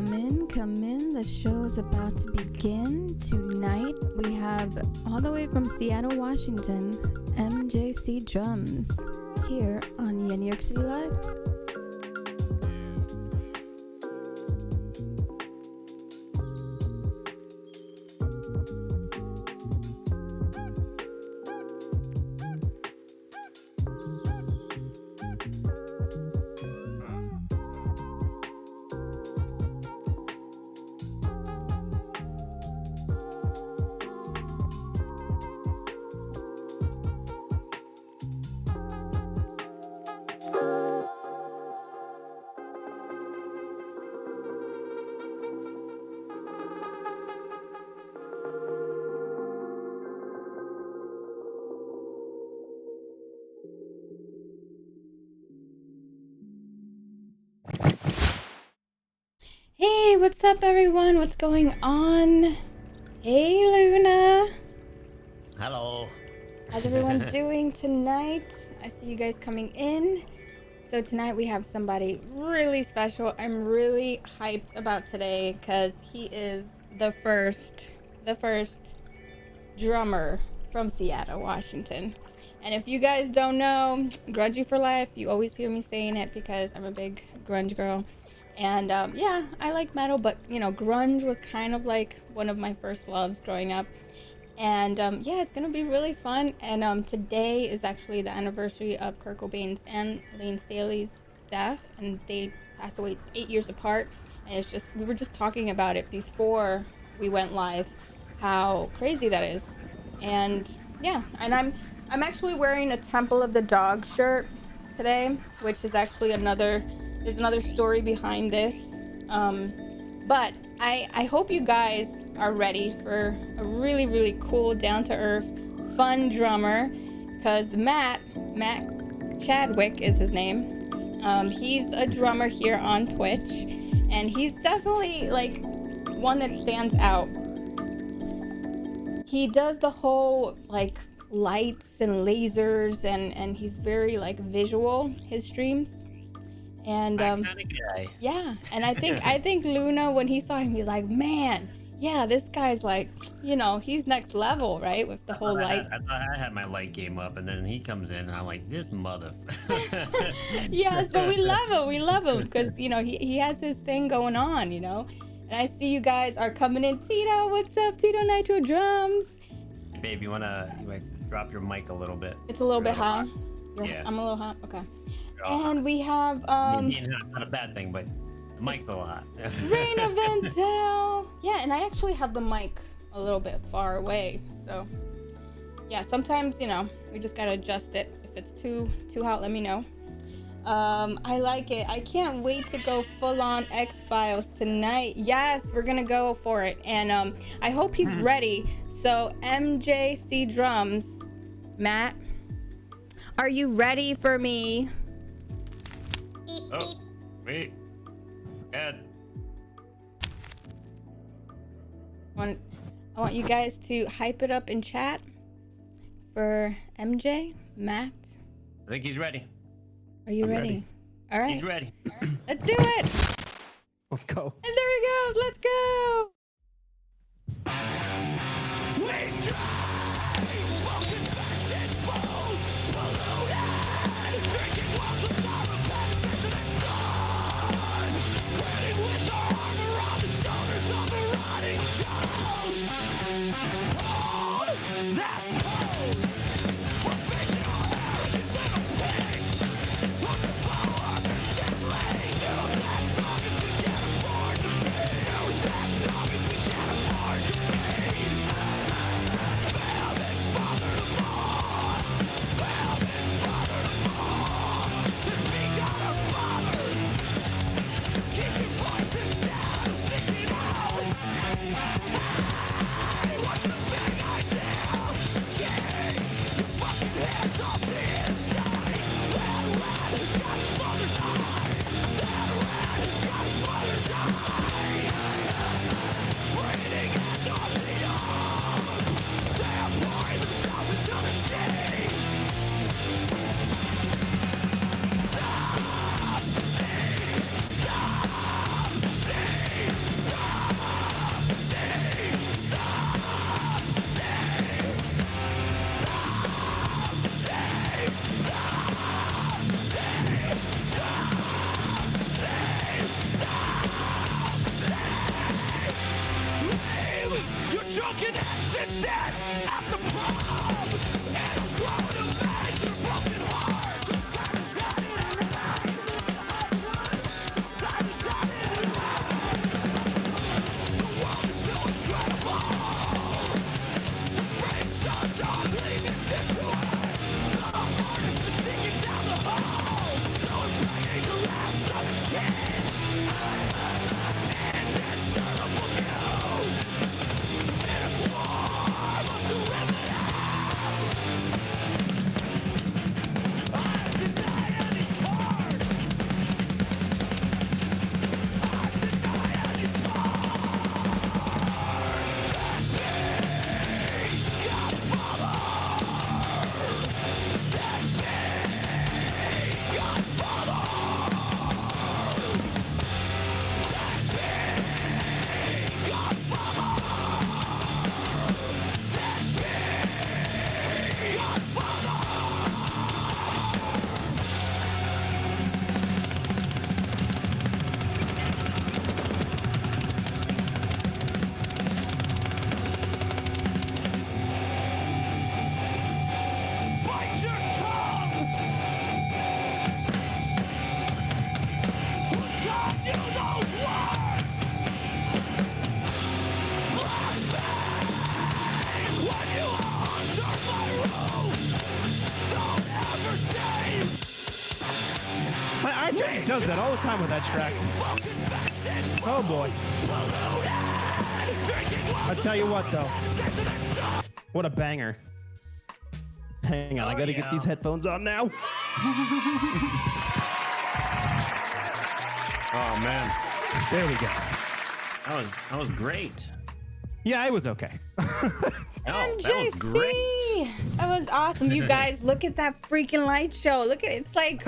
Come in. The show is about to begin. Tonight we have, all the way from Seattle, Washington, MJC Drums here on YenYorkCity Live. Hey, what's up everyone? What's going on? Hey Luna. Hello. How's everyone doing tonight? I see you guys coming in. So tonight we have somebody really special. I'm really hyped about today because he is the first drummer from Seattle, Washington. And if you guys don't know, grunge you for life. You always hear me saying it because I'm a big grunge girl. And yeah, I like metal, but you know, grunge was kind of like one of my first loves growing up. And yeah, it's gonna be really fun. And today is actually the anniversary of Kurt Cobain's and Lane Staley's death, and they passed away 8 years apart. And it's just, we were just talking about it before we went live, how crazy that is. And yeah, and I'm actually wearing a Temple of the Dog shirt today, which is actually there's another story behind this, but I hope you guys are ready for a really, really cool, down-to-earth, fun drummer, because Matt Chadwick is his name. He's a drummer here on Twitch, and he's definitely like one that stands out. He does the whole like lights and lasers, and he's very like visual, his streams. And kind of guy. Yeah, and I think Luna, when he saw him, he's like, man, yeah, this guy's like, you know, he's next level, right, with the whole lights. I thought I had my light game up, and then he comes in, and I'm like, this mother. Yes, but we love him because you know he has his thing going on, you know. And I see you guys are coming in. Tito, what's up, Tito Nitro Drums? Babe, you might drop your mic a little bit. It's a little bit high. Yeah. I'm a little hot. Okay. And we have not a bad thing, but the mic's a lot. Raina Vendel. Yeah, and I actually have the mic a little bit far away, so yeah, sometimes, you know, we just gotta adjust it. If it's too hot, let me know. I like it. I can't wait to go full on X-Files tonight. Yes, we're gonna go for it, and I hope he's ready. So MJC Drums, Matt, are you ready for me? Oh, wait. Ed. I want you guys to hype it up in chat for MJ, Matt. I think he's ready. Are you ready? All right. He's ready. Let's do it. Let's go. And there he goes. Let's go. My iTunes does that all the time with that track. Oh boy. I'll tell you what though. What a banger. Hang on, I gotta get these headphones on now. Oh man, There we go. that was great. Yeah, it was okay. Oh, that was great. MJC! That was awesome. You guys, look at that freaking light show. Look at it. It's like,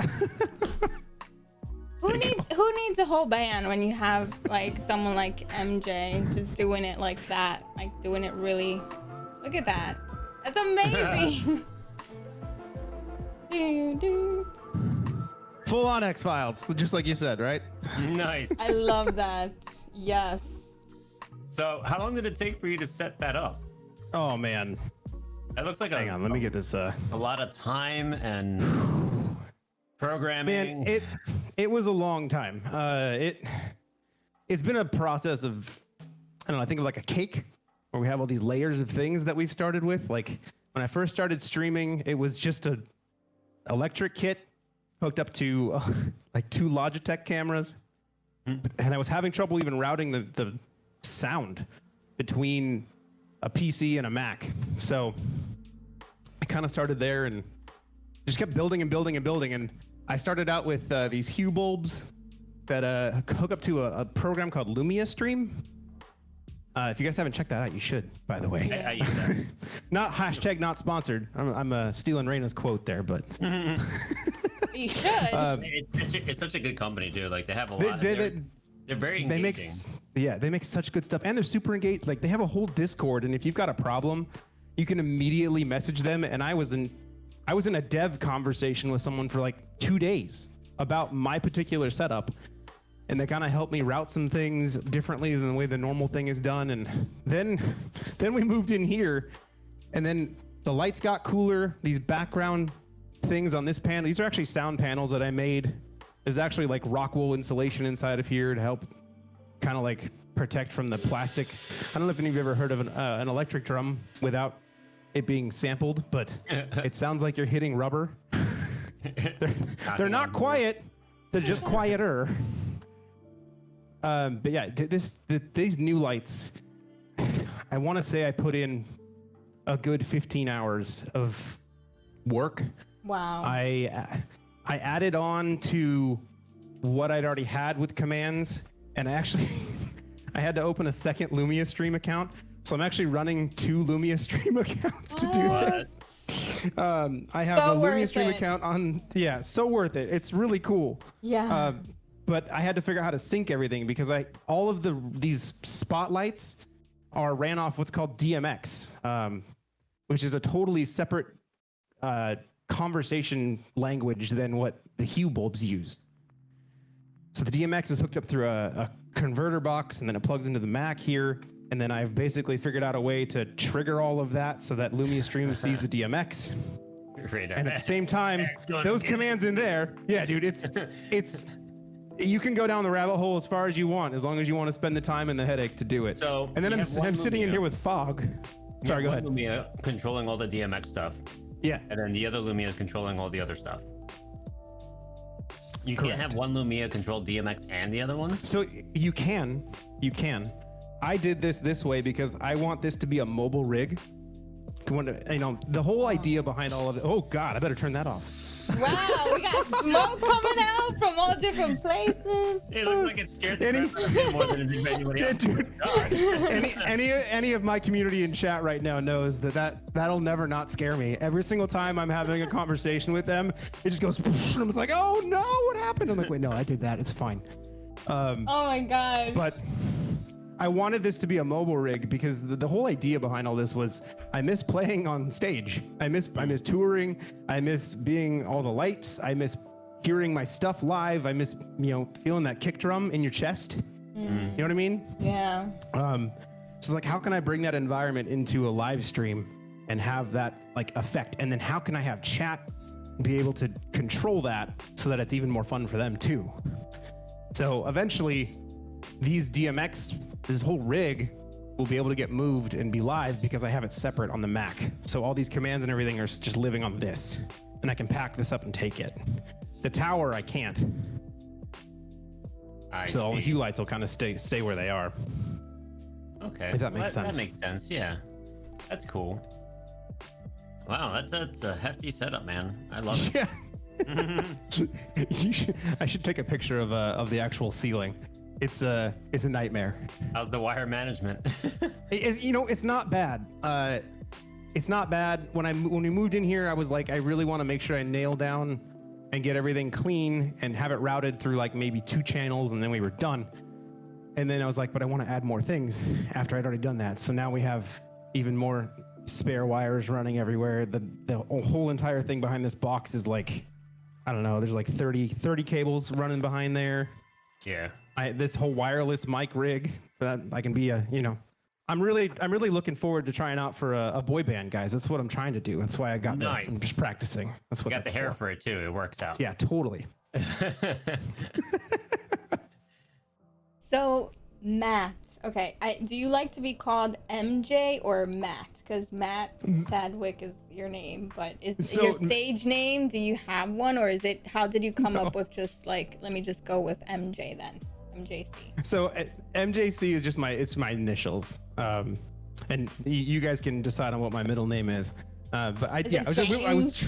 who needs a whole band when you have like someone like MJ just doing it like that, like doing it really. Look at that. That's amazing. do. Full on X-Files, just like you said, right? Nice. I love that. Yes. So, how long did it take for you to set that up? Oh man. That looks like Hang on, let me get this. a lot of time and programming. Man, it was a long time. It's been a process of, I don't know, I think of like a cake where we have all these layers of things that we've started with. Like when I first started streaming, it was just a electric kit hooked up to like 2 Logitech cameras. And I was having trouble even routing the sound between a PC and a Mac. So I kind of started there and just kept building and building and building. And I started out with these Hue bulbs that hook up to a program called Lumia Stream. If you guys haven't checked that out, you should, by the way. I use that. Not hashtag not sponsored. I'm stealing Raina's quote there, but You should. It's such a good company too. Like they have a lot. They're very engaging. They make such good stuff, and they're super engaged. Like they have a whole Discord, and if you've got a problem, you can immediately message them. And I was in a dev conversation with someone for like 2 days about my particular setup, and they kind of helped me route some things differently than the way the normal thing is done. And then we moved in here, and then the lights got cooler. These background things on this panel, these are actually sound panels that I made. There's actually like rock wool insulation inside of here to help kind of like protect from the plastic. I don't know if any of you have ever heard of an electric drum without it being sampled, but it sounds like you're hitting rubber. They're not quiet. They're just quieter. But yeah, these new lights, I want to say I put in a good 15 hours of work. Wow. I added on to what I'd already had with commands, and I had to open a second Lumia Stream account. So I'm actually running 2 Lumia Stream accounts to do this. I have a Lumia Stream account on, so worth it. It's really cool. Yeah. But I had to figure out how to sync everything because all of these spotlights ran off what's called DMX, which is a totally separate conversation language than what the Hue bulbs used. So the DMX is hooked up through a converter box, and then it plugs into the Mac here. And then I've basically figured out a way to trigger all of that so that Lumia Stream sees the DMX. And at the same time, those commands in there, yeah, dude, it's you can go down the rabbit hole as far as you want, as long as you want to spend the time and the headache to do it. So and then I'm sitting in here with fog. Sorry, go ahead. Lumia controlling all the DMX stuff. Yeah. And then the other Lumia is controlling all the other stuff. You Correct. can't have one Lumia control DMX and the other one? So you can. I did this way because I want this to be a mobile rig. You know, the whole idea behind all of it. Oh God, I better turn that off. Wow, we got smoke coming out from all different places. It looks like it scared the crap out of me more than anybody else. Dude, any of my community in chat right now knows that'll never not scare me. Every single time I'm having a conversation with them, it just goes, and I'm like, oh no, what happened? I'm like, wait, no, I did that. It's fine. Oh my God. But I wanted this to be a mobile rig because the whole idea behind all this was I miss playing on stage. I miss touring. I miss being all the lights. I miss hearing my stuff live. I miss, feeling that kick drum in your chest. You know what I mean? Yeah. So it's like, how can I bring that environment into a live stream and have that like effect? And then how can I have chat be able to control that so that it's even more fun for them too? So eventually these DMX, this whole rig will be able to get moved and be live because I have it separate on the Mac. So all these commands and everything are just living on this, and I can pack this up and take it. The tower, I can't. So all the hue lights will kind of stay where they are. Okay. If that makes sense. That makes sense, yeah. That's cool. Wow, that's a hefty setup, man. I love it. Yeah. I should take a picture of the actual ceiling. It's a nightmare. How's the wire management? It's not bad. It's not bad. When we moved in here, I was like, I really want to make sure I nail down and get everything clean and have it routed through like maybe 2 channels, and then we were done. And then I was like, but I want to add more things after I'd already done that. So now we have even more spare wires running everywhere. The whole entire thing behind this box is like, I don't know, there's like 30 cables running behind there. Yeah. This whole wireless mic rig that I can be I'm really looking forward to trying out for a boy band, guys. That's what I'm trying to do. That's why I got this. I'm just practicing. That's what you got the hair for it too. It works out. Yeah, totally. So Matt, okay. Do you like to be called MJ or Matt? Because Matt Chadwick is your name, but is your stage name? Do you have one, or is it? How did you come up with just like, let me just go with MJ then? MJC. So MJC is just my initials, and you guys can decide on what my middle name is. But I was.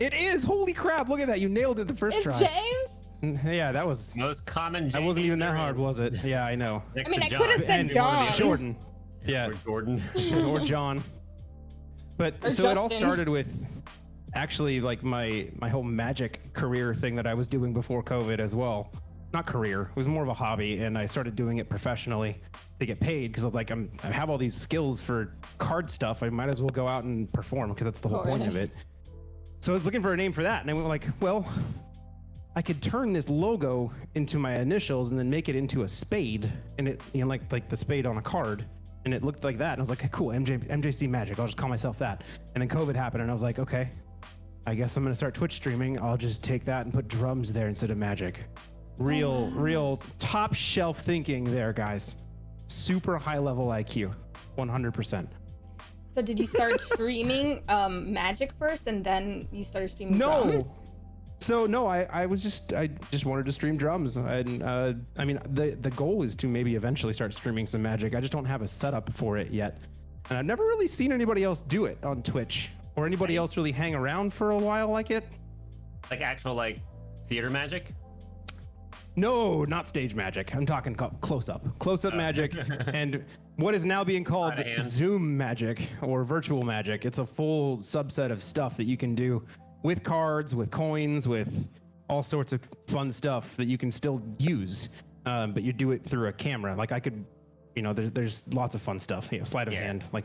It is. Holy crap! Look at that. You nailed it the first try. James. Yeah, that was most common. That wasn't even that hard, was it? Yeah, I know. I mean, I could have said John. Jordan. Yeah. Or Jordan. Or John. But or so Justin. It all started with actually like my whole magic career thing that I was doing before COVID as well. Not career, it was more of a hobby, and I started doing it professionally to get paid because I was like, I have all these skills for card stuff. I might as well go out and perform because that's the whole point of it. So I was looking for a name for that, and I went like, well, I could turn this logo into my initials and then make it into a spade, and it, like the spade on a card, and it looked like that. And I was like, cool, MJC Magic. I'll just call myself that. And then COVID happened, and I was like, okay, I guess I'm gonna start Twitch streaming. I'll just take that and put drums there instead of magic. Real top shelf thinking there, guys. Super high level IQ, 100%. So did you start streaming magic first, and then you started streaming drums? So no, I just wanted to stream drums, and I mean the goal is to maybe eventually start streaming some magic. I just don't have a setup for it yet, and I've never really seen anybody else do it on Twitch or anybody else really hang around for a while like it. Like actual like theater magic. No, not stage magic. I'm talking close-up magic, and what is now being called Zoom magic or virtual magic. It's a full subset of stuff that you can do with cards, with coins, with all sorts of fun stuff that you can still use, but you do it through a camera. Like I could, there's lots of fun stuff. Sleight of hand, like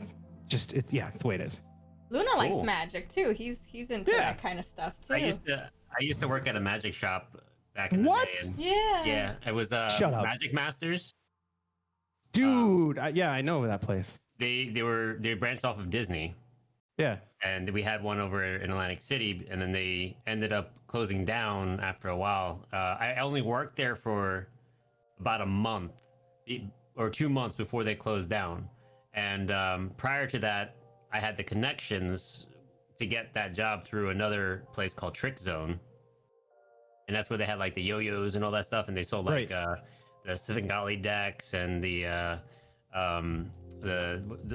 it's the way it is. Luna likes magic too. He's into that kind of stuff too. I used to work at a magic shop back in the day. Yeah. Yeah, it was Shut up. Magic Masters. Dude, I know that place. They branched off of Disney. Yeah. And we had one over in Atlantic City, and then they ended up closing down after a while. I only worked there for about a month or 2 months before they closed down. And prior to that, I had the connections to get that job through another place called Trick Zone. And that's where they had like the yo-yos and all that stuff. And they sold like the Svengali decks and the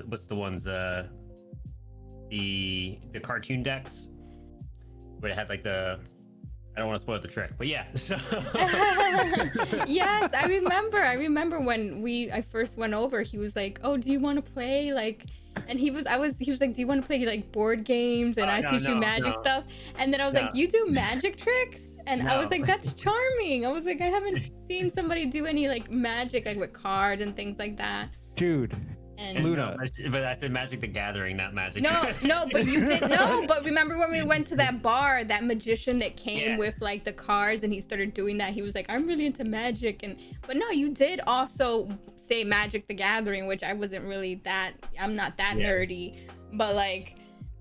what's the ones, the cartoon decks where it had like I don't want to spoil the trick, but yeah. So Yes, I remember when I first went over, he was like, "Oh, do you want to play like," and he was like, "Do you want to play like board games and I teach you magic stuff?" And then I was like, "You do magic tricks?" And I was like, "That's charming." I was like, "I haven't seen somebody do any like magic like with cards and things like that." Dude. And Luna. But I said Magic the Gathering, not Magic. No, but you did but remember when we went to that bar, that magician that came with like the cards and he started doing that, he was like, "I'm really into magic," but no, you did also say Magic the Gathering, which I wasn't really I'm not that nerdy, but like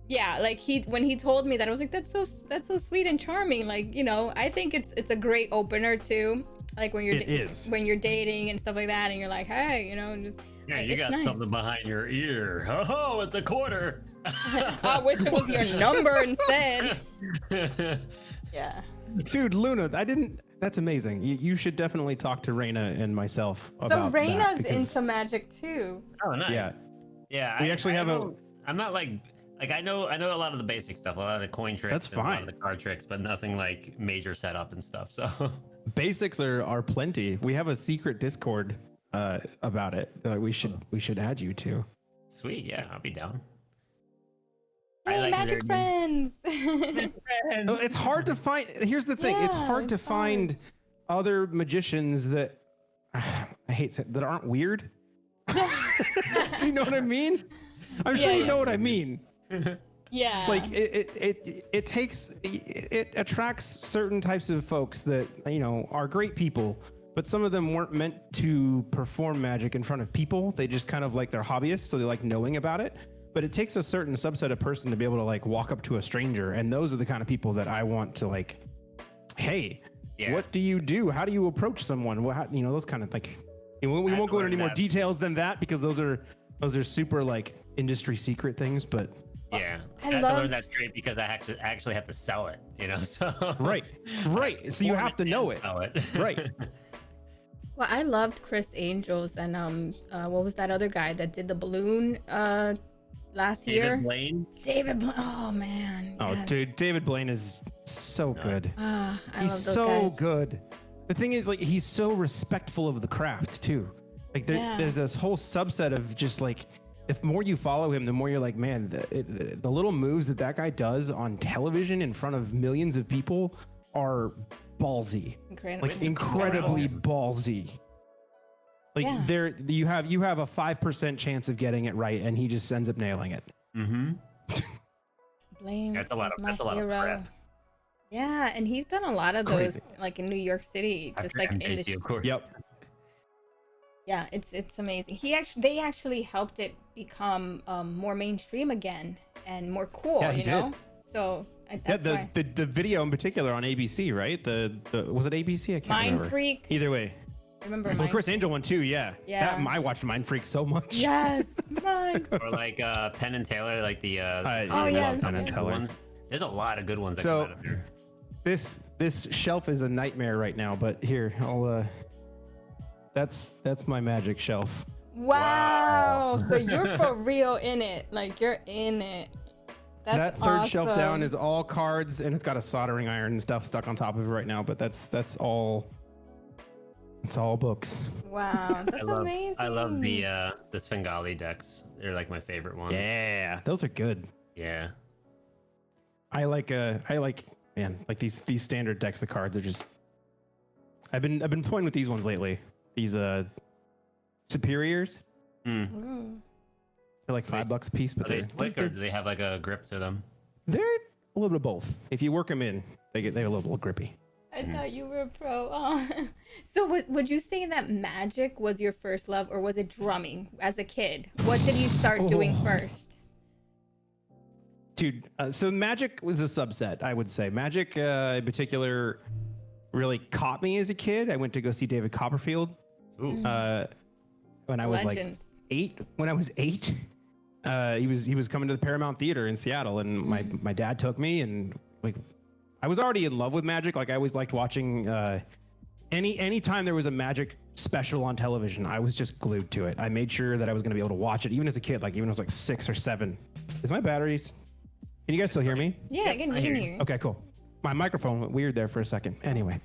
like when he told me that, I was like, that's so sweet and charming. Like, I think it's a great opener too, like when you're dating and stuff like that, and you're like, hey, just yeah, you got something behind your ear. Oh, it's a quarter. I wish it was your number instead. Yeah. Dude, Luna, that's amazing. You should definitely talk to Raina and myself about So Raina's that into magic too. Oh, nice. Yeah. We actually have I'm not like I know a lot of the basic stuff, a lot of the coin tricks, That's and a lot of fine. the card tricks, but nothing like major setup and stuff. So basics are plenty. We have a secret Discord about it. We should add you to. Sweet, yeah, I'll be down. Hey, magic friends. It's hard to find. Here's the thing. It's hard to find other magicians that that aren't weird. Do you know what I mean? I'm sure you know what I mean. Yeah. Like it attracts certain types of folks that are great people, but some of them weren't meant to perform magic in front of people. They just kind of like they're hobbyists, so they like knowing about it. But it takes a certain subset of person to be able to like walk up to a stranger, and those are the kind of people that I want to like, hey, what do you do? How do you approach someone? Those kind of like. We won't go into any more details than that because those are super like industry secret things. But yeah, I had to learn that straight because I actually have to sell it. So right. So you have to know it. Right. Well, I loved Chris Angels and what was that other guy that did the balloon last year? David Blaine. Oh man. Oh, dude, David Blaine is so good. I he's love those so guys. good. The thing is, like, he's so respectful of the craft too. Like, there's this whole subset of just like, if more you follow him, the more you're like, man, the little moves that guy does on television in front of millions of people are ballsy. Incredibly ballsy. Like you have a 5% chance of getting it right, and he just ends up nailing it. Mm-hmm. Blaine. That's a lot of prep. Yeah, and he's done a lot of those, like in New York City, just like MJC, in the. Of course. Yep. Yeah, it's amazing. They actually helped it become more mainstream again and more cool. Did. So that's why. The video in particular on ABC, right? The was it ABC? I can't remember. Mind Freak. Either way. I remember Well, Chris Angel one too. Yeah. Yeah. I watched Mind Freak so much. Yes. Mind. Or like Penn and Teller, like the. yes. Penn and Teller. Ones. There's a lot of good ones that come out of there. This shelf is a nightmare right now, but here I'll that's my magic shelf. Wow. So you're for real in it. Like you're in it. That's that third awesome. shelf down is all cards, and it's got a soldering iron and stuff stuck on top of it right now, but that's all. It's all books. Wow, that's amazing. I love the Svengali decks. They're like my favorite ones. Yeah, those are good. Yeah. I like these standard decks of cards are just. I've been playing with these ones lately. These superiors. Mm. They're like $5 a piece, but are they slick or do they have like a grip to them? They're a little bit of both. If you work them in, they get a little grippy. I thought you were a pro. Oh. So would you say that magic was your first love, or was it drumming as a kid? What did you start doing first? Dude, so magic was a subset, I would say. Magic in particular really caught me as a kid. I went to go see David Copperfield when I was like 8. When I was 8, he was coming to the Paramount Theater in Seattle, and my dad took me, and like I was already in love with magic. Like I always liked watching any time there was a magic special on television, I was just glued to it. I made sure that I was going to be able to watch it, even as a kid, like even when I was like 6 or 7. Is my batteries? Can you guys still hear me? Yeah, I can hear you. Okay, cool. My microphone went weird there for a second. Anyway,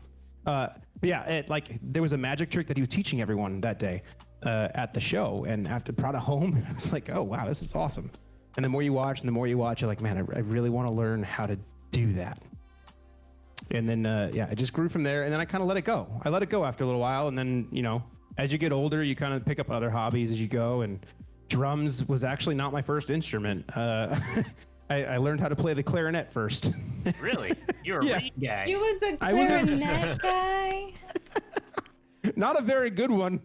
yeah, there was a magic trick that he was teaching everyone that day at the show, and after brought it home, I was like, oh wow, this is awesome. And the more you watch, you're like, man, I really want to learn how to do that. And then yeah, it just grew from there, and then I kind of let it go. I let it go after a little while, and then as you get older, you kind of pick up other hobbies as you go. And drums was actually not my first instrument. I learned how to play the clarinet first. Really? You're a reed guy. You was the clarinet guy? Not a very good one.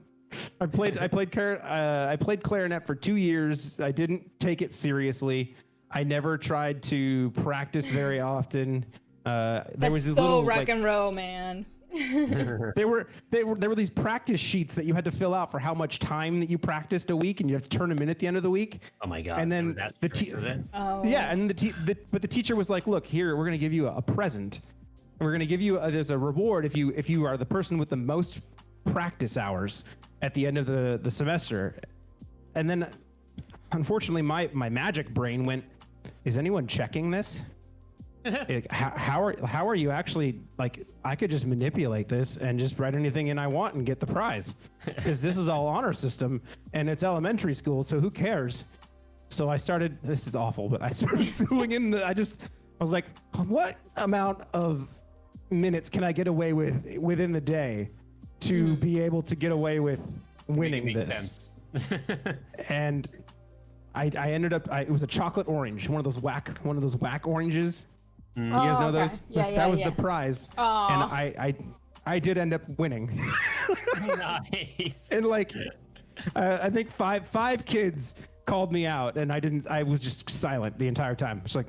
I played clarinet for 2 years. I didn't take it seriously. I never tried to practice very often. There was this so little, rock and roll, man. there were these practice sheets that you had to fill out for how much time that you practiced a week, and you have to turn them in at the end of the week. Oh my god! And then yeah, and but the teacher was like, "Look, here, we're going to give you a present. We're going to give you there's a reward if you are the person with the most practice hours at the end of the semester." And then, unfortunately, my magic brain went, "Is anyone checking this? How are you actually, like, I could just manipulate this and just write anything in I want and get the prize, because this is all honor system and it's elementary school, so who cares?" So I started, this is awful, but I started filling in I was like, what amount of minutes can I get away with within the day to be able to get away with winning this? And I ended up, it was a chocolate orange, one of those whack oranges. You guys know those? Yeah, that was yeah. the prize. Aww. And I did end up winning. Nice. And like, I think five kids called me out, and I was just silent the entire time. It's like,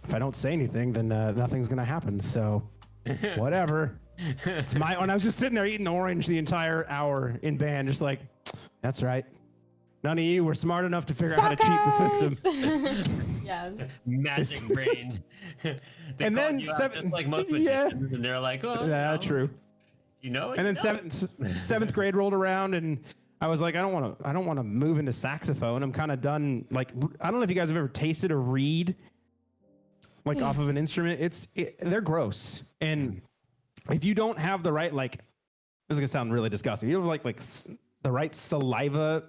if I don't say anything, then nothing's gonna happen. So whatever. It's and I was just sitting there eating the orange the entire hour in band, just like, that's right. None of you were smart enough to figure out how to cheat the system. Yeah. Magic brain. And then just like most magicians, and they're like, oh, yeah, true. You know it. And then seventh grade rolled around, and I was like, I don't want to move into saxophone. I'm kind of done. Like, I don't know if you guys have ever tasted a reed, like off of an instrument. They're gross, and if you don't have the right, like, this is gonna sound really disgusting. You have like the right saliva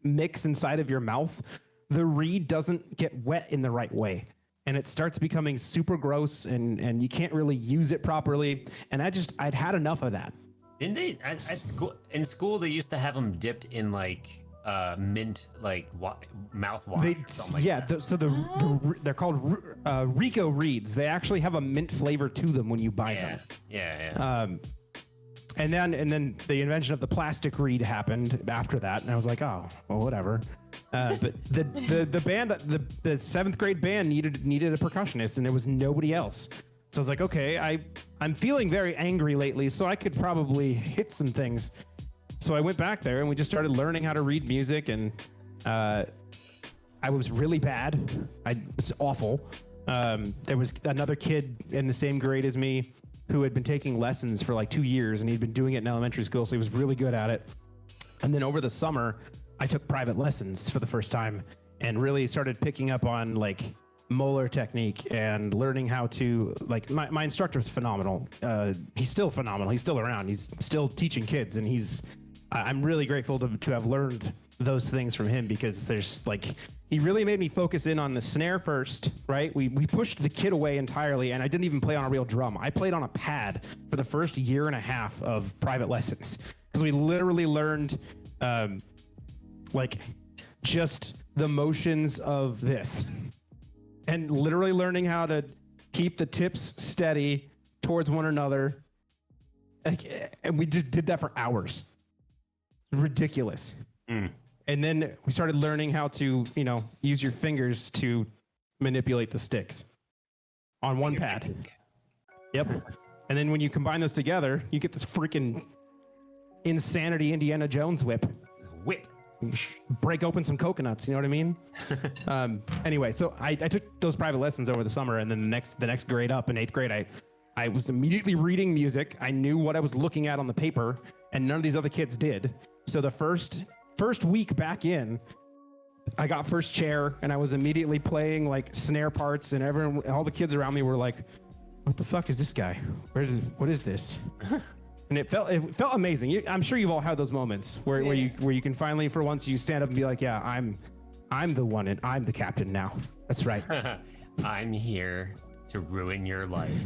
mix inside of your mouth, the reed doesn't get wet in the right way, and it starts becoming super gross, and you can't really use it properly. And I'd had enough of that. Didn't they in school they used to have them dipped in like mint, like mouthwash? They're called Rico reeds. They actually have a mint flavor to them when you buy them. Yeah. And then the invention of the plastic reed happened after that, and I was like, oh, well, whatever. But the band, the 7th grade band needed a percussionist, and there was nobody else. So I was like, okay, I'm feeling very angry lately, so I could probably hit some things. So I went back there, and we just started learning how to read music, and I was really bad. I was awful. There was another kid in the same grade as me who had been taking lessons for like 2 years, and he'd been doing it in elementary school, so he was really good at it. And then over the summer, I took private lessons for the first time and really started picking up on like molar technique and learning how to, like, my instructor's phenomenal. He's still phenomenal. He's still around. He's still teaching kids, and I'm really grateful to have learned those things from him, because there's like, he really made me focus in on the snare first, right? We pushed the kit away entirely, and I didn't even play on a real drum. I played on a pad for the first year and a half of private lessons, because we literally learned like just the motions of this, and literally learning how to keep the tips steady towards one another and we just did that for hours. Ridiculous. And then we started learning how to, use your fingers to manipulate the sticks on one pad. Yep. And then when you combine those together, you get this freaking insanity Indiana Jones whip. Break open some coconuts, you know what I mean? Anyway, so I took those private lessons over the summer, and then the next grade up in 8th grade, I was immediately reading music. I knew what I was looking at on the paper, and none of these other kids did. So the first week back in, I got first chair, and I was immediately playing like snare parts, and all the kids around me were like, "What the fuck is this guy? What is this?" And it felt amazing. I'm sure you've all had those moments where you can finally, for once, you stand up and be like, "Yeah, I'm the one, and I'm the captain now." That's right. I'm here to ruin your life.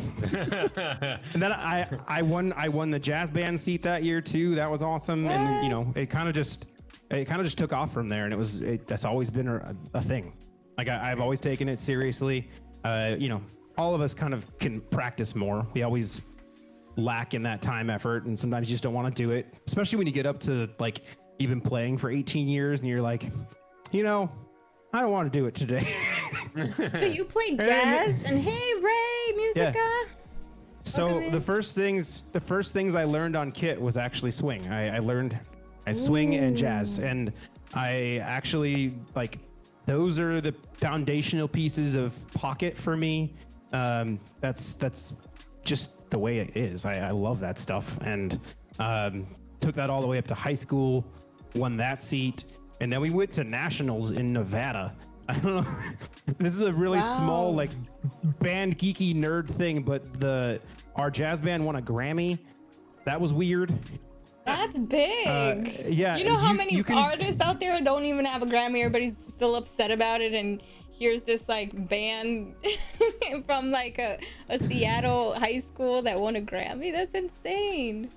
And then I won the jazz band seat that year too. That was awesome. What? And it kind of just took off from there. And that's always been a thing. Like I've always taken it seriously. All of us kind of can practice more. We always lack in that time effort, and sometimes you just don't want to do it, especially when you get up to like even playing for 18 years and you're like, I don't want to do it today. So you played jazz and hey Ray, Musica. Yeah. So the first things I learned on kit was actually swing. I learned swing and jazz, and I actually those are the foundational pieces of pocket for me. That's just the way it is. I love that stuff, and took that all the way up to high school, won that seat, and then we went to nationals in Nevada. I don't know. This is a really small band geeky nerd thing, but our jazz band won a Grammy. That was weird. That's big. Yeah. You know how many artists out there don't even have a Grammy? Everybody's still upset about it, and here's this band from a Seattle high school that won a Grammy. That's insane.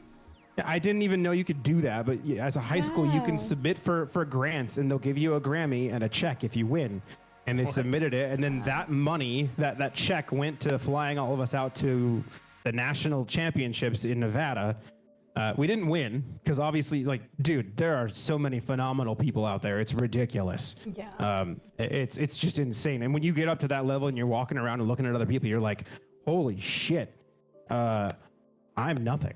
I didn't even know you could do that, but as a high school, you can submit for grants, and they'll give you a Grammy and a check if you win. And they submitted it, and then that money, that check went to flying all of us out to the national championships in Nevada. We didn't win because obviously, dude, there are so many phenomenal people out there. It's ridiculous. Yeah. It's just insane. And when you get up to that level and you're walking around and looking at other people, you're like, holy shit, I'm nothing.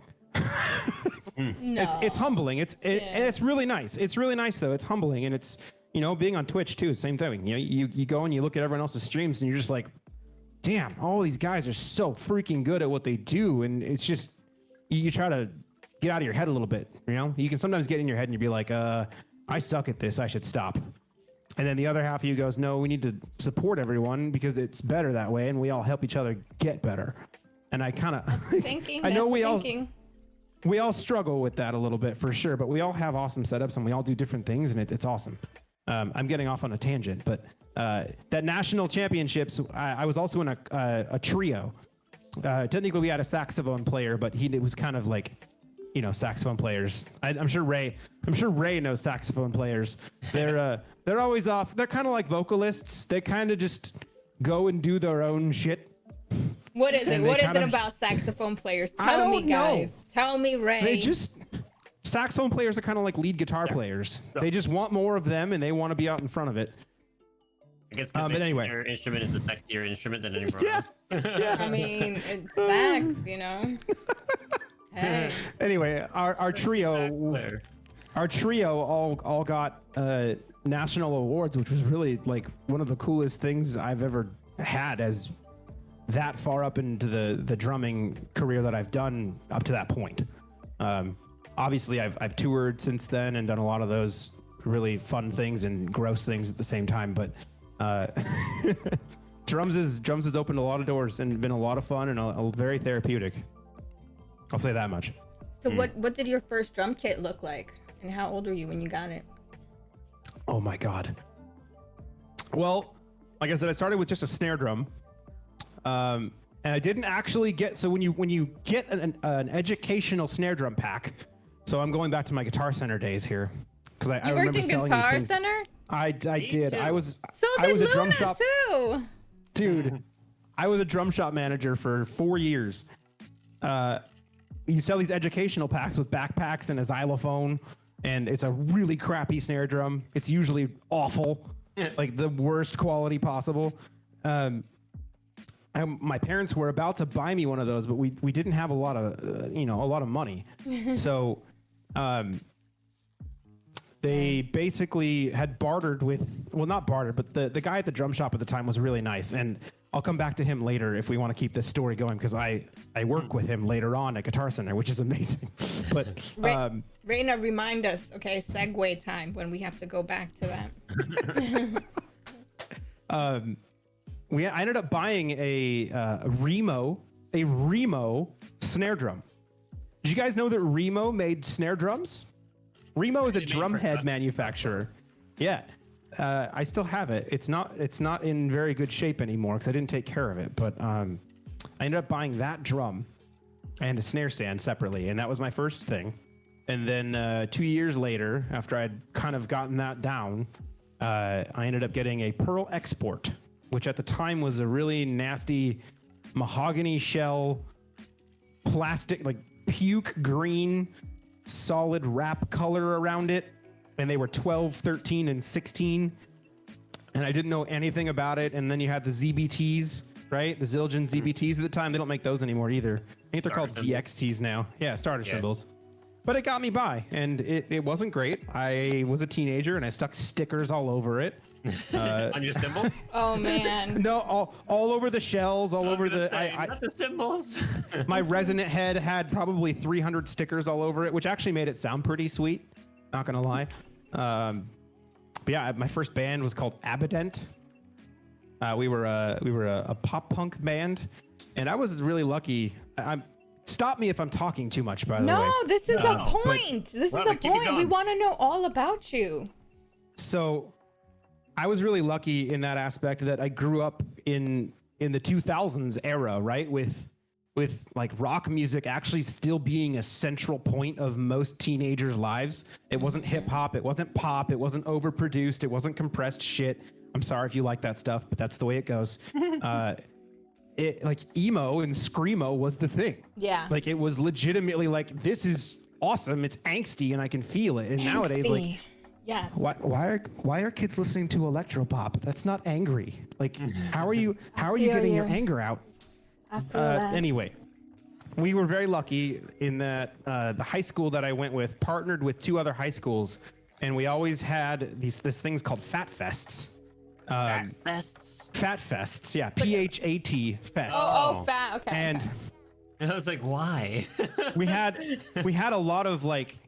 No. It's humbling. And it's really nice. It's really nice though. It's humbling, and it's being on Twitch too. Same thing. You go and you look at everyone else's streams, and you're just like, damn, all these guys are so freaking good at what they do, and it's just you try to get out of your head a little bit. You can sometimes get in your head and you be like, I suck at this. I should stop. And then the other half of you goes, no, we need to support everyone because it's better that way, and we all help each other get better. And I kind of I know we all struggle with that a little bit for sure, but we all have awesome setups and we all do different things, and it's awesome. I'm getting off on a tangent, but that national championships, I was also in a trio. Technically, we had a saxophone player, but it was kind of saxophone players. I'm sure Ray knows saxophone players. They're always off. They're kind of like vocalists. They kind of just go and do their own shit. What is it? What is it about saxophone players? Tell me, guys. Tell me, Ray. Saxophone players are kind of like lead guitar players. They just want more of them, and they want to be out in front of it. I guess but anyway, your instrument is a sexier instrument than anyone else. Yeah. I mean, it's sax, Hey. Anyway, our trio all got national awards, which was really one of the coolest things I've ever had as that far up into the drumming career that I've done up to that point. Obviously, I've toured since then and done a lot of those really fun things and gross things at the same time. But drums has opened a lot of doors and been a lot of fun and very therapeutic. I'll say that much. So what did your first drum kit look like, and how old were you when you got it? Oh my God. Well, like I said, I started with just a snare drum. And I didn't actually get, so when you get an educational snare drum pack, so I'm going back to my Guitar Center days here, because I remember selling these things. Guitar Center? I did. Too. I was a Luna drum shop too. Dude, I was a drum shop manager for 4 years. you sell these educational packs with backpacks and a xylophone, and it's a really crappy snare drum. It's usually awful, like the worst quality possible. My parents were about to buy me one of those, but we didn't have a lot of money. So they basically had bartered with, well, not bartered, but the guy at the drum shop at the time was really nice. And I'll come back to him later if we want to keep this story going, because I work with him later on at Guitar Center, which is amazing. But Raina, remind us, okay, segue time when we have to go back to that. I ended up buying a Remo snare drum. Did you guys know that Remo made snare drums? Remo is a drum head manufacturer. Yeah. I still have it. It's not in very good shape anymore because I didn't take care of it. But I ended up buying that drum and a snare stand separately, and that was my first thing. And then 2 years later, after I'd kind of gotten that down, I ended up getting a Pearl Export, which at the time was a really nasty mahogany shell, plastic, like puke green, solid wrap color around it. And they were 12, 13, and 16. And I didn't know anything about it. And then you had the ZBTs, right? The Zildjian ZBTs at the time. They don't make those anymore either. I think they're called ZXTs now. Yeah, starter cymbals. But it got me by, and it wasn't great. I was a teenager, and I stuck stickers all over it. On your cymbal? Oh, man. No, all over the shells, all over the... not the cymbals. My resonant head had probably 300 stickers all over it, which actually made it sound pretty sweet. Not gonna lie. But yeah, my first band was called Abident. We were a pop punk band, and I was really lucky. Stop me if I'm talking too much, by the way. No, this is the point. This is the point. We want to know all about you. So I was really lucky in that aspect that I grew up in the 2000s era, right? With like rock music actually still being a central point of most teenagers' lives. It wasn't hip hop, it wasn't pop, it wasn't overproduced, it wasn't compressed shit. I'm sorry if you like that stuff, but that's the way it goes. It like emo and screamo was the thing. Yeah. Like it was legitimately like, this is awesome. It's angsty and I can feel it. And nowadays, like, yes. Why are kids listening to electropop? That's not angry. Like, how are you getting your anger out? I feel that. Anyway, we were very lucky in that the high school that I went with partnered with 2 other high schools, and we always had these things called Fat Fests. Fat Fests? Fat Fests, yeah. PHAT Fest. Oh, fat. Okay. And I was like, why? we had a lot of like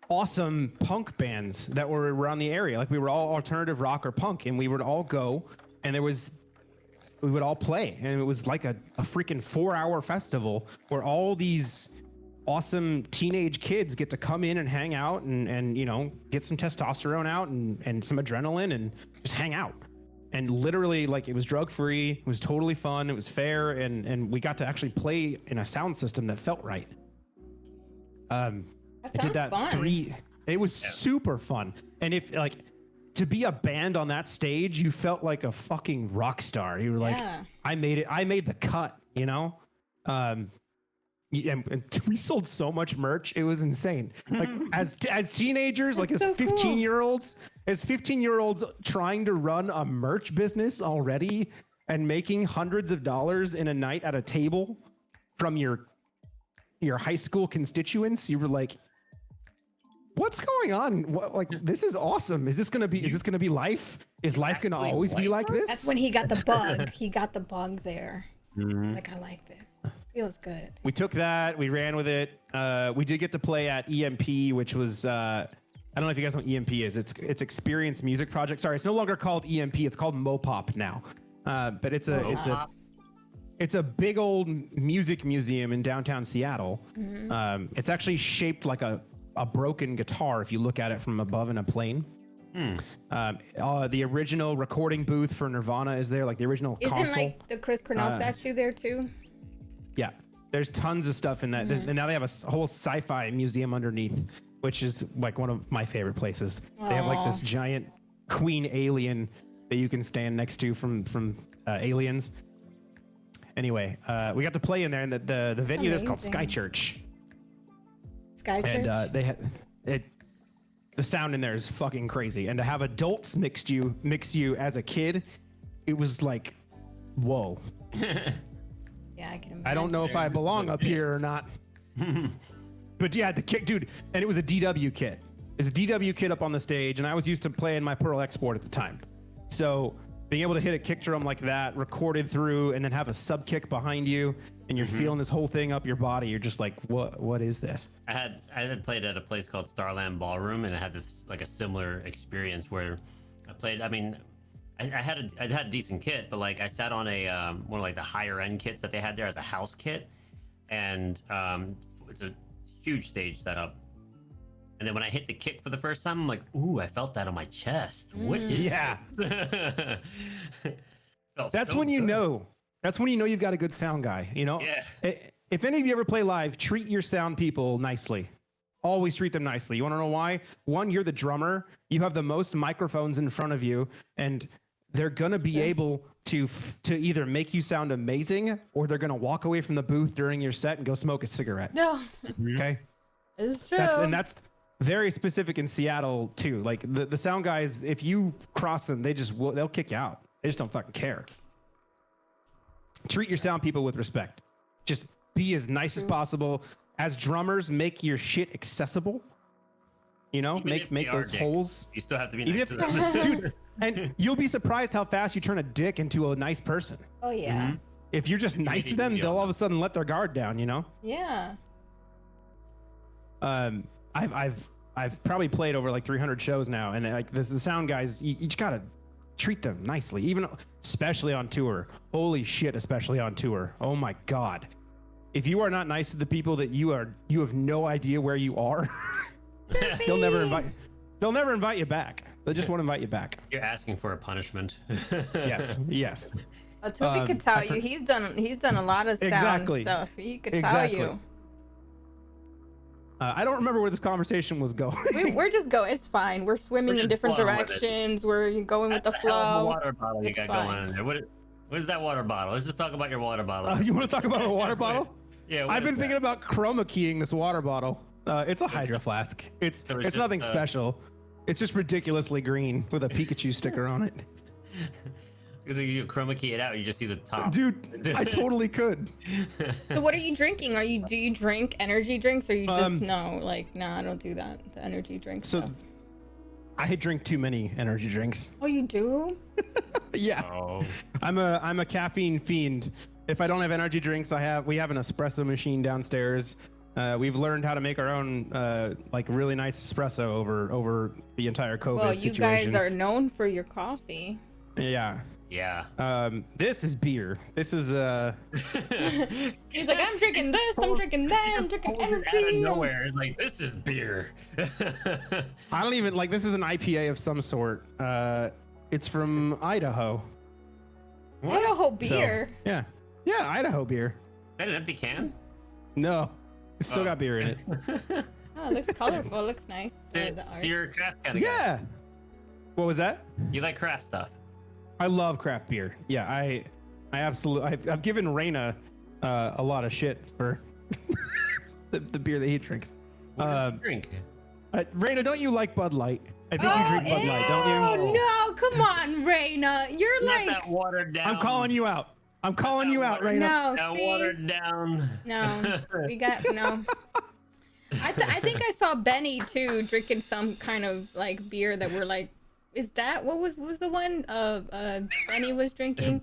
awesome punk bands that were around the area. Like we were all alternative rock or punk, and we would all go, and we would all play, and it was like a freaking 4-hour festival where all these awesome teenage kids get to come in and hang out and you know, get some testosterone out and some adrenaline and just hang out. And literally, like, it was drug free, it was totally fun, it was fair, and we got to actually play in a sound system that felt right. That sounds fun. It was super fun. And if like to be a band on that stage, you felt like a fucking rock star. You were like, I made it. I made the cut, you know? And we sold so much merch. It was insane. Like as teenagers, like as 15-year-olds, trying to run a merch business already and making hundreds of dollars in a night at a table from your high school constituents, you were like, what's going on? What, like, this is awesome. Is this gonna be life? Is life gonna always be like this? That's when he got the bug. He got the bug there. He's like, I like this. Feels good. We took that. We ran with it. We did get to play at EMP, which was I don't know if you guys know what EMP is. It's Experience Music Project. Sorry, it's no longer called EMP. It's called Mopop now. But it's a big old music museum in downtown Seattle. It's actually shaped like a broken guitar if you look at it from above in a plane. The original recording booth for Nirvana is there, like the original console. Isn't like the Chris Cornell statue there too? Yeah, there's tons of stuff in that. And now they have a whole sci-fi museum underneath, which is like one of my favorite places. They have like this giant queen alien that you can stand next to from Aliens. Anyway, we got to play in there, and the venue is called Sky amazing. Church. Sky Church. And they had it. The sound in there is fucking crazy, and to have adults mix you as a kid, it was like, whoa. Yeah, I can imagine. I don't know if I belong up here or not. But yeah, the kick, dude, and it was a DW kit. It's a DW kit up on the stage, and I was used to playing my Pearl Export at the time. So being able to hit a kick drum like that, recorded through, and then have a sub kick behind you, and you're feeling this whole thing up your body, you're just like, what is this? I had played at a place called Starland Ballroom, and I had like a similar experience where I played. I mean, I had a decent kit, but like I sat on a one of like the higher end kits that they had there as a house kit, and it's a huge stage setup. And then when I hit the kick for the first time, I'm like, ooh, I felt that on my chest. What is Yeah. That's so when you good. know. That's when you know you've got a good sound guy, you know? Yeah. If any of you ever play live, treat your sound people nicely. Always treat them nicely. You want to know why? One, you're the drummer. You have the most microphones in front of you, and they're going to be able to either make you sound amazing, or they're going to walk away from the booth during your set and go smoke a cigarette. No, Okay? it's true. That's very specific in Seattle too. Like the sound guys, if you cross them, they'll kick you out. They just don't fucking care. Treat your sound people with respect. Just be as nice as possible. As drummers, make your shit accessible. You know, Even if make they are those dicks, holes. You still have to be Even nice if, to them. dude, and you'll be surprised how fast you turn a dick into a nice person. Oh yeah, If you're just nice to them, they'll all of a sudden let their guard down. You know. yeah. I've probably played over like 300 shows now, and like the sound guys, you just gotta treat them nicely, even especially on tour. Holy shit, especially on tour. Oh my god, if you are not nice to the people that you have no idea where you are. they'll never invite you back. They just won't invite you back. You're asking for a punishment. Yes. Tufi could tell you. He's done a lot of sound Exactly. stuff. He could Exactly. tell you. I don't remember where this conversation was going. We're just going. It's fine. We're swimming in just different flowing with it. directions. We're going with the That's a hell of a flow. water bottle you It's got fine. going on there. What is that water bottle? Let's just talk about your water bottle. You want to talk about a water bottle? Yeah. I've been thinking about chroma keying this water bottle. It's a Hydro Flask. It's just, nothing special. It's just ridiculously green with a Pikachu sticker on it. Because you chroma key it out, you just see the top. Dude, I totally could. So what are you drinking? Do you drink energy drinks, or you just no? Like, nah, I don't do that. The energy drink So stuff. I drink too many energy drinks. Oh, you do? Yeah. Oh. I'm a caffeine fiend. If I don't have energy drinks, we have an espresso machine downstairs. We've learned how to make our own like really nice espresso over the entire COVID Well, you situation. guys are known for your coffee. Yeah. Yeah. This is beer. This is He's like, I'm drinking this, I'm drinking that, I'm drinking Out of energy. nowhere, it's like, this is beer. I don't even like. This is an IPA of some sort. It's from Idaho. Idaho So, beer. yeah, Idaho beer. Is that an empty can? No, it's still got beer in it. Oh, it looks colorful. It looks nice. So, The art. so you're a craft kind of guy. Yeah. What was that? You like craft stuff. I love craft beer. Yeah, I absolutely. I've given Raina a lot of shit for the beer that he drinks. What does he drink? Raina, don't you like Bud Light? I think you drink Bud Light, don't you? Oh no! Come on, Raina. You're Not like that watered down. I'm calling you out. I'm calling you out, Raina. no. That See, watered down. no. We got no. I think I saw Benny too drinking some kind of like beer that we're like, is that what was the one Benny was drinking?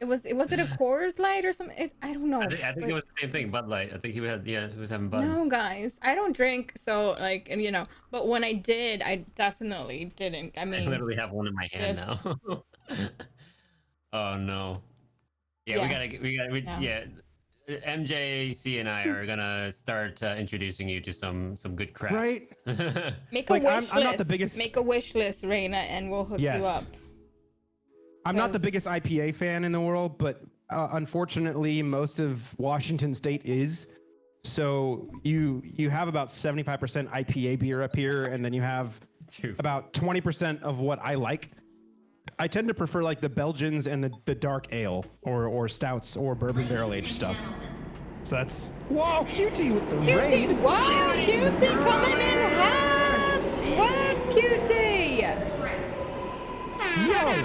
Was it a Coors Light or something? I don't know. I think it was the same thing. Bud Light. I think he was having Bud. No, guys, I don't drink, so like, and but when I did, I definitely didn't. I I mean, literally have one in my hand now. Oh no. Yeah, Yeah. yeah. MJC and I are gonna start introducing you to some good crafts. Right? make a Like, wish I'm list. not the biggest- Make a wish list, Raina, and we'll hook you up. Yes. I'm not the Because- biggest IPA fan in the world, but unfortunately, most of Washington State is. So you have about 75% IPA beer up here, and then you have Dude. about 20% of what I like. I tend to prefer like the Belgians and the dark ale or stouts or bourbon barrel aged stuff. So that's whoa, Cutie with the raid. Wow, Cutie coming in hot. What, Cutie? Yo.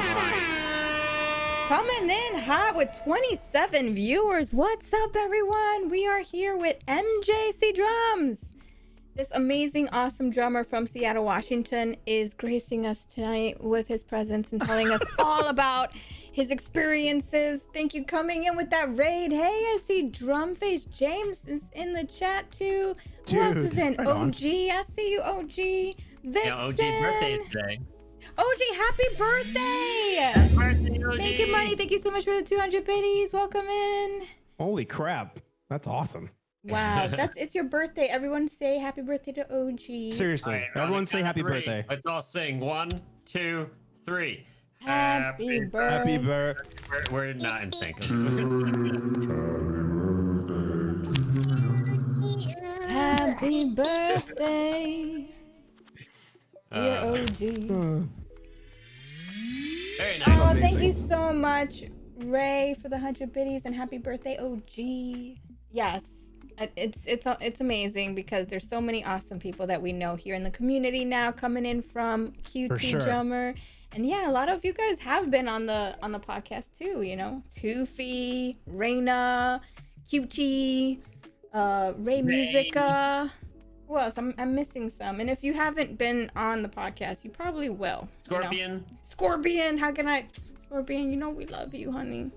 Coming in hot with 27 viewers. What's up, everyone? We are here with MJC Drums. This amazing, awesome drummer from Seattle, Washington is gracing us tonight with his presence and telling us all about his experiences. Thank you coming in with that raid. Hey, I see Drumface James is in the chat too. Who else is in? right OG, on. I see you, OG. Vixen. Yeah, OG's birthday is today. OG, happy birthday! Birthday, OG. Making money. Thank you so much for the 200 biddies. Welcome in. Holy crap. That's awesome. Wow, it's your birthday. Everyone say happy birthday to OG. Seriously. All right, Everyone on the say count of happy three, birthday. Let's all sing. 1, 2, 3. Happy birthday. Happy birthday. We're not in sync. Happy birthday, dear OG. Very nice. Oh, thank you so much, Ray, for the 100 biddies, and happy birthday, OG. Yes, it's amazing because there's so many awesome people that we know here in the community now coming in from QT sure. Drummer. And yeah, a lot of you guys have been on the podcast too, you know. Toofy, Reina, QT, Ray Musica. Who else? I'm missing some. And if you haven't been on the podcast, you probably will. Scorpion. You know? Scorpion, how can I? Scorpion, you know we love you, honey.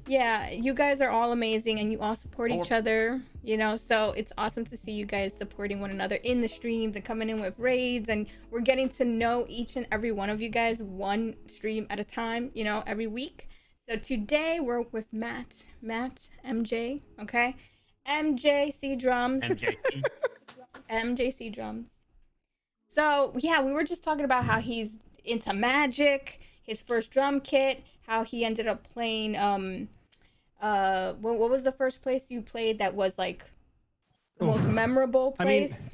Yeah, you guys are all amazing and you all support each other, you know, so it's awesome to see you guys supporting one another in the streams and coming in with raids, and we're getting to know each and every one of you guys one stream at a time, you know, every week. So today we're with Matt MJ, okay? MJC Drums. MJC Drums. So yeah, we were just talking about how he's into magic, his first drum kit, how he ended up playing what was the first place you played that was like the most memorable place? I mean,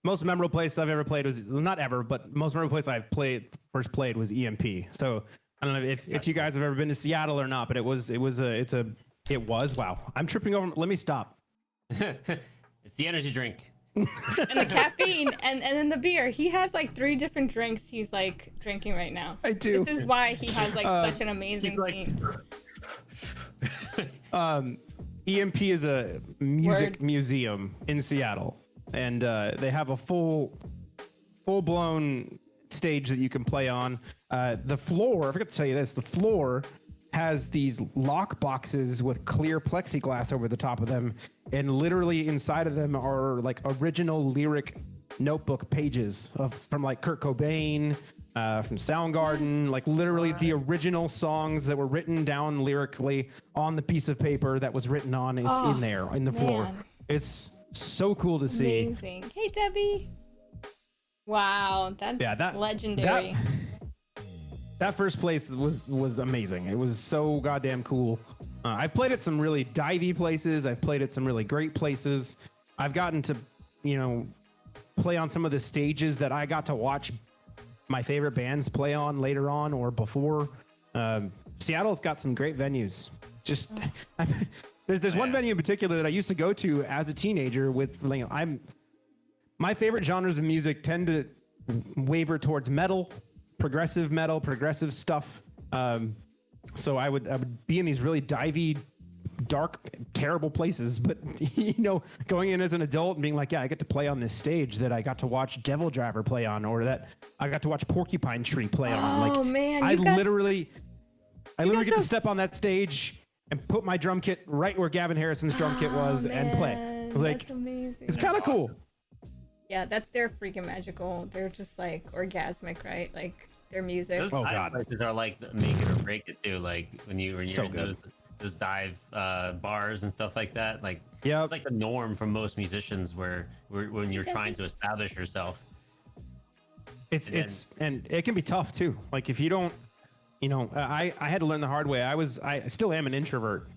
most memorable place I've ever played was not ever, but most memorable place I've first played was EMP. So I don't know if you guys have ever been to Seattle or not, but it was wow. I'm tripping over. Let me stop. It's the energy drink. And the caffeine and then the beer. He has like 3 different drinks he's like drinking right now. I do. This is why he has like such an amazing scene. EMP is a music museum in Seattle, and they have a full-blown stage that you can play on. The floor, I forgot to tell you this, the floor has these lock boxes with clear plexiglass over the top of them, and literally inside of them are like original lyric notebook pages from like Kurt Cobain, from Soundgarden, like literally the original songs that were written down lyrically on the piece of paper that was written on. It's in there in the floor. It's so cool to see. Amazing. Hey, Debbie. Wow, that's legendary. That first place was amazing. It was so goddamn cool. I've played at some really divey places. I've played at some really great places. I've gotten to, you know, play on some of the stages that I got to watch my favorite bands play on later on or before. Seattle's got some great venues. Just there's one venue in particular that I used to go to as a teenager with, like, my favorite genres of music tend to waver towards metal, progressive stuff. So I would be in these really divey, dark, terrible places, but you know, going in as an adult and being like, yeah, I get to play on this stage that I got to watch Devil Driver play on, or that I got to watch Porcupine Tree play on. Like, oh man, I literally get to those... step on that stage and put my drum kit right where Gavin Harrison's drum kit was and play. It was like, that's amazing. It's kind of cool. Yeah, they're freaking magical. They're just like orgasmic, right? Like their music. Those God, places are like make it or break it too. Like when you're So in those dive bars and stuff like that. Like, yeah, it's like the norm for most musicians when you're trying to establish yourself. And it can be tough too. Like if you don't, you know, I had to learn the hard way. I still am an introvert.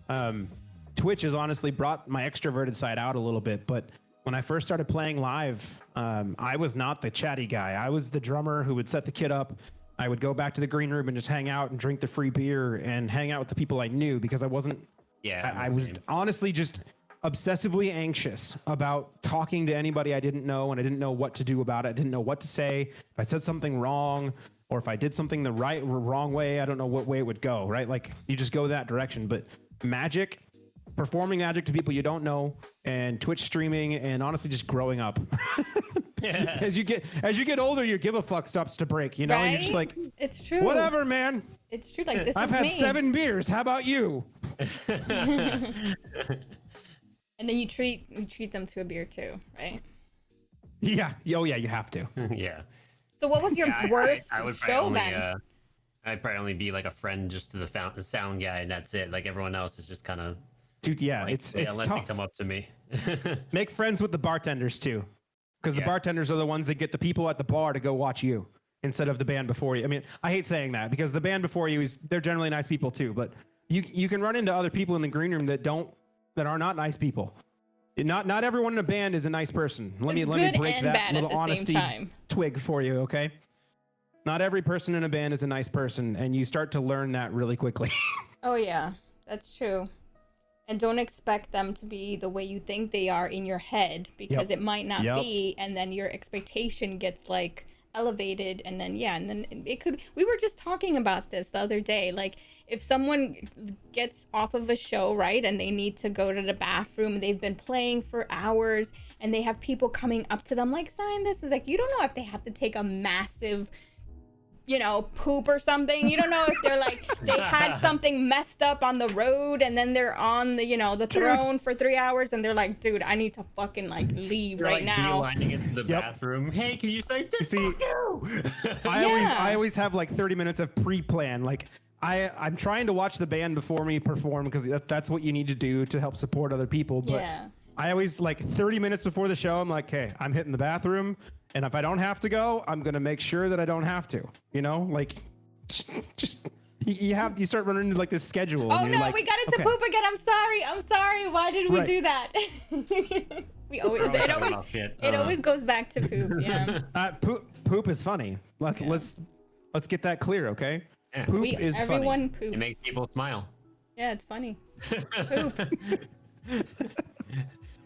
Twitch has honestly brought my extroverted side out a little bit, but when I first started playing live, I was not the chatty guy. I was the drummer who would set the kit up, I would go back to the green room and just hang out and drink the free beer and hang out with the people I knew because I wasn't. Yeah, I was honestly just obsessively anxious about talking to anybody I didn't know, and I didn't know what to do about it. I didn't know what to say. If I said something wrong, or if I did something the right or wrong way, I don't know what way it would go, right? Like you just go that direction. But magic, performing magic to people you don't know, and Twitch streaming, and honestly just growing up. Yeah. As you get older, your give a fuck stops to break, you know? And you're just like, it's true. whatever, man. It's true. Like this I've is had me. 7 beers. How about you? And then you treat them to a beer too, right? Yeah. Oh yeah, you have to. Yeah. So what was your worst I would show probably then? I'd probably only be like a friend just to the sound guy, and that's it. Like everyone else is just kind of. Dude, yeah, like, it's let them tough. come up to me. Make friends with the bartenders too, because the bartenders are the ones that get the people at the bar to go watch you instead of the band before you. I mean, I hate saying that because the band before you they're generally nice people too, but you can run into other people in the green room that are not nice people. Not everyone in a band is a nice person. Let me break that little honesty twig for you, okay? Not every person in a band is a nice person, and you start to learn that really quickly. Oh yeah, that's true. And don't expect them to be the way you think they are in your head, because it might not be, and then your expectation gets like elevated, and then it could. We were just talking about this the other day. Like if someone gets off of a show, right, and they need to go to the bathroom, they've been playing for hours, and they have people coming up to them like, sign this. Is like, you don't know if they have to take a massive, poop or something. You don't know if they're like, they had something messed up on the road, and then they're on the, the throne for 3 hours, and they're like, dude, I need to fucking like leave They're right now. Beelining into the bathroom. Hey, can you say this? See, I always have like 30 minutes of pre-plan. Like I'm trying to watch the band before me perform, because that's what you need to do to help support other people. But I always, like 30 minutes before the show, I'm like, hey, I'm hitting the bathroom. And if I don't have to go, I'm going to make sure that I don't have to, like just you start running into like this schedule. Oh no, like, we got into poop again. I'm sorry. Why did we do that? It always goes back to poop. Yeah. Poop is funny. Let's get that clear. Okay. Yeah. Poop is everyone funny. Poops. It makes people smile. Yeah, it's funny. Poop.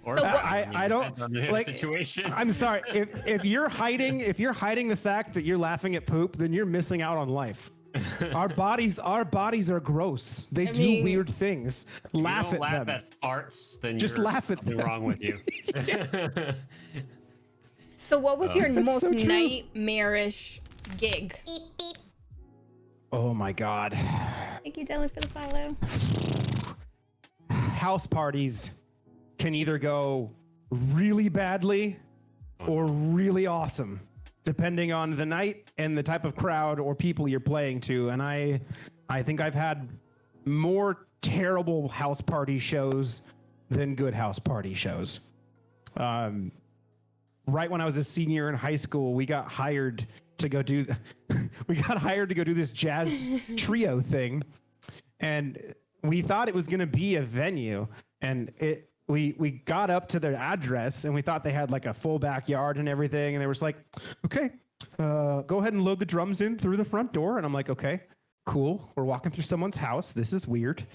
Or so I don't like. Situation. I'm sorry if you're hiding the fact that you're laughing at poop, then you're missing out on life. Our bodies are gross. They do weird things. Laugh at them. At farts, then just laugh at them. Wrong with you. So what was your most nightmarish gig? Beep, beep. Oh my God. Thank you, Dylan, for the follow. House parties can either go really badly or really awesome, depending on the night and the type of crowd or people you're playing to. And I think I've had more terrible house party shows than good house party shows. Right when I was a senior in high school, we got hired to go do this jazz trio thing, and we thought it was going to be a venue, and we got up to their address, and we thought they had like a full backyard and everything, and they were just like, okay, go ahead and load the drums in through the front door. And I'm like, okay, cool, we're walking through someone's house, this is weird,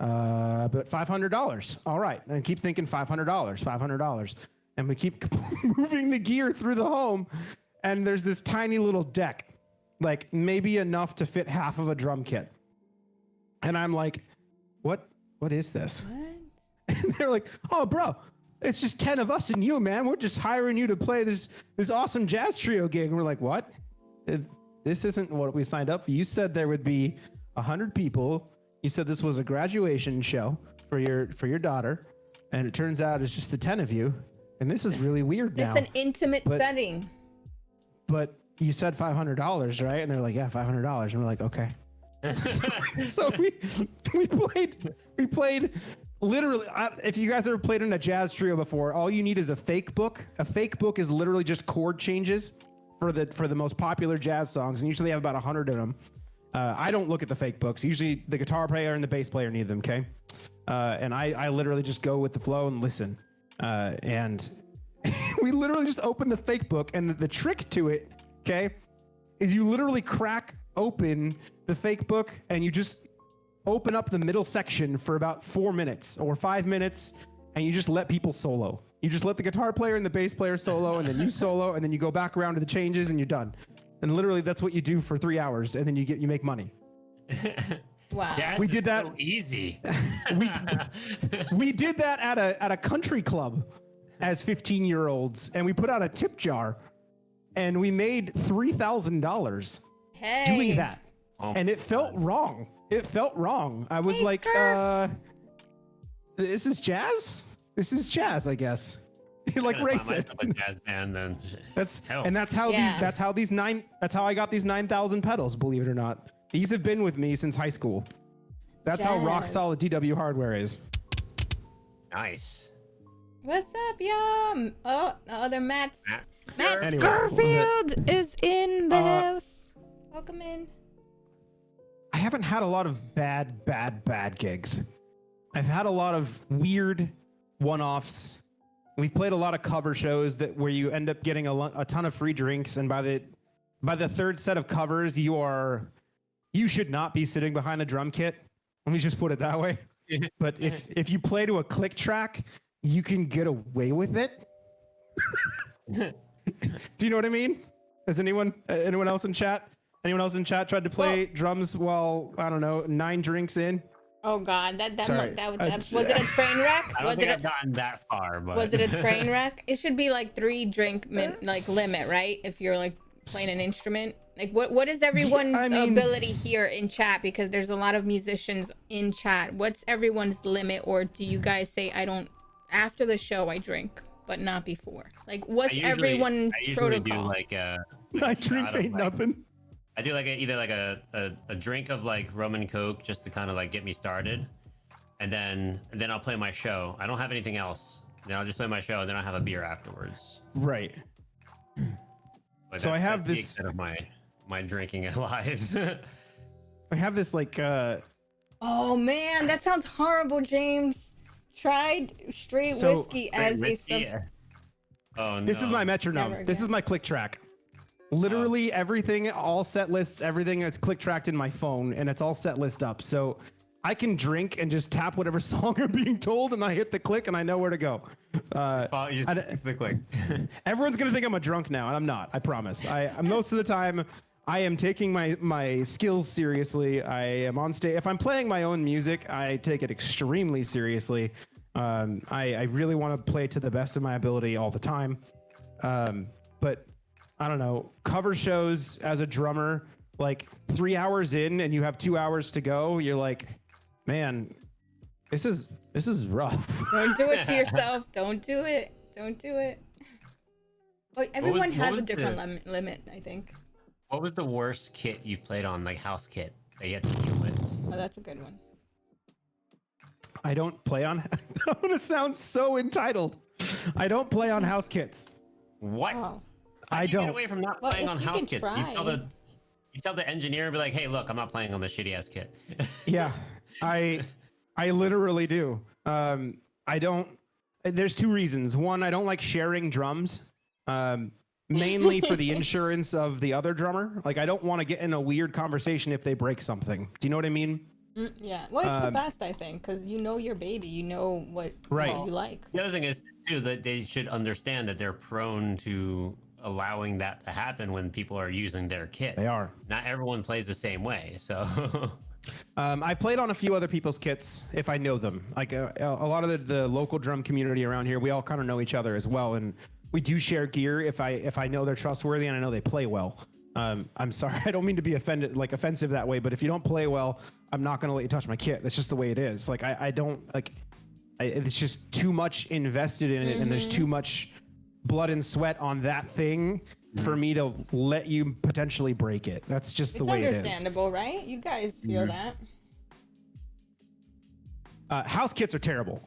but $500, all right. And keep thinking $500, and we keep moving the gear through the home, and there's this tiny little deck, like maybe enough to fit half of a drum kit. And I'm like, what is this? What? And they're like, oh, bro, it's just 10 of us and you, man. We're just hiring you to play this awesome jazz trio gig. And we're like, what? This isn't what we signed up for. You said there would be 100 people. You said this was a graduation show for your daughter. And it turns out it's just the 10 of you. And this is really weird now. It's an intimate setting. But you said $500, right? And they're like, yeah, $500. And we're like, okay. So we played literally, if you guys ever played in a jazz trio before, all you need is a fake book. A fake book is literally just chord changes for the most popular jazz songs, and usually they have about 100 of them. I don't look at the fake books. Usually the guitar player and the bass player need them, okay? And I literally just go with the flow and listen. And we literally just open the fake book, and the trick to it, okay, is you literally crack open the fake book and you just open up the middle section for about 4 minutes or 5 minutes, and you just let people solo. You just let the guitar player and the bass player solo, and then you solo, and then you go back around to the changes, and you're done. And literally, that's what you do for 3 hours, and then you make money. Wow. Jazz We is did that- so easy. We did that at a country club as 15-year-olds, and we put out a tip jar, and we made $3,000 Hey. doing that. Oh And it my felt God. wrong. It felt wrong. I was Hey, like, Scarf. this is jazz? This is jazz, I guess. Like I'm Ray gonna find said. myself a jazz band then. That's Hell. and that's how Yeah. that's how I got these 9,000 pedals, believe it or not. These have been with me since high school. That's how rock Jazz. solid DW hardware is. Nice. What's up, y'all? Oh, the other Matt Anyway, Scarfield is in the Uh, house. Welcome in. I haven't had a lot of bad gigs. I've had a lot of weird one-offs. We've played a lot of cover shows where you end up getting a ton of free drinks, and by the third set of covers, you should not be sitting behind a drum kit. Let me just put it that way. But if you play to a click track, you can get away with it. Do you know what I mean? Has anyone else in chat? Anyone else in chat tried to play drums while, I don't know, 9 drinks in? Oh God, that Sorry. was it a train wreck? I don't think I've gotten that far, but Was it a train wreck? It should be like 3 drink limit, right? If you're like playing an instrument. Like what is everyone's ability here in chat? Because there's a lot of musicians in chat. What's everyone's limit, or do you guys say after the show I drink, but not before? Like what's everyone's I usually protocol? do like a 9 drinks ain't nothing. I do like either like a drink of like rum and coke just to kind of like get me started, and then I'll play my show. I don't have anything else. Then I'll just play my show, and then I'll have a beer afterwards. Right. But So I have that's the this- extent of my drinking alive. I have this like Oh man, that sounds horrible, James. Tried straight So- whiskey as a Oh no. this is my metronome. Never This is again. my click track. Literally everything, all set lists, everything is click tracked in my phone, and it's all set list up. So I can drink and just tap whatever song I'm being told, and I hit the click, and I know where to go. You just the click. Everyone's gonna think I'm a drunk now, and I'm not. I promise. Most of the time, I am taking my skills seriously. I am on stage. If I'm playing my own music, I take it extremely seriously. I really want to play to the best of my ability all the time. But I don't know, cover shows as a drummer, like 3 hours in and you have 2 hours to go, you're like, man, this is rough. Don't do it to yourself. Don't do it. Don't do it. Oh, everyone what has a was different limit, I think. What was the worst kit you've played on, like house kit that you had to deal with? Oh, that's a good one. I don't play on, I'm gonna sound so entitled. I don't play on house kits. What? Oh. How I do you don't. get away from not Well, playing if on you house can kits? try. You tell the engineer and be like, hey, look, I'm not playing on the shitty ass kit. Yeah, I literally do. I don't. There's 2 reasons. One, I don't like sharing drums, mainly for the insurance of the other drummer. Like, I don't want to get in a weird conversation if they break something. Do you know what I mean? Yeah. Well, it's the best, I think, because you know your baby. You know what you like. The other thing is too that they should understand that they're prone to allowing that to happen when people are using their kit. They are. Not everyone plays the same way, so. I've played on a few other people's kits if I know them. Like a lot of the local drum community around here, we all kind of know each other as well, and we do share gear if I know they're trustworthy and I know they play well. I'm sorry, I don't mean to be offensive that way, but if you don't play well, I'm not gonna let you touch my kit. That's just the way it is. Like I don't like. It's just too much invested in it, and there's too much blood and sweat on that thing for me to let you potentially break it. That's just the It's way it is. understandable, right? You guys feel that. House kits are terrible.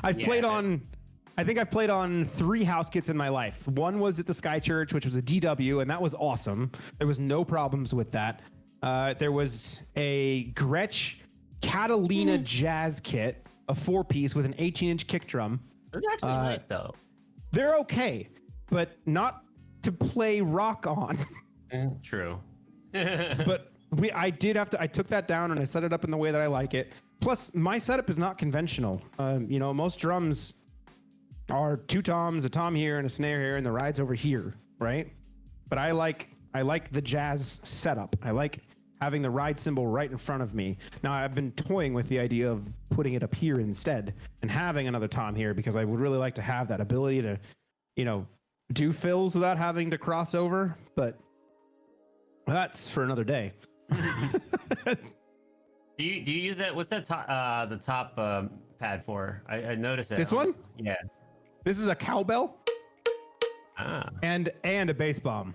I think I've played on 3 house kits in my life. One was at the Sky Church, which was a DW, and that was awesome. There was no problems with that. There was a Gretsch Catalina jazz kit, a 4-piece with an 18-inch kick drum. Those are actually nice though. They're okay, but not to play rock on. True. But I took that down and I set it up in the way that I like it. Plus, my setup is not conventional. Most drums are 2 toms, a tom here and a snare here, and the ride's over here, right? But I like the jazz setup. I like having the ride cymbal right in front of me. Now, I've been toying with the idea of putting it up here instead and having another tom here because I would really like to have that ability to, do fills without having to cross over. But that's for another day. Do you use that? What's that the top pad for? I noticed it. This one? Yeah. This is a cowbell. Ah. And a bass bomb.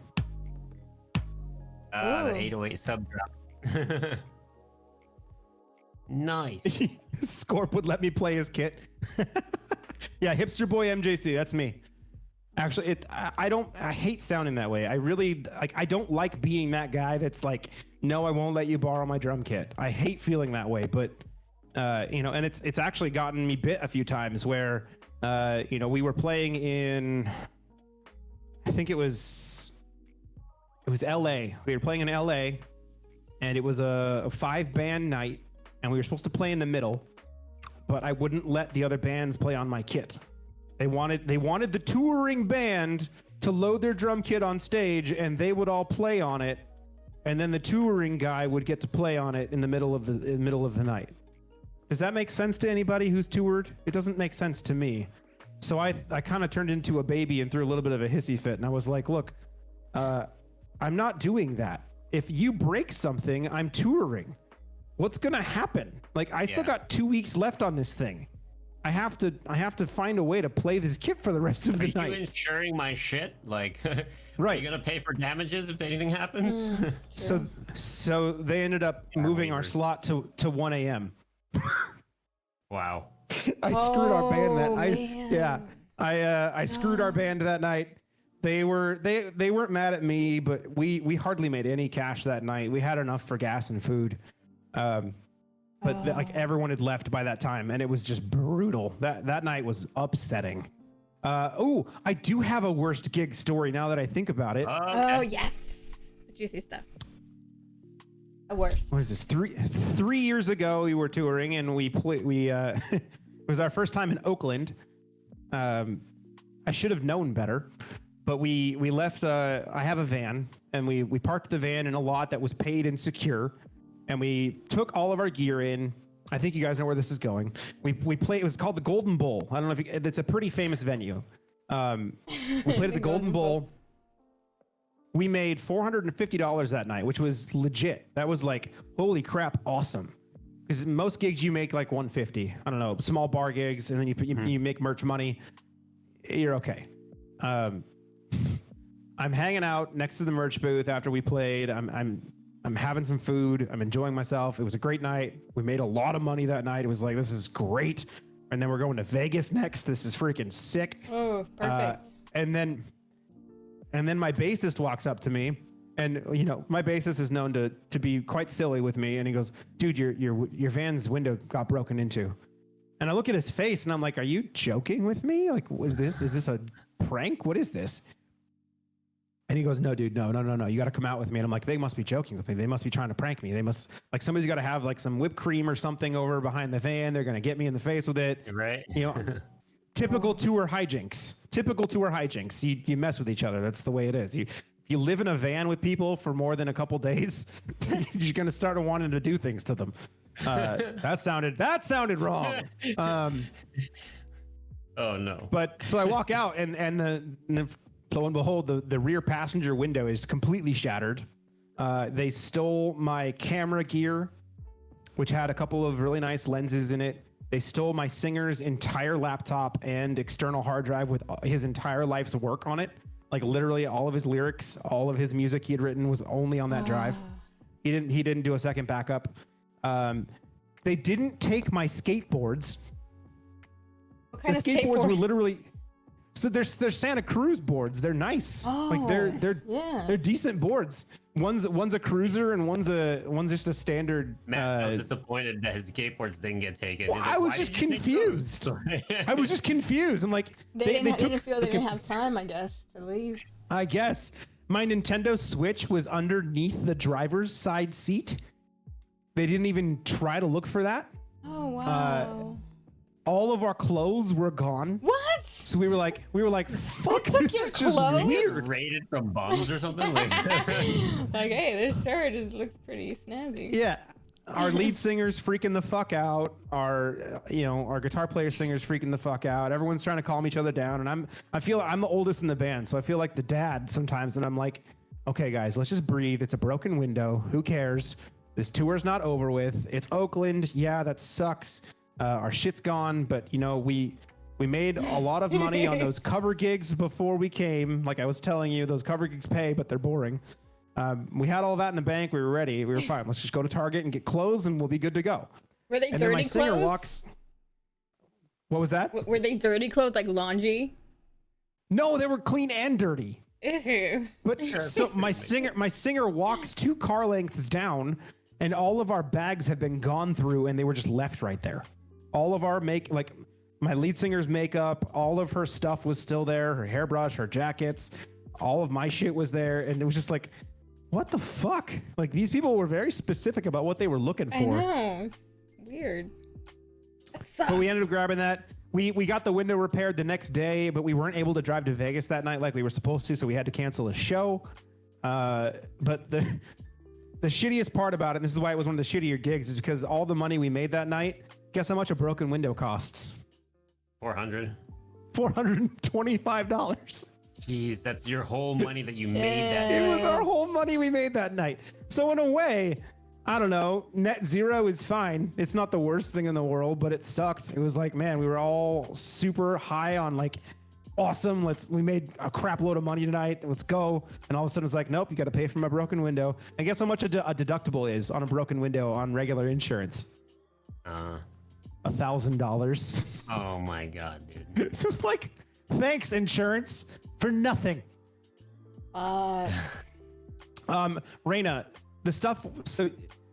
The 808 sub drop. Nice. Scorp would let me play his kit. Yeah, hipster boy MJC, that's me. Actually, I hate sounding that way. I don't like being that guy that's like, no, I won't let you borrow my drum kit. I hate feeling that way, but and it's actually gotten me bit a few times where we were playing in, I think it was LA. We were playing in LA and it was a 5-band night and we were supposed to play in the middle, but I wouldn't let the other bands play on my kit. They wanted the touring band to load their drum kit on stage and they would all play on it, and then the touring guy would get to play on it in the middle of the night. Does that make sense to anybody who's toured? It doesn't make sense to me. So I kind of turned into a baby and threw a little bit of a hissy fit, and I was like, look, I'm not doing that. If you break something, I'm touring. What's gonna happen? Like, I still got 2 weeks left on this thing. I have to find a way to play this kit for the rest of the night. Are you insuring my shit? Like, right? Are you gonna pay for damages if anything happens? So they ended up moving our slot to 1 a.m. Wow. I screwed our band that night. I screwed our band that night. They weren't mad at me, but we hardly made any cash that night. We had enough for gas and food. But everyone had left by that time, and it was just brutal. That night was upsetting. I do have a worst gig story now that I think about it. Okay. Oh yes, juicy stuff. A worst. What is this? 3 years ago, we were touring, and it was our first time in Oakland. I should have known better, but we left. I have a van, and we parked the van in a lot that was paid and secure. And we took all of our gear in. I think you guys know where this is going. We played. It was called the Golden Bull. I don't know if it's a pretty famous venue. We played at the Golden Bull. We made $450 that night, which was legit. That was like, holy crap, awesome. Because most gigs you make like $150. I don't know, small bar gigs, and then you make merch money. You're okay. I'm hanging out next to the merch booth after we played. I'm having some food. I'm enjoying myself. It was a great night. We made a lot of money that night. It was like, this is great. And then we're going to Vegas next. This is freaking sick. Oh, perfect. And then my bassist walks up to me, and my bassist is known to be quite silly with me. And he goes, "Dude, your van's window got broken into." And I look at his face, and I'm like, "Are you joking with me? Like, is this a prank? What is this?" And he goes, "No, dude, no. You got to come out with me." And I'm like, "They must be joking with me. They must be trying to prank me. They must, like, somebody's got to have like some whipped cream or something over behind the van. They're going to get me in the face with it." Right. Typical tour hijinks. You mess with each other. That's the way it is. You live in a van with people for more than a couple days, you're going to start wanting to do things to them. That sounded wrong. Oh no. But so I walk out, and the lo and behold, the rear passenger window is completely shattered. They stole my camera gear, which had a couple of really nice lenses in it. They stole my singer's entire laptop and external hard drive with his entire life's work on it. Like literally all of his lyrics, all of his music he had written was only on that drive. He didn't do a second backup. They didn't take my skateboards. What kind the of skateboards skateboard? were literally... So they're Santa Cruz boards. They're nice. Like they're decent boards. One's a cruiser and one's just a standard. Matt, I was disappointed that his skateboards didn't get taken. Well, I was just confused. I was just confused. I'm like, They didn't feel they didn't have time, I guess, to leave. I guess. My Nintendo Switch was underneath the driver's side seat. They didn't even try to look for that. Oh wow. All of our clothes were gone. What? So we were like, fuck, They took this your is just clothes? weird. Raided from bums or something. Like, Like, hey, this shirt looks pretty snazzy. Yeah. Our lead singer's freaking the fuck out. Our guitar player singer's freaking the fuck out. Everyone's trying to calm each other down. And I feel I'm the oldest in the band. So I feel like the dad sometimes. And I'm like, okay, guys, let's just breathe. It's a broken window. Who cares? This tour's not over with. It's Oakland. Yeah, that sucks. Our shit's gone. But, we made a lot of money on those cover gigs before we came. Like I was telling you, those cover gigs pay, but they're boring. We had all that in the bank. We were ready. We were fine. Let's just go to Target and get clothes and we'll be good to go. Were they And dirty then my singer clothes? walks. What was that? Were they dirty clothes, like laundry? No, they were clean and dirty. Ew. But so my singer walks 2 car lengths down and all of our bags had been gone through and they were just left right there. All of our my lead singer's makeup, all of her stuff was still there, her hairbrush, her jackets, all of my shit was there. And it was just like, what the fuck? Like these people were very specific about what they were looking for. I know. It's weird. That sucks. But we ended up grabbing that. We got the window repaired the next day, but we weren't able to drive to Vegas that night like we were supposed to, so we had to cancel a show. But the shittiest part about it, and this is why it was one of the shittier gigs, is because all the money we made that night, guess how much a broken window costs? $425. Jeez, that's your whole money that you made that It night. was our whole money we made that night. So in a way, I don't know, net zero is fine. It's not the worst thing in the world, but it sucked. It was like, man, we were all super high on like, awesome. We made a crap load of money tonight. Let's go. And all of a sudden it's like, nope, you got to pay for my broken window. And guess how much a deductible is on a broken window on regular insurance? $1,000. Oh my God, dude. It's just like, thanks insurance for nothing. Raina, the stuff, so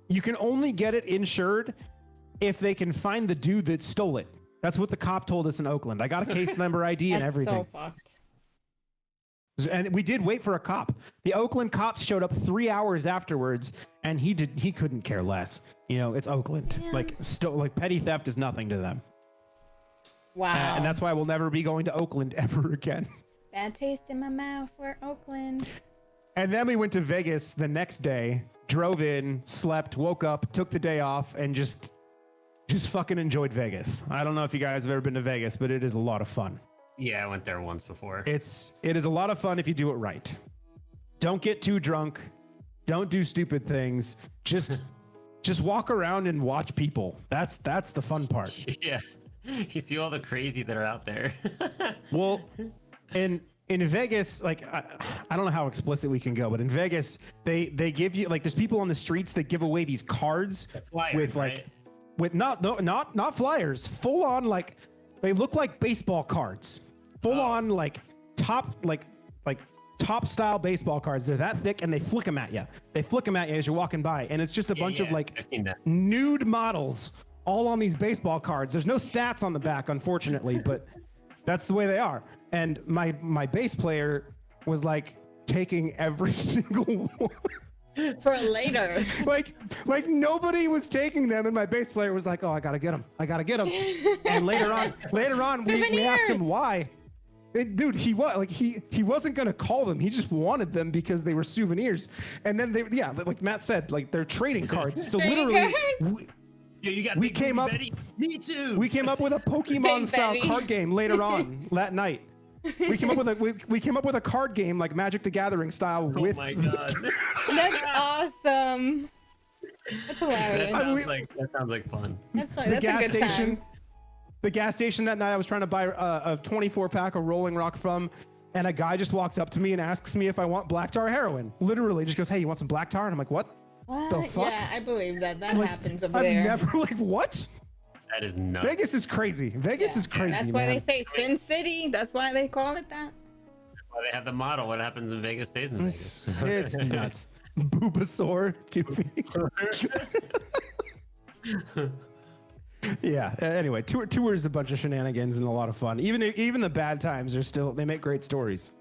you can only get it insured if they can find the dude that stole it. That's what the cop told us in Oakland. I got a case number ID and everything. That's so fucked. And we did wait for a cop. The Oakland cops showed up 3 hours afterwards, and he couldn't care less. It's Oakland. Yeah. Like petty theft is nothing to them. Wow. And that's why we'll never be going to Oakland ever again. Bad taste in my mouth for Oakland. And then we went to Vegas the next day, drove in, slept, woke up, took the day off, and just fucking enjoyed Vegas. I don't know if you guys have ever been to Vegas, but it is a lot of fun. Yeah, I went there once before. It is a lot of fun if you do it right. Don't get too drunk. Don't do stupid things. Just walk around and watch people. That's the fun part. Yeah. You see all the crazies that are out there. Well, in Vegas, like I don't know how explicit we can go, but in Vegas, they give you like there's people on the streets that give away these cards Flyers, with like right? with not flyers, full on like they look like baseball cards, full on like top style baseball cards. They're that thick and they flick them at you. They flick them at you as you're walking by, and it's just a bunch of like I've seen that. nude models all on these baseball cards. There's no stats on the back, unfortunately, but that's the way they are. And my bass player was like taking every single one. For later. like nobody was taking them, and my bass player was like, "Oh, I gotta get them. And later on, we asked him why. Dude, he wasn't gonna call them. He just wanted them because they were souvenirs. And then like Matt said, like they're trading cards. So Trading literally, cards? Yeah, you got we Big came Booty up. Betty? Me too. We came up with a Pokemon Big style Betty. card game later on that night. We came up with a card game like Magic the Gathering style Oh with my God. That's awesome. That's hilarious. That sounds like fun. That's the a gas good station. time. The gas station that night, I was trying to buy a 24 pack of Rolling Rock from, and a guy just walks up to me and asks me if I want black tar heroin. Literally, just goes, "Hey, you want some black tar?" And I'm like, "What? What? The fuck?" Yeah, I believe that Like, happens over I've there. never like what? That is nuts. Vegas is crazy. Vegas is crazy. That's why man. they say Sin City. That's why they call it that. That's why they have the motto: "What happens in Vegas stays in Vegas." It's nuts. Bulbasaur, 2 feet. Yeah. Anyway, tour is a bunch of shenanigans and a lot of fun. Even the bad times are still they make great stories.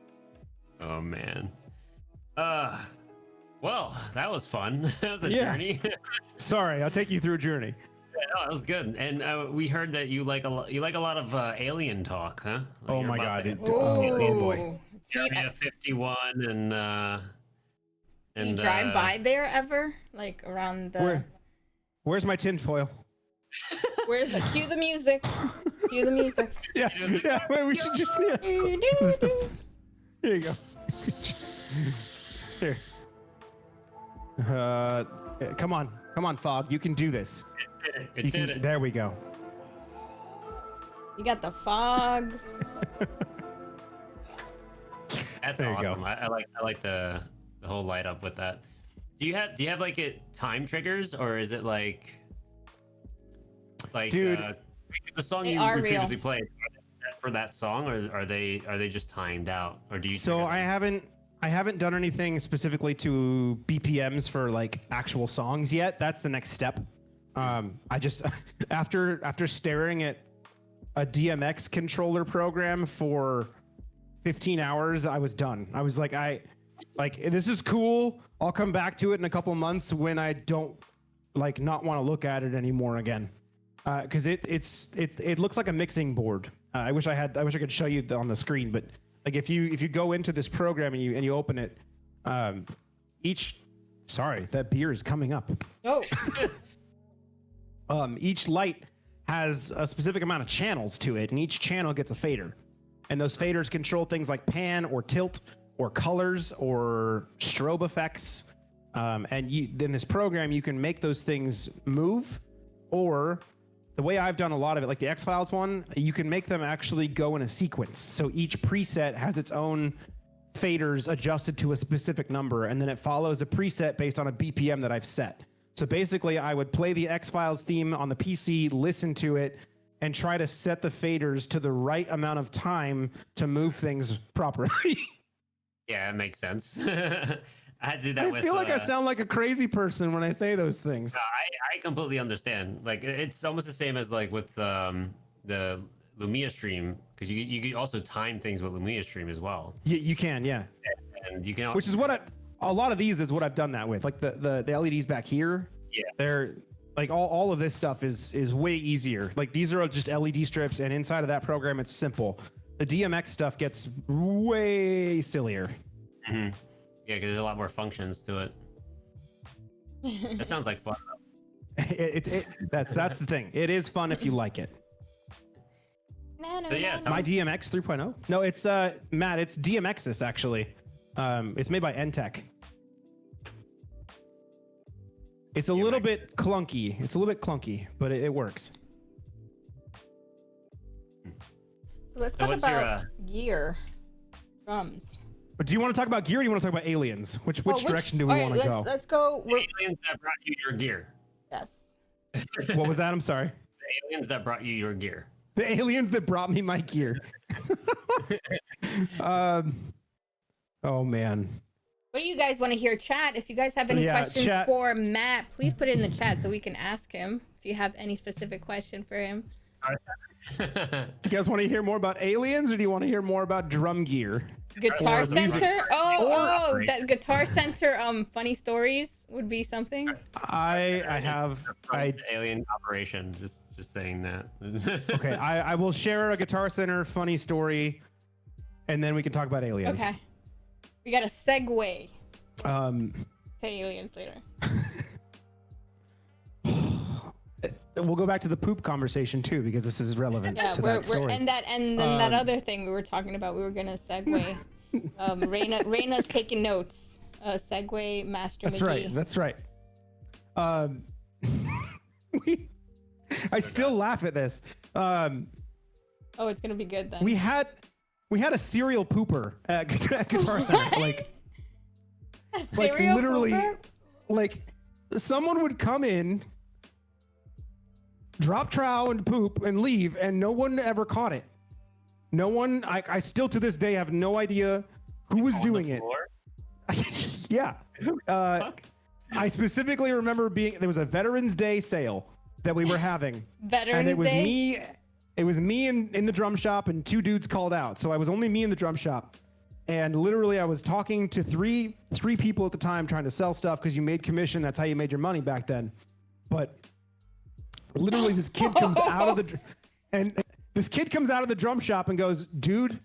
Oh man. Well, that was fun. That was a Yeah. journey. Sorry, I'll take you through a journey. Yeah, no, that was good. And we heard that you like a lot of alien talk, huh? Like Oh you're my about God, to- oh boy. Area 51 and Do you drive by there ever? Like around the... Where's my tinfoil? Where's the... Cue the music. Cue the music. Yeah, yeah. Wait, we should just. Yeah. Here you go. Here. Come on, Fog. You can do this. It You did can. it. There we go. You got the fog. That's There you go. awesome. I like the whole light up with that. Do you have like it time triggers, or is it like Dude, because the song They you are real. previously played, are they set for that song, or are they just timed out, or do you? So trigger them? I haven't done anything specifically to BPMs for like actual songs yet. That's the next step. I just after staring at a DMX controller program for 15 hours, I was done. I was like, this is cool. I'll come back to it in a couple months when I don't not want to look at it anymore again. Because it looks like a mixing board. I wish I could show you on the screen, but like if you go into this program and you open it, sorry, that beer is coming up. Oh. Each light has a specific amount of channels to it, and each channel gets a fader. And those faders control things like pan or tilt or colors or strobe effects. And in this program, you can make those things move, or the way I've done a lot of it, like the X-Files one, you can make them actually go in a sequence. So each preset has its own faders adjusted to a specific number, and then it follows a preset based on a BPM that I've set. So basically, I would play the X-Files theme on the PC, listen to it, and try to set the faders to the right amount of time to move things properly. Yeah, it makes sense. I had to do that I feel like I sound like a crazy person when I say those things. No, I completely understand. Like it's almost the same as like with the Lumia stream, because you can also time things with Lumia stream as well. You can, yeah. And you can, Which is what a lot of these is what I've done that with. Like the LEDs back here. Yeah. They're like all of this stuff is way easier. Like these are just LED strips, and inside of that program it's simple. The DMX stuff gets way sillier. Mm-hmm. Yeah, because there's a lot more functions to it. That sounds like fun. That's the thing. It is fun if you like it. So yeah, it My sounds, DMX 3.0? No, it's Matt, it's DMXis actually. It's made by Entech. It's a little bit clunky. But it works. So let's So talk what's your, about gear. Drums. But do you want to talk about gear, or do you want to talk about aliens? Which direction do we want to go? Let's go. the aliens that brought you your gear. Yes. What was that? I'm sorry. The aliens that brought you your gear. The aliens that brought me my gear. Oh man. What do you guys want to hear? Chat. If you guys have any questions chat. for Matt, please put it in the chat so we can ask him. If you have any specific question for him. You guys want to hear more about aliens, or do you want to hear more about drum gear? Guitar Or music. Center? Oh, that Guitar Center funny stories would be something. I Alien operation. Just saying that. okay. I will share a Guitar Center funny story, and then we can talk about aliens. Okay. We got a segue Um, to aliens later. we'll go back to the poop conversation too, because this is relevant Yeah, to we're that story. and then that other thing we were talking about, we were gonna segue. Raina's taking notes. Segue Master That's McGee. right. That's right. I still laugh at this. Oh, it's gonna be good then. We had a serial pooper at Guitar Center. Like Serial literally, pooper? like someone would come in, drop trowel and poop and leave, and no one ever caught it. No one. I still to this day have no idea who was doing it. Yeah. I specifically remember there was a Veterans Day sale that we were having. Veterans and it was Day? me. It was me in the drum shop, and two dudes called out. So I was only me in the drum shop. And literally I was talking to three people at the time trying to sell stuff because you made commission. That's how you made your money back then. But literally this kid comes out of the drum shop and goes, dude,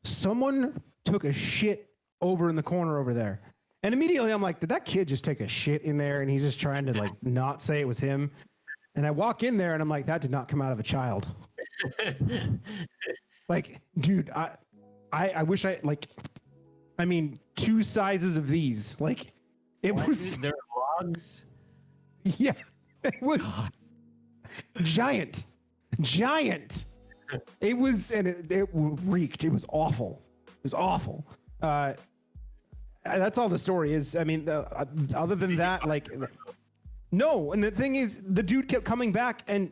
someone took a shit over in the corner over there. And immediately I'm like, did that kid just take a shit in there? And he's just trying to like not say it was him. And I walk in there and I'm like, that did not come out of a child. Like, dude, I wish I like, I mean, 2 sizes of these. Like, it was. They're logs. Yeah, it was giant. It was, and it reeked. It was awful. It was awful. That's all the story is. I mean, other than that, like, no. And the thing is, the dude kept coming back, and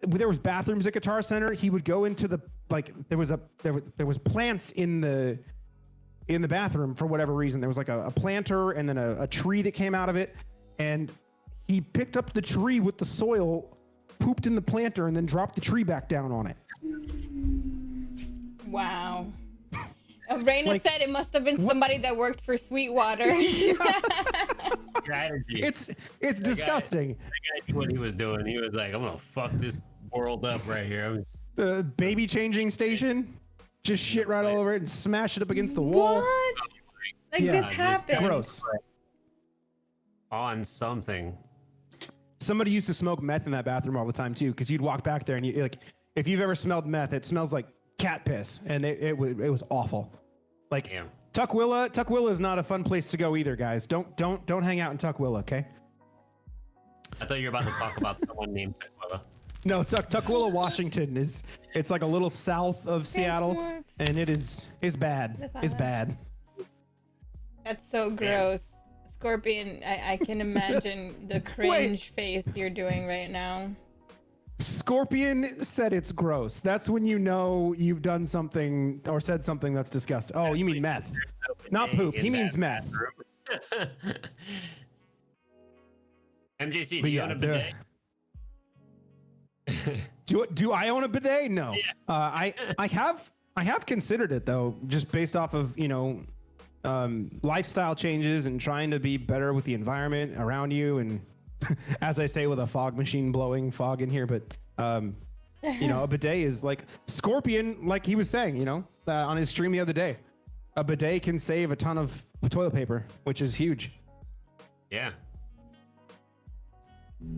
there was bathrooms at Guitar Center. He would go into the like there was plants in the bathroom for whatever reason. There was like a planter and then a tree that came out of it, and he picked up the tree with the soil, pooped in the planter, and then dropped the tree back down on it. Wow. Raina said it must have been somebody that worked for Sweetwater. Strategy. It's disgusting. That guy knew what he was doing. He was like, I'm gonna fuck this world up right here. The baby changing station, just shit right all over it and smash it up against the wall. What? Like this happened. Gross. On something. Somebody used to smoke meth in that bathroom all the time too, because you'd walk back there and you like, if you've ever smelled meth, it smells like cat piss, and it was awful. Like, damn. Tukwila is not a fun place to go either, guys. Don't hang out in Tukwila, okay? I thought you were about to talk about someone named Tukwila. No, Tukwila, Washington it's like a little south of Seattle, and it is bad. It's bad. That's so gross. Scorpion, I can imagine the cringe face you're doing right now. Scorpion said it's gross. That's when you know you've done something or said something that's disgusting. Oh, you mean meth. Not poop. He means meth. MJC, do you own a bidet? Do I own a bidet? No. Yeah. I have considered it though, just based off of, lifestyle changes and trying to be better with the environment around you, and as I say with a fog machine blowing fog in here, but a bidet is like Scorpion, like he was saying, on his stream the other day, a bidet can save a ton of toilet paper, which is huge. Yeah.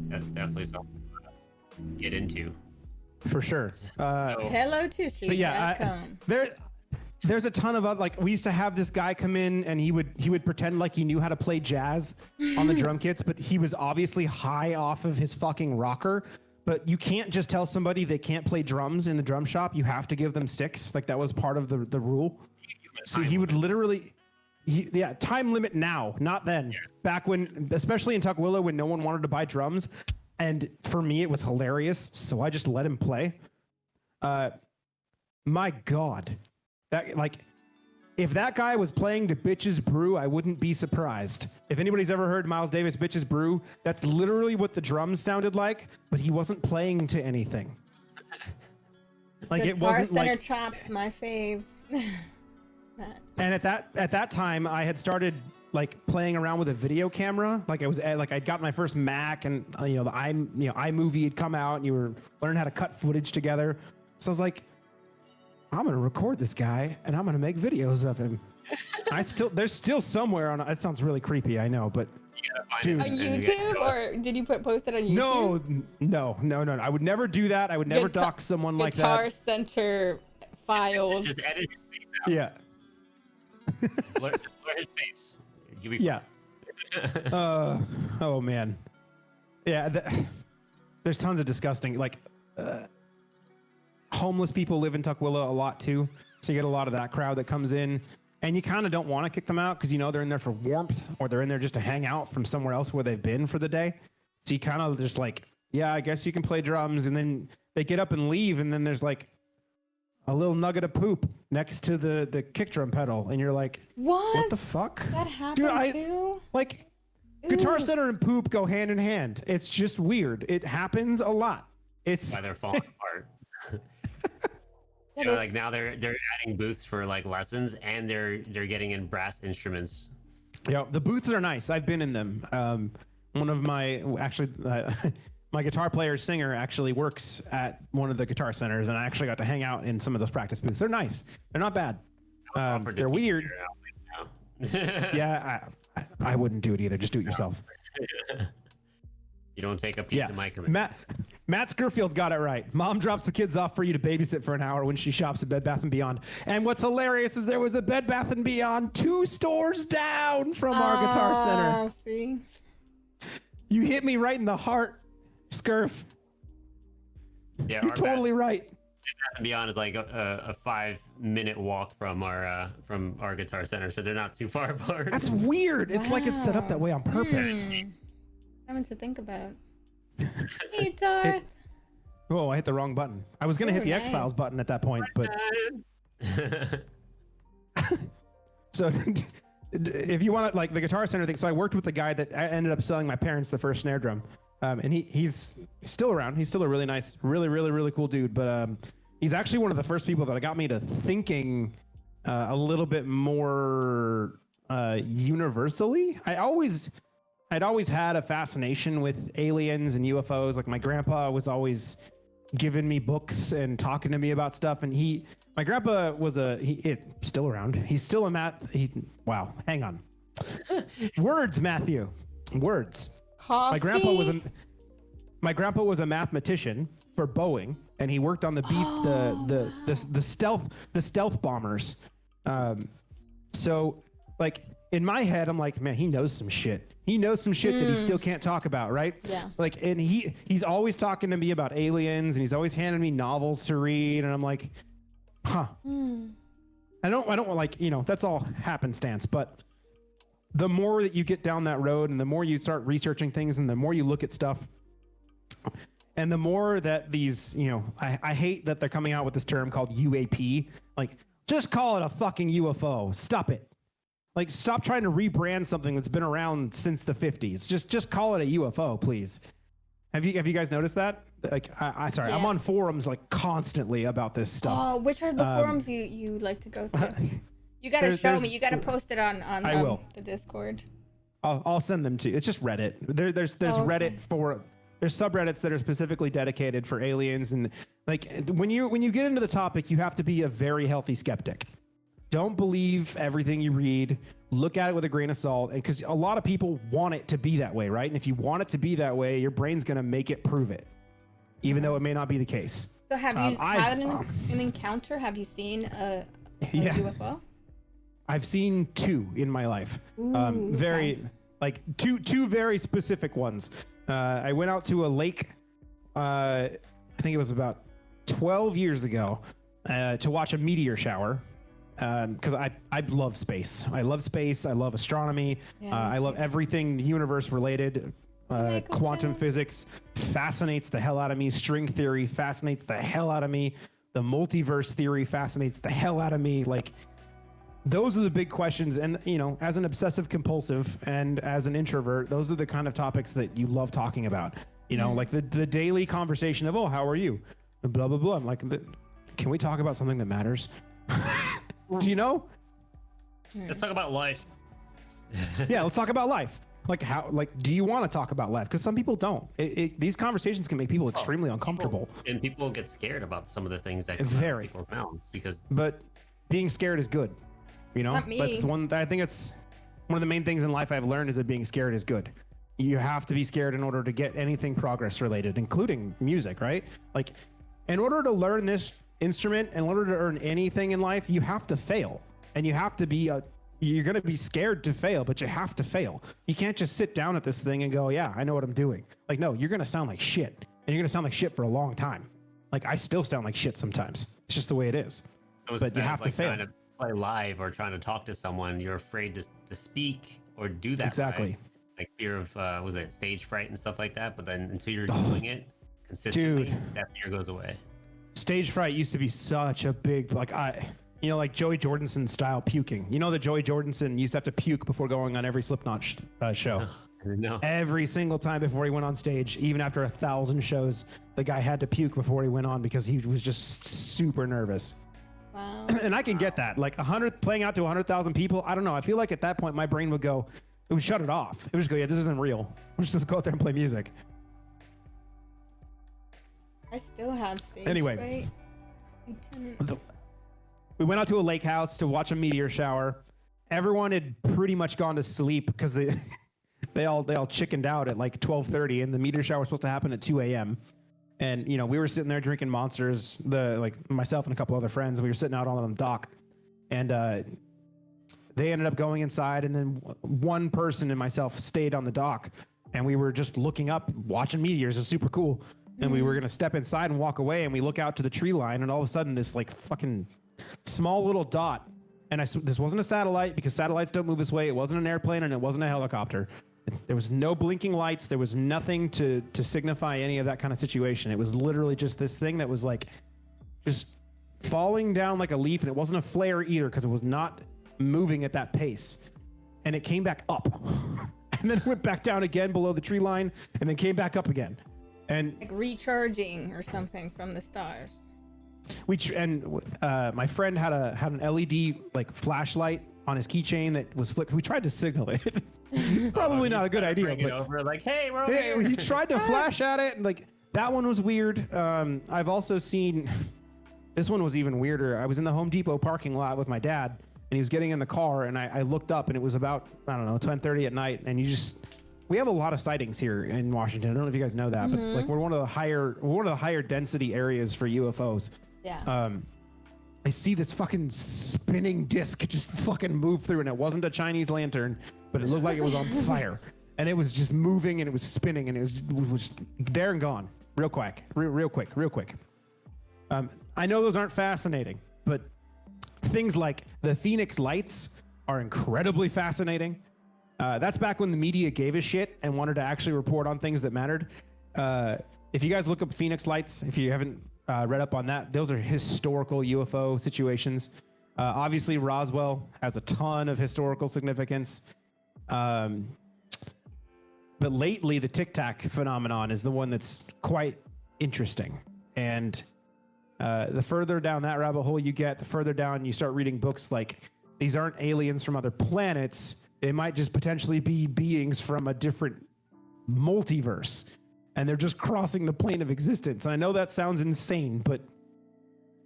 That's definitely something to get into. For sure. Hello, Tushy. But yeah, there's a ton of we used to have this guy come in and he would pretend like he knew how to play jazz on the drum kits, but he was obviously high off of his fucking rocker. But you can't just tell somebody they can't play drums in the drum shop. You have to give them sticks. Like that was part of the rule. So he would literally, time limit now, not then. Yeah. Back when, especially in Tukwila, when no one wanted to buy drums. And for me, it was hilarious. So I just let him play. My God. That if that guy was playing to Bitches Brew, I wouldn't be surprised. If anybody's ever heard Miles Davis Bitches Brew, that's literally what the drums sounded like, but he wasn't playing to anything. Like Guitar it wasn't Center like chops, my fave. And at that time, I had started playing around with a video camera. Like I'd got my first Mac, and the iMovie had come out, and you were learning how to cut footage together. So I was like, I'm gonna record this guy and I'm gonna make videos of him. There's still somewhere on. It sounds really creepy, I know, but dude, on YouTube, or did you post it on YouTube? No. I would never do that. I would never dox someone like that. Guitar Center files. Just edit his face out. Yeah. Blur his face. You'll be yeah. Oh man. Yeah. There's tons of disgusting homeless people live in Tukwila a lot too, so you get a lot of that crowd that comes in, and you kind of don't want to kick them out because they're in there for warmth, or they're in there just to hang out from somewhere else where they've been for the day. So you kind of just I guess you can play drums, and then they get up and leave, and then there's a little nugget of poop next to the kick drum pedal, and you're like, what the fuck? That happened too? Guitar Center and poop go hand in hand. It's just weird. It happens a lot. It's why they're falling apart. You know, like now they're adding booths for like lessons, and they're getting in brass instruments. Yeah, the booths are nice. I've been in them. One of my my guitar player singer actually works at one of the guitar centers, and I actually got to hang out in some of those practice booths. They're nice. They're not bad. They're weird. Yeah, I wouldn't do it either. Just do it yourself. You don't take a piece of my command. Matt Scurfield's got it right. Mom drops the kids off for you to babysit for an hour when she shops at Bed Bath & Beyond. And what's hilarious is there was a Bed Bath & Beyond 2 stores down from our guitar center. See? You hit me right in the heart, Scurf. Yeah, you're totally right. Bed Bath & Beyond is like a 5-minute walk from our guitar center, so they're not too far apart. That's weird. It's like it's set up that way on purpose. Something to think about. Hey, Darth. Oh, I hit the wrong button. I was gonna hit the X-Files button at that point, but so if you want to, like, the Guitar Center thing. So I worked with the guy that ended up selling my parents the first snare drum, and he's still around. He's still a really nice, really cool dude. But he's actually one of the first people that got me to thinking a little bit more universally. I'd always had a fascination with aliens and UFOs. Like, my grandpa was always giving me books and talking to me about stuff. And my grandpa was still around. He's still a wow, hang on. Words, Matthew. Words. Coffee. My grandpa was a mathematician for Boeing, and he worked on the stealth bombers. So, like, in my head, I'm like, man, he knows some shit. He knows some shit that he still can't talk about, right? Yeah. Like, and he's always talking to me about aliens, and he's always handing me novels to read, and I'm like, huh. I don't like, that's all happenstance, but the more that you get down that road, and the more you start researching things, and the more you look at stuff, and the more that these, I hate that they're coming out with this term called UAP. Like, just call it a fucking UFO. Stop it. Like, stop trying to rebrand something that's been around since the 50s. Just call it a UFO, please. Have you guys noticed that? Like, sorry, I'm on forums like constantly about this stuff. Oh, which are the forums you like to go to? You gotta show me. You gotta post it on the Discord. I'll send them to you. It's just Reddit. There's Reddit for. There's subreddits that are specifically dedicated for aliens, and like when you get into the topic, you have to be a very healthy skeptic. Don't believe everything you read. Look at it with a grain of salt, and because a lot of people want it to be that way, right? And if you want it to be that way, your brain's gonna make it prove it, even though it may not be the case. So have you had an encounter? Have you seen a UFO? I've seen 2 in my life. Ooh, like two very specific ones. I went out to a lake. I think it was about 12 years ago to watch a meteor shower. Because I love space. I love space. I love astronomy. I love everything universe related. Quantum physics fascinates the hell out of me. String theory fascinates the hell out of me. The multiverse theory fascinates the hell out of me. Like, those are the big questions. And, as an obsessive compulsive and as an introvert, those are the kind of topics that you love talking about. Like the daily conversation of, oh, how are you? And blah, blah, blah. I'm like, can we talk about something that matters? Do you know? Let's talk about life. Yeah, let's talk about life. Like, do you want to talk about life? Because some people don't. These conversations can make people extremely uncomfortable. People get scared about some of the things that come out of people's mouths But being scared is good. Not me. That's I think it's one of the main things in life I've learned is that being scared is good. You have to be scared in order to get anything progress related, including music, right? Like, in order to learn this instrument, in order to earn anything in life, you have to fail, and you have to be you're going to be scared to fail, but you have to fail. You can't just sit down at this thing and go, yeah, I know what I'm doing. Like, no, you're going to sound like shit, and you're going to sound like shit for a long time. Like, I still sound like shit sometimes. It's just the way it is. But you have to fail. Trying to play live or trying to talk to someone, you're afraid to speak or do that. Exactly. Right? Like fear of was it stage fright and stuff like that. But then until you're doing it consistently, that fear goes away. Stage fright used to be such a big, like Joey Jordison style puking. That Joey Jordison used to have to puke before going on every Slipknot show. No. Every single time before he went on stage, even after 1,000 shows, the guy had to puke before he went on because he was just super nervous. And I can get that. Like 100 playing out to 100,000 people. I don't know. I feel like at that point my brain would go, it would shut it off. It would just go, yeah, this isn't real. Let's just go out there and play music. I still have stage Anyway. fright. Lieutenant. We went out to a lake house to watch a meteor shower. Everyone had pretty much gone to sleep because they all chickened out at like 12:30, and the meteor shower was supposed to happen at 2 a.m. And we were sitting there drinking monsters. Myself and a couple other friends. We were sitting out on the dock, and they ended up going inside. And then one person and myself stayed on the dock, and we were just looking up, watching meteors. It was super cool. And we were gonna step inside and walk away, and we look out to the tree line, and all of a sudden this like fucking small little dot. And this wasn't a satellite, because satellites don't move this way. It wasn't an airplane, and it wasn't a helicopter. There was no blinking lights. There was nothing to signify any of that kind of situation. It was literally just this thing that was like just falling down like a leaf, and it wasn't a flare either because it was not moving at that pace. And it came back up, and then it went back down again below the tree line, and then came back up again. And Like recharging or something from the stars. my friend had an LED like flashlight on his keychain that was flicked. We tried to signal it. Probably not a good idea. Bring it But over, like, hey, we're over here. he tried to flash at it, and like that one was weird. I've also seen this one was even weirder. I was in the Home Depot parking lot with my dad, and he was getting in the car, and I looked up, and it was about 10:30 at night, and we have a lot of sightings here in Washington. I don't know if you guys know that, but like we're one of the higher density areas for UFOs. Yeah. I see this fucking spinning disc just fucking move through, and it wasn't a Chinese lantern, but it looked like it was on fire, and it was just moving, and it was spinning, and it was there and gone real quick. I know those aren't fascinating, but things like the Phoenix Lights are incredibly fascinating. That's back when the media gave a shit and wanted to actually report on things that mattered. If you guys look up Phoenix Lights, if you haven't read up on that, those are historical UFO situations. Obviously, Roswell has a ton of historical significance. But lately, the Tic Tac phenomenon is the one that's quite interesting. And the further down that rabbit hole you get, the further down you start reading books like, these aren't aliens from other planets. They might just potentially be beings from a different multiverse, and they're just crossing the plane of existence. And I know that sounds insane, but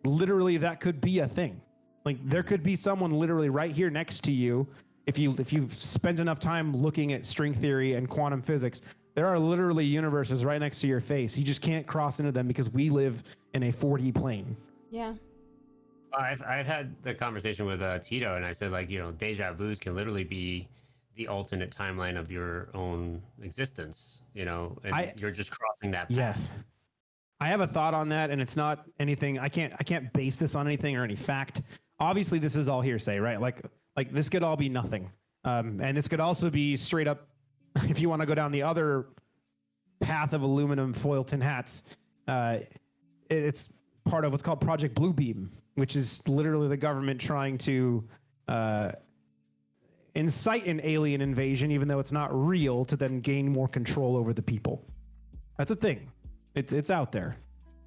literally that could be a thing. Like there could be someone literally right here next to you. If you've spent enough time looking at string theory and quantum physics, there are literally universes right next to your face. You just can't cross into them because we live in a 4D plane. Yeah. I've had the conversation with Tito, and I said, like, deja vus can literally be the alternate timeline of your own existence, and you're just crossing that path. Yes. I have a thought on that, and it's not anything. I can't base this on anything or any fact. Obviously, this is all hearsay, right? Like this could all be nothing, and this could also be straight up. If you want to go down the other path of aluminum foil tin hats, it's part of what's called Project Bluebeam, which is literally the government trying to incite an alien invasion, even though it's not real, to then gain more control over the people. That's a thing. It's out there.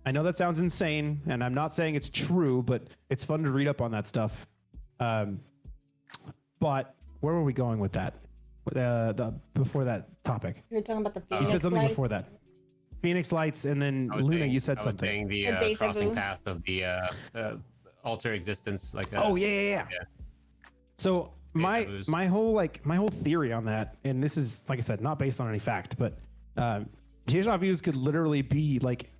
I know that sounds insane, and I'm not saying it's true, but it's fun to read up on that stuff. But where were we going with that? Before that topic, You were talking about the you Phoenix said something Lights? before that. Phoenix Lights, and then Luna, you said something. Saying the A deja crossing vu. path of the alter existence, like Oh yeah. So my vus. whole theory on that, and this is, like I said, not based on any fact, but deja vus could literally be like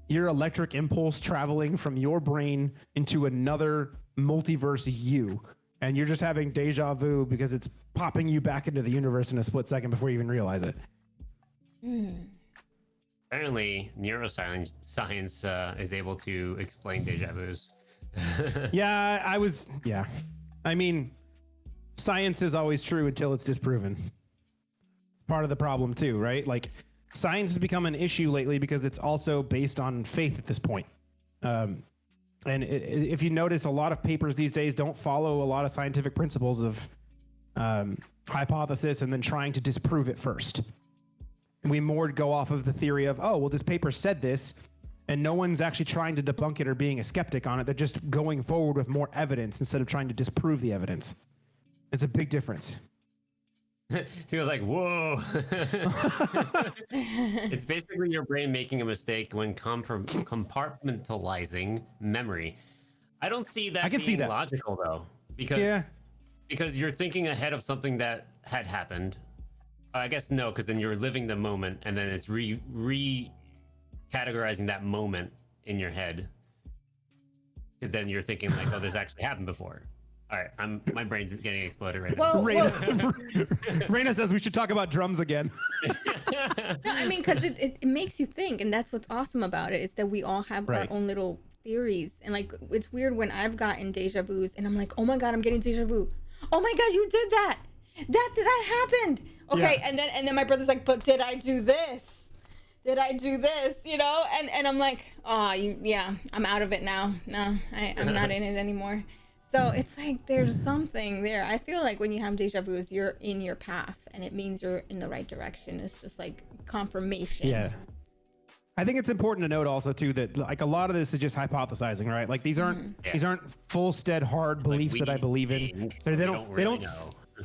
your electric impulse traveling from your brain into another multiverse you, and you're just having deja vu because it's popping you back into the universe in a split second before you even realize it. Apparently, neuroscience is able to explain deja vus. Yeah. I mean, science is always true until it's disproven. It's part of the problem too, right? Like, science has become an issue lately because it's also based on faith at this point. If you notice, a lot of papers these days don't follow a lot of scientific principles of hypothesis and then trying to disprove it first. We more go off of the theory of, oh, well, this paper said this, and no one's actually trying to debunk it or being a skeptic on it. They're just going forward with more evidence instead of trying to disprove the evidence. It's a big difference. He was like, whoa. It's basically your brain making a mistake when compartmentalizing memory. I don't see that being logical, though, because you're thinking ahead of something that had happened. I guess no, because then you're living the moment, and then it's categorizing that moment in your head. Because then you're thinking like, oh, this actually happened before. All right, my brain's getting exploded right now. Raina says we should talk about drums again. No, I mean, because it makes you think, and that's what's awesome about it, is that we all have our own little theories. And like, it's weird when I've gotten deja vus, and I'm like, oh my God, I'm getting deja vu. Oh my God, you did that. That happened. Okay, and then my brother's like, but did I do this? Did I do this? You know? And I'm like, oh, I'm out of it now. No, I'm not in it anymore. So it's like there's something there. I feel like when you have deja vu, you're in your path, and it means you're in the right direction. It's just like confirmation. Yeah. I think it's important to note also too that like a lot of this is just hypothesizing, right? Like these aren't full stead hard beliefs that I believe in. They don't know.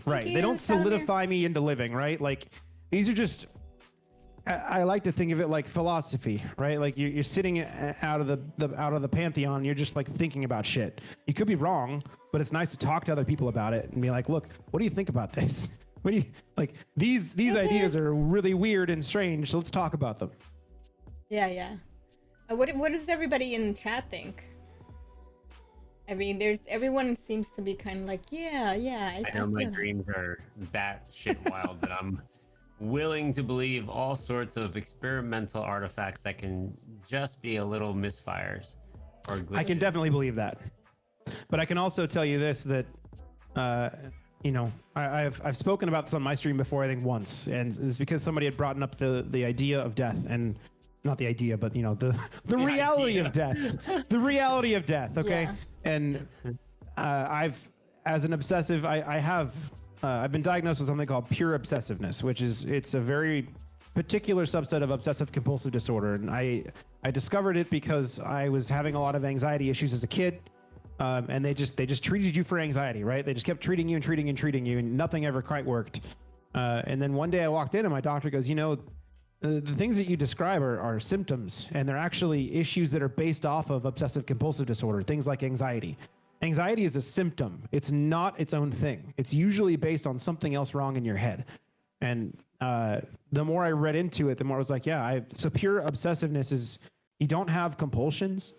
Right. They don't solidify me into living, right? Like these are just I like to think of it like philosophy, right? Like you're sitting out of the pantheon, you're just like thinking about shit. You could be wrong, but it's nice to talk to other people about it and be like, look, what do you think about this? What do you like? These ideas are really weird and strange, so let's talk about them. Yeah. What does everybody in the chat think? I mean, everyone seems to be kind of like, yeah. I know my dreams are batshit wild, but I'm willing to believe all sorts of experimental artifacts that can just be a little misfires or glitches. I can definitely believe that, but I can also tell you this, that I've spoken about this on my stream before, I think once, and it's because somebody had brought up the idea of death, and not the idea, but the reality of death. The reality of death. Okay. Yeah. And I've been diagnosed with something called pure obsessiveness, which it's a very particular subset of obsessive compulsive disorder. And I discovered it because I was having a lot of anxiety issues as a kid. And they just treated you for anxiety, right? They just kept treating you, and nothing ever quite worked. And then one day I walked in and my doctor goes, the things that you describe are symptoms, and they're actually issues that are based off of obsessive compulsive disorder, things like anxiety. Anxiety is a symptom. It's not its own thing. It's usually based on something else wrong in your head. And the more I read into it, the more I was like, so pure obsessiveness is you don't have compulsions.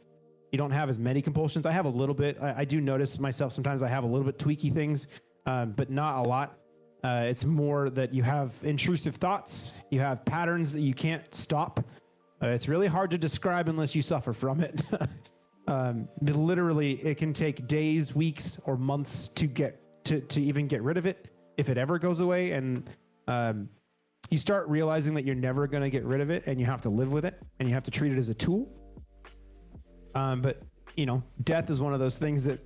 You don't have as many compulsions. I have a little bit. I do notice myself sometimes I have a little bit tweaky things, but not a lot. It's more that you have intrusive thoughts. You have patterns that you can't stop. It's really hard to describe unless you suffer from it. But literally, it can take days, weeks, or months to even get rid of it, if it ever goes away. And you start realizing that you're never going to get rid of it, and you have to live with it, and you have to treat it as a tool. But death is one of those things that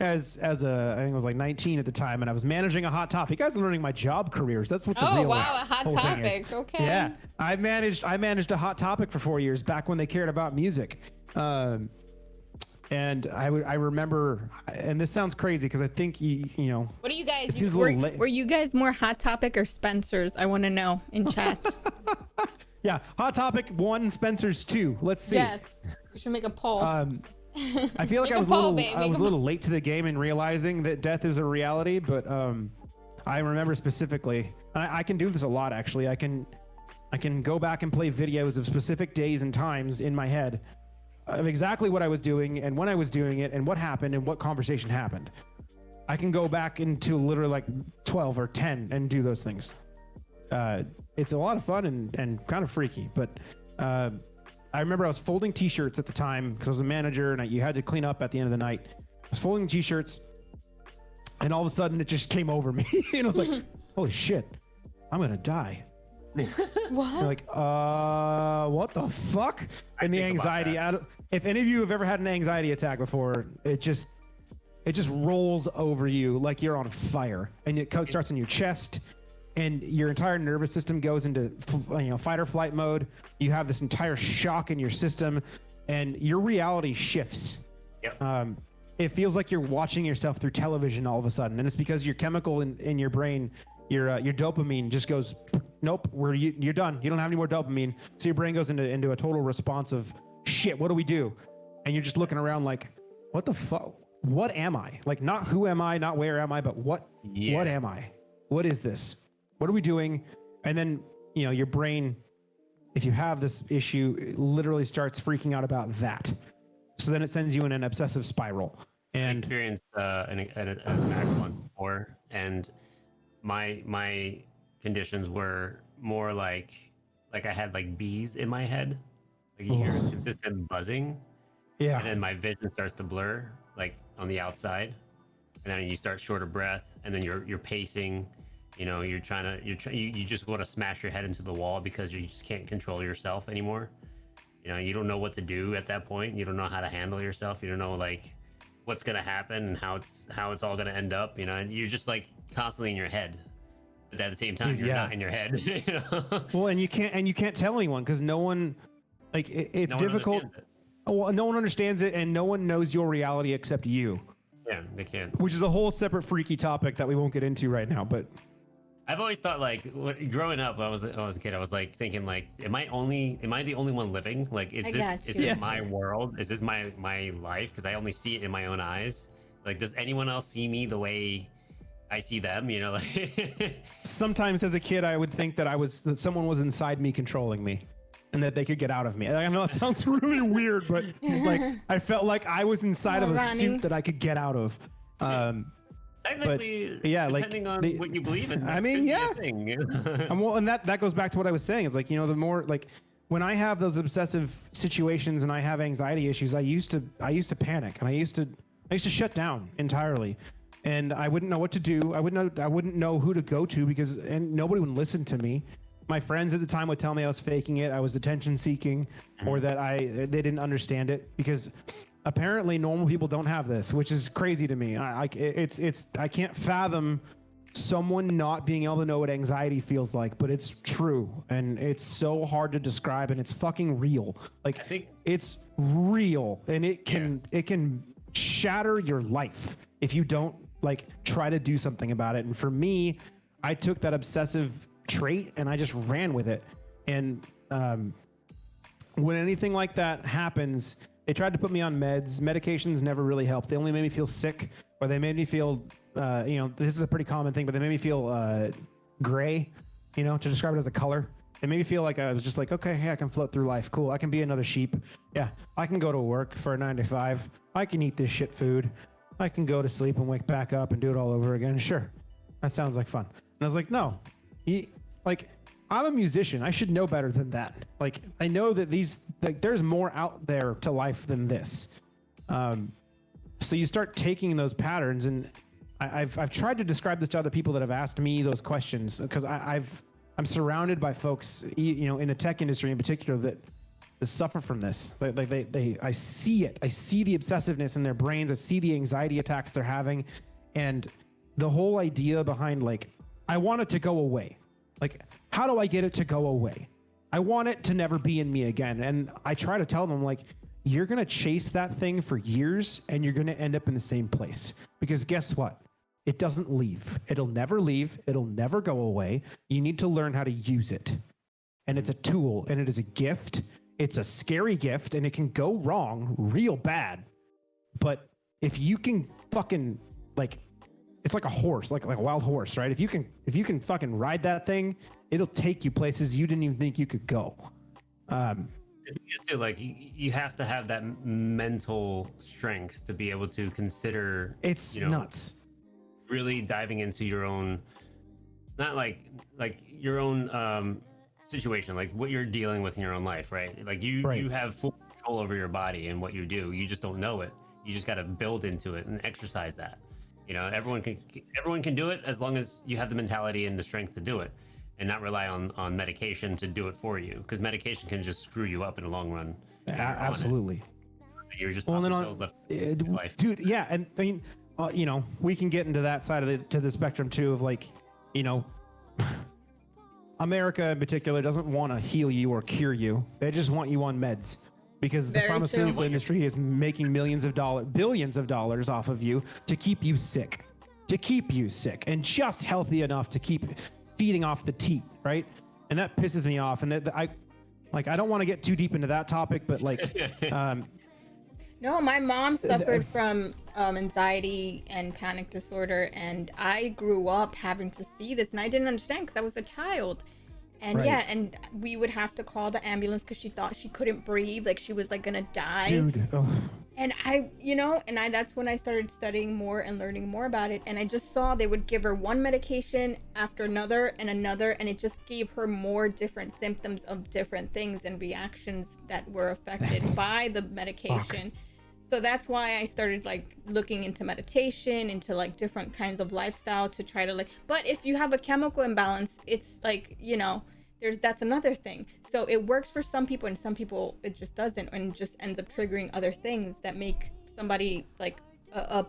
as I think I was like 19 at the time, and I was managing a Hot Topic. You guys are learning my job careers. That's what the real a Hot Topic. Okay. Yeah. I managed a Hot Topic for 4 years back when they cared about music. And I remember, and this sounds crazy because I think what do you guys were you guys more Hot Topic or Spencer's? I want to know in chat. Yeah, Hot Topic 1, Spencer's 2. Let's see. Yes, we should make a poll. I feel like I was a little late to the game in realizing that death is a reality, but I remember specifically, and I can do this a lot actually. I can go back and play videos of specific days and times in my head of exactly what I was doing and when I was doing it and what happened and what conversation happened. I can go back into literally like 12 or 10 and do those things. It's a lot of fun and kind of freaky, but I remember I was folding t-shirts at the time because I was a manager and you had to clean up at the end of the night. I was folding t-shirts and all of a sudden it just came over me and I was like, holy shit, I'm gonna die. What? You're like, what the fuck? And the anxiety, if any of you have ever had an anxiety attack before, it just rolls over you like you're on fire, and it starts in your chest. and your entire nervous system goes into fight or flight mode. You have this entire shock in your system, and your reality shifts. Yep. It feels like you're watching yourself through television all of a sudden, and it's because your chemical in your brain, your dopamine just goes, nope, you're done. You don't have any more dopamine, so your brain goes into a total response of shit. What do we do? And you're just looking around like, what the fuck? What am I? Like, not who am I, not where am I, but what am I? What is this? What are we doing? And then, your brain, if you have this issue, it literally starts freaking out about that. So then it sends you in an obsessive spiral. And I experienced an attack once before, and my conditions were more like I had like bees in my head. Like you hear consistent buzzing. Yeah. And then my vision starts to blur, like on the outside, and then you start short of breath, and then you're pacing. You just want to smash your head into the wall because you just can't control yourself anymore. You don't know what to do at that point. You don't know how to handle yourself. You don't know like what's gonna happen and how it's all gonna end up. And you're just like constantly in your head, but at the same time, you're not in your head. Well, and you can't tell anyone because no one, like it's difficult. Well, no one understands it, and no one knows your reality except you. Yeah, they can't. Which is a whole separate freaky topic that we won't get into right now. But I've always thought, like, growing up, when I was a kid, I was like thinking, like, am I the only one living? Like, is this my world? Is this my life? Because I only see it in my own eyes. Like, does anyone else see me the way I see them? Like. Sometimes as a kid, I would think that someone was inside me controlling me, and that they could get out of me. I know it sounds really weird, but like I felt like I was inside of a suit that I could get out of. Technically, yeah, depending on what you believe in. I mean, yeah. Well, and that goes back to what I was saying. Is like, the more like when I have those obsessive situations and I have anxiety issues, I used to panic, and I used to shut down entirely, and I wouldn't know what to do. I wouldn't know who to go to and nobody would listen to me. My friends at the time would tell me I was faking it, I was attention seeking, or that they didn't understand it, because apparently normal people don't have this, which is crazy to me. I can't fathom someone not being able to know what anxiety feels like, but it's true, and it's so hard to describe, and it's fucking real. Like, I think it's real, and it can shatter your life if you don't like try to do something about it. And for me, I took that obsessive trait and I just ran with it. And when anything like that happens, they tried to put me on meds. Medications never really helped. They only made me feel sick, or they made me feel, this is a pretty common thing, but they made me feel gray, to describe it as a color. They made me feel like I was just like, okay, yeah, I can float through life. Cool. I can be another sheep. Yeah. I can go to work for a 9 to 5. I can eat this shit food. I can go to sleep and wake back up and do it all over again. Sure. That sounds like fun. And I was like, no, I'm a musician. I should know better than that. Like, I know that there's more out there to life than this. So you start taking those patterns, and I've tried to describe this to other people that have asked me those questions, because I'm surrounded by folks, in the tech industry in particular, that suffer from this. I see it. I see the obsessiveness in their brains. I see the anxiety attacks they're having, and the whole idea behind, like, I want it to go away. Like, how do I get it to go away? I want it to never be in me again. And I try to tell them, like, you're going to chase that thing for years, and you're going to end up in the same place. Because guess what? It doesn't leave. It'll never leave. It'll never go away. You need to learn how to use it. And it's a tool, and it is a gift. It's a scary gift, and it can go wrong real bad. But if you can fucking, like, it's like a horse, like a wild horse, right? If you can fucking ride that thing, it'll take you places you didn't even think you could go. It's too, like, you have to have that mental strength to be able to consider. It's nuts. Really diving into your own, not like your own situation, like what you're dealing with in your own life, right? Like you have full control over your body and what you do. You just don't know it. You just got to build into it and exercise that. Everyone can do it as long as you have the mentality and the strength to do it, and not rely on medication to do it for you, because medication can just screw you up in the long run. Absolutely. You're just popping pills left in life. Dude, yeah, and I mean, we can get into that side of the spectrum too, of like, America in particular doesn't want to heal you or cure you. They just want you on meds because the Very pharmaceutical true. industry is making billions of dollars off of you to keep you sick, and just healthy enough to keep feeding off the teat, right? And that pisses me off. And I don't want to get too deep into that topic, but like, No, my mom suffered from anxiety and panic disorder, and I grew up having to see this, and I didn't understand because I was a child. And Right. yeah, and we would have to call the ambulance because she thought she couldn't breathe, like she was like gonna die. dude, And that's when I started studying more and learning more about it. And I just saw they would give her one medication after another, and it just gave her more different symptoms of different things and reactions that were affected by the medication. So that's why I started like looking into meditation, into like different kinds of lifestyle to try to but if you have a chemical imbalance, it's like, that's another thing. So it works for some people and some people it just doesn't, and just ends up triggering other things that make somebody like a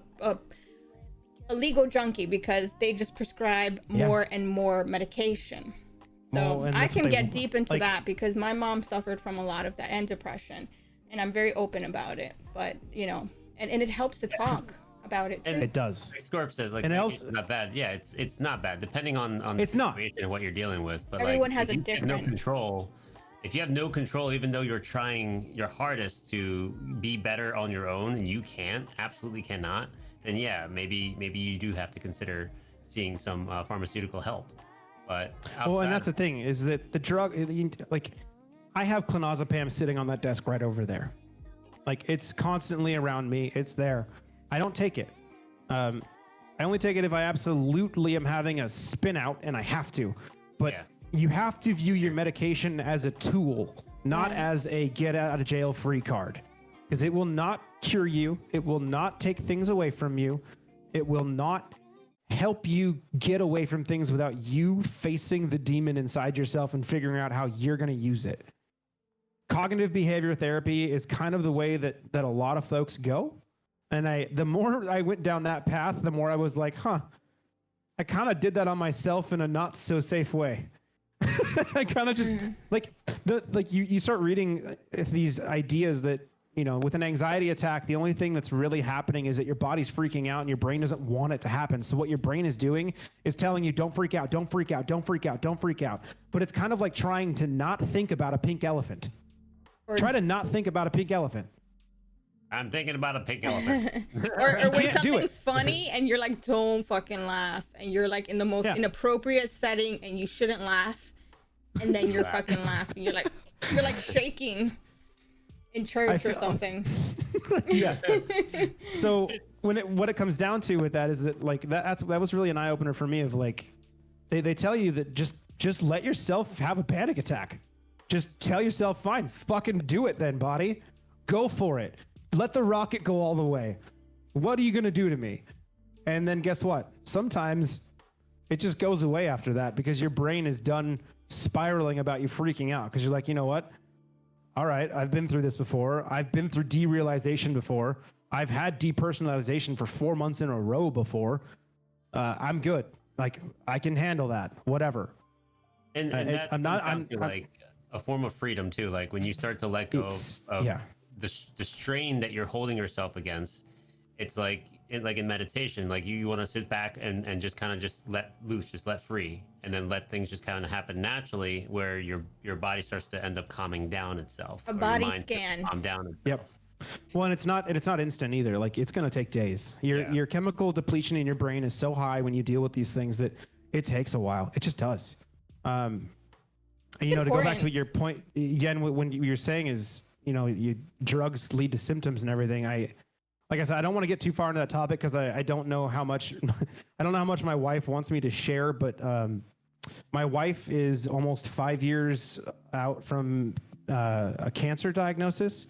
legal junkie because they just prescribe more and more medication. So Well, and I that's can what they- get deep into like- that because my mom suffered from a lot of that and depression, and I'm very open about it. But and it helps to talk about it too. And it does. Like Scorp says, like And it's not bad. Yeah, it's not bad depending on the It's not. situation and what you're dealing with. But Everyone like, has if a you have no different- control. If you have no control, even though you're trying your hardest to be better on your own, and you absolutely cannot, then yeah, maybe you do have to consider seeing some pharmaceutical help. But Well, and outside that's the thing is that the drug, like, I have clonazepam sitting on that desk right over there. Like, it's constantly around me. It's there. I don't take it. I only take it if I absolutely am having a spin out and I have to. But Yeah. you have to view your medication as a tool, not as a get out of jail free card. Because it will not cure you. It will not take things away from you. It will not help you get away from things without you facing the demon inside yourself and figuring out how you're going to use it. Cognitive behavior therapy is kind of the way that a lot of folks go. And the more I went down that path, the more I was like, I kind of did that on myself in a not so safe way. I kind of just you start reading these ideas that, with an anxiety attack, the only thing that's really happening is that your body's freaking out and your brain doesn't want it to happen. So what your brain is doing is telling you, don't freak out, don't freak out, don't freak out, don't freak out. But it's kind of like trying to not think about a pink elephant. Try to not think about a pink elephant. I'm thinking about a pink elephant. or when can't do something's funny and you're like, don't fucking laugh, and you're like in the most inappropriate setting and you shouldn't laugh, and then you're fucking laughing. You're like shaking in church or something. Yeah. So what it comes down to with that is that like that was really an eye opener for me of like they tell you that just let yourself have a panic attack. Just tell yourself, fine, fucking do it then, body. Go for it. Let the rocket go all the way. What are you going to do to me? And then guess what? Sometimes it just goes away after that because your brain is done spiraling about you freaking out because you're like, you know what? All right, I've been through this before. I've been through derealization before. I've had depersonalization for 4 months in a row before. I'm good. Like, I can handle that. Whatever. And that I'm not. comes down to like a form of freedom too. Like when you start to let go of the strain that you're holding yourself against, it's like in meditation, like you want to sit back and just kind of just let loose, just let free, and then let things just kind of happen naturally, where your body starts to end up calming down itself. A body scan. Calm down itself. Yep. Well, and it's not instant either. Like it's going to take days. Your chemical depletion in your brain is so high when you deal with these things that it takes a while. It just does. To go back to your point again, when you're saying is, drugs lead to symptoms and everything. Like I said, I don't want to get too far into that topic because I don't know how much my wife wants me to share, but my wife is almost 5 years out from a cancer diagnosis.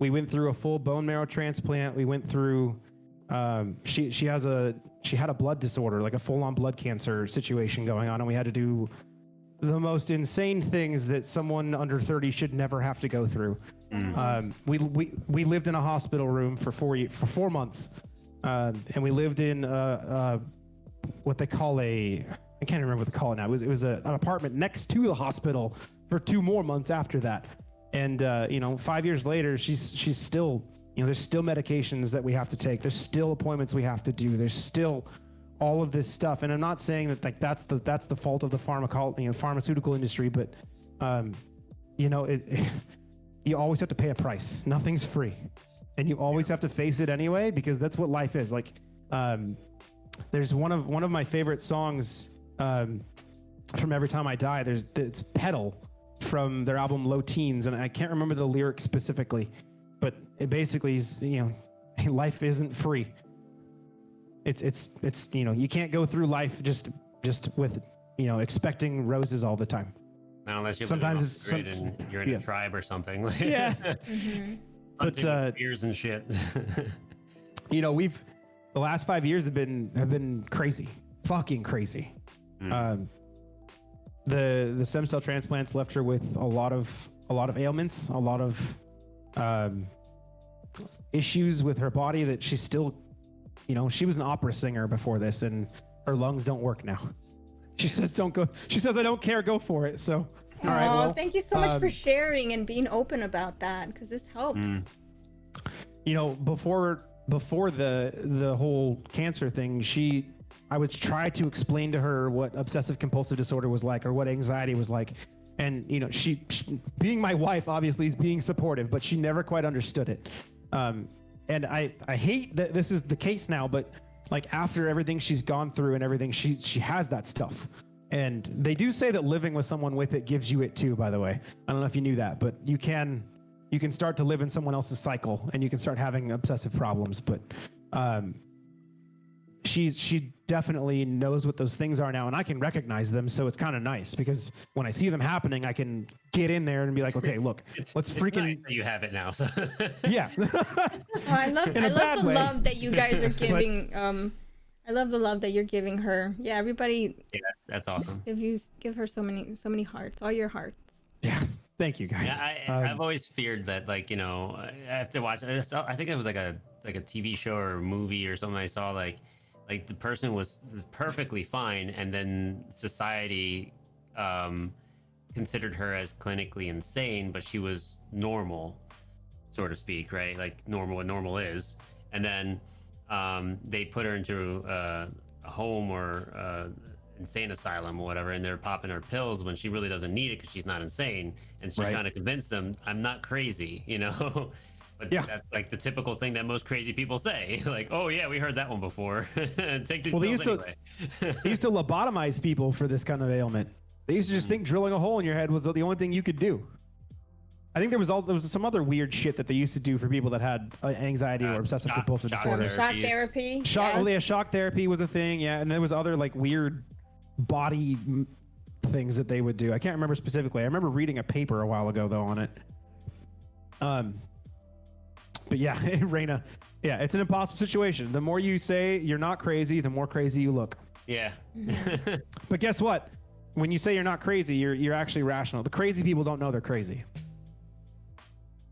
We went through a full bone marrow transplant. We went through she had a blood disorder, like a full-on blood cancer situation going on, and we had to do the most insane things that someone under 30 should never have to go through. We lived in a hospital room for 4 months, and we lived in what they call I I can't remember what to call it now. It was an apartment next to the hospital for 2 more months after that. And, 5 years later, she's still, there's still medications that we have to take. There's still appointments we have to do. There's still all of this stuff. And I'm not saying that like that's the fault of the pharmaceutical industry, but, you always have to pay a price. Nothing's free. And you always have to face it anyway, because that's what life is. Like, there's one of my favorite songs from Every Time I Die. It's Pedal from their album Low Teens, and I can't remember the lyrics specifically, but it basically is, life isn't free. It's you can't go through life just with expecting roses all the time. Not unless you're sometimes you're in a tribe or something. Yeah. But spears and shit. The last 5 years have been crazy, fucking crazy. The stem cell transplants left her with a lot of ailments, a lot of issues with her body that she's still, she was an opera singer before this, and her lungs don't work now. She says don't go. She says I don't care. Go for it. So, all right. Well, thank you so much for sharing and being open about that, because this helps. Before the whole cancer thing, I would try to explain to her what obsessive compulsive disorder was like, or what anxiety was like, and she being my wife obviously is being supportive, but she never quite understood it. And I hate that this is the case now, but like after everything she's gone through and everything, she has that stuff. And they do say that living with someone with it gives you it too, by the way. I don't know if you knew that, but you can start to live in someone else's cycle, and you can start having obsessive problems. But she definitely knows what those things are now, and I can recognize them. So it's kind of nice, because when I see them happening, I can get in there and be like, okay, look, let's freaking. Nice that you have it now. So. Yeah. I love the love that you guys are giving. I love the love that you're giving her. Yeah, everybody. Yeah, that's awesome. Give her so many hearts, all your hearts. Yeah. Thank you, guys. Yeah, I've always feared that, like, I have to watch. I think it was like a TV show or a movie or something. I saw like the person was perfectly fine, and then society considered her as clinically insane, but she was normal, so to speak, right? Like what normal is, and then they put her into a home or insane asylum or whatever, and they're popping her pills when she really doesn't need it because she's not insane, and she's trying to convince them I'm not crazy, But yeah, that's like the typical thing that most crazy people say. Like, oh yeah, we heard that one before. Take these pills anyway. They used to lobotomize people for this kind of ailment. They used to just think drilling a hole in your head was the only thing you could do. I think there was some other weird shit that they used to do for people that had anxiety or obsessive compulsive disorder. Shock therapy. Shock therapy was a thing. Yeah, and there was other like weird body things that they would do. I can't remember specifically. I remember reading a paper a while ago though on it. But yeah, Raina, yeah, it's an impossible situation. The more you say you're not crazy, the more crazy you look. Yeah. But guess what? When you say you're not crazy, you're actually rational. The crazy people don't know they're crazy.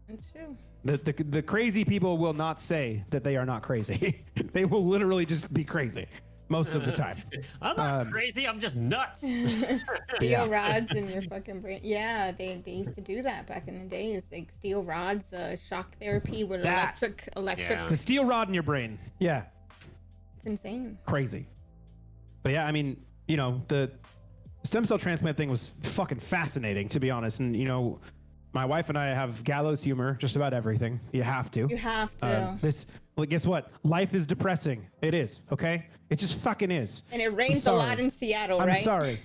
That's true. The crazy people will not say that they are not crazy. They will literally just be crazy most of the time. I'm not crazy. I'm just nuts. Steel rods in your fucking brain. Yeah, they used to do that back in the days. Like steel rods, shock therapy with electric. Yeah. The steel rod in your brain. Yeah. It's insane. Crazy. But yeah, I mean, the stem cell transplant thing was fucking fascinating, to be honest. And my wife and I have gallows humor, just about everything. You have to. You have to. Well, guess what? Life is depressing. It is, okay? It just fucking is. And it rains a lot in Seattle, right? I'm sorry.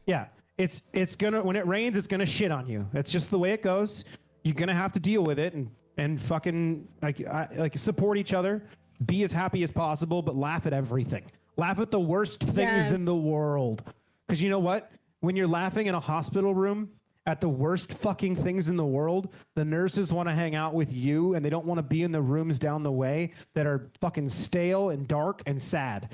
Yeah. It's gonna, when it rains, it's gonna shit on you. That's just the way it goes. You're gonna have to deal with it and fucking like support each other. Be as happy as possible, but laugh at everything. Laugh at the worst things in the world. Because you know what? When you're laughing in a hospital room at the worst fucking things in the world, the nurses want to hang out with you, and they don't want to be in the rooms down the way that are fucking stale and dark and sad.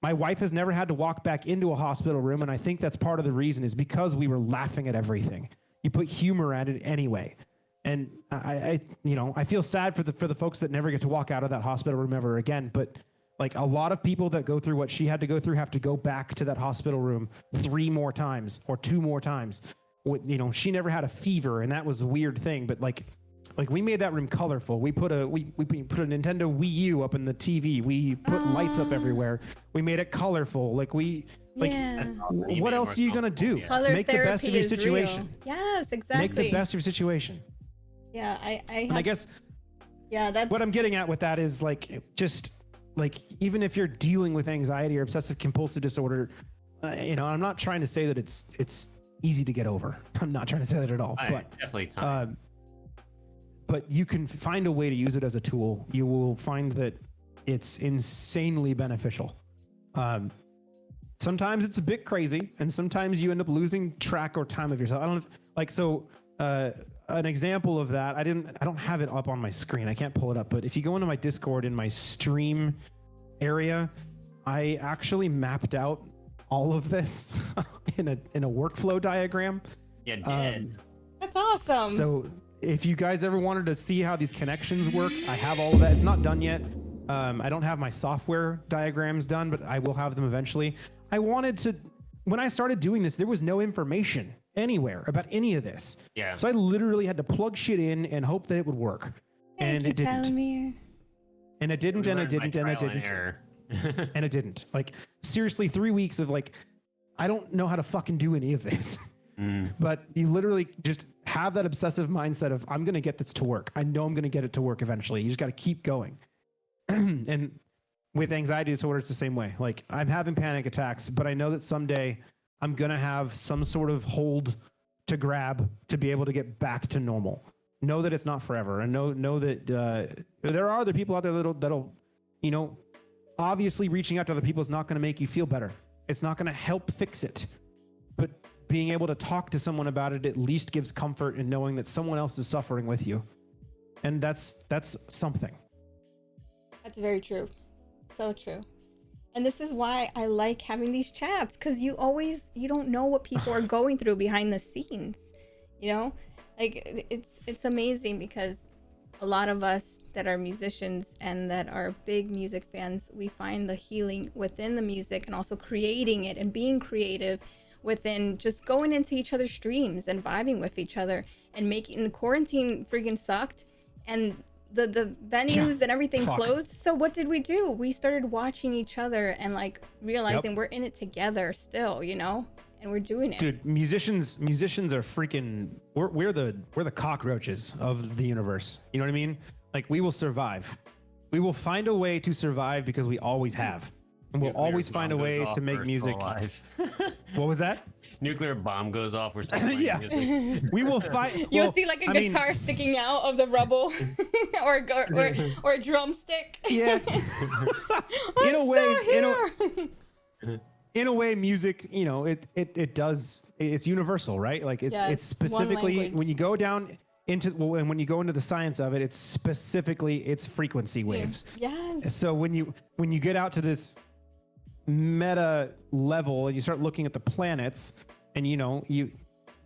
My wife has never had to walk back into a hospital room, and I think that's part of the reason is because we were laughing at everything. You put humor at it anyway. And I feel sad for the folks that never get to walk out of that hospital room ever again, but Like a lot of people that go through what she had to go through have to go back to that hospital room 3 more times or 2 more times. You know, she never had a fever, and that was a weird thing. But like we made that room colorful. We put a Nintendo Wii U up in the TV. We put lights up everywhere. We made it colorful. Like what else are you gonna do? Color Make the best of your situation. Real. Yes, exactly. Make the best of your situation. Yeah, I guess. Yeah, that's what I'm getting at with that is like just like even if you're dealing with anxiety or obsessive compulsive disorder, you know, I'm not trying to say that it's easy to get over. I'm not trying to say that at all. But definitely time. But you can find a way to use it as a tool. You will find that it's insanely beneficial. Sometimes it's a bit crazy, and sometimes you end up losing track or time of yourself. I don't know if, like, so an example of that, I don't have it up on my screen. I can't pull it up, but if you go into my Discord in my stream area, I actually mapped out all of this in a workflow diagram. Yeah, did. That's awesome. So if you guys ever wanted to see how these connections work, I have all of that. It's not done yet. I don't have my software diagrams done, but I will have them eventually. I wanted to, when I started doing this, there was no information anywhere about any of this. Yeah. So I literally had to plug shit in and hope that it would work. And it didn't. And it didn't, and it didn't, and it didn't. And it didn't. Like, seriously, 3 weeks of like, I don't know how to fucking do any of this. But you literally just have that obsessive mindset of, I'm going to get this to work. I know I'm going to get it to work eventually. You just got to keep going. And with anxiety disorder, it's the same way. Like, I'm having panic attacks, but I know that someday I'm going to have some sort of hold to grab to be able to get back to normal. Know that it's not forever, and know that there are other people out there that'll, you know, obviously reaching out to other people is not going to make you feel better. It's not going to help fix it. But being able to talk to someone about it at least gives comfort in knowing that someone else is suffering with you. And that's something. That's very true. So true. And this is why I like having these chats, because you don't know what people are going through behind the scenes. You know, like it's amazing, because a lot of us that are musicians and that are big music fans, we find the healing within the music, and also creating it and being creative within just going into each other's streams and vibing with each other and making the quarantine freaking sucked, and the venues and everything closed. So what did we do? We started watching each other and like realizing we're in it together still, you know, and we're doing it. Dude, musicians are freaking, we're the cockroaches of the universe. You know what I mean? Like, we will survive. We will find a way to survive because we always have. And we'll always find a way to make music. What was that? Nuclear bomb goes off or something. Yeah. We will fight. You'll see like a guitar sticking out of the rubble or a drumstick. Yeah. In a way, music, you know, it does, it's universal, right? Like it's specifically when you go down into, when you go into the science of it, it's specifically it's frequency waves. Yes. So when you get out to this meta level and you start looking at the planets, and you know,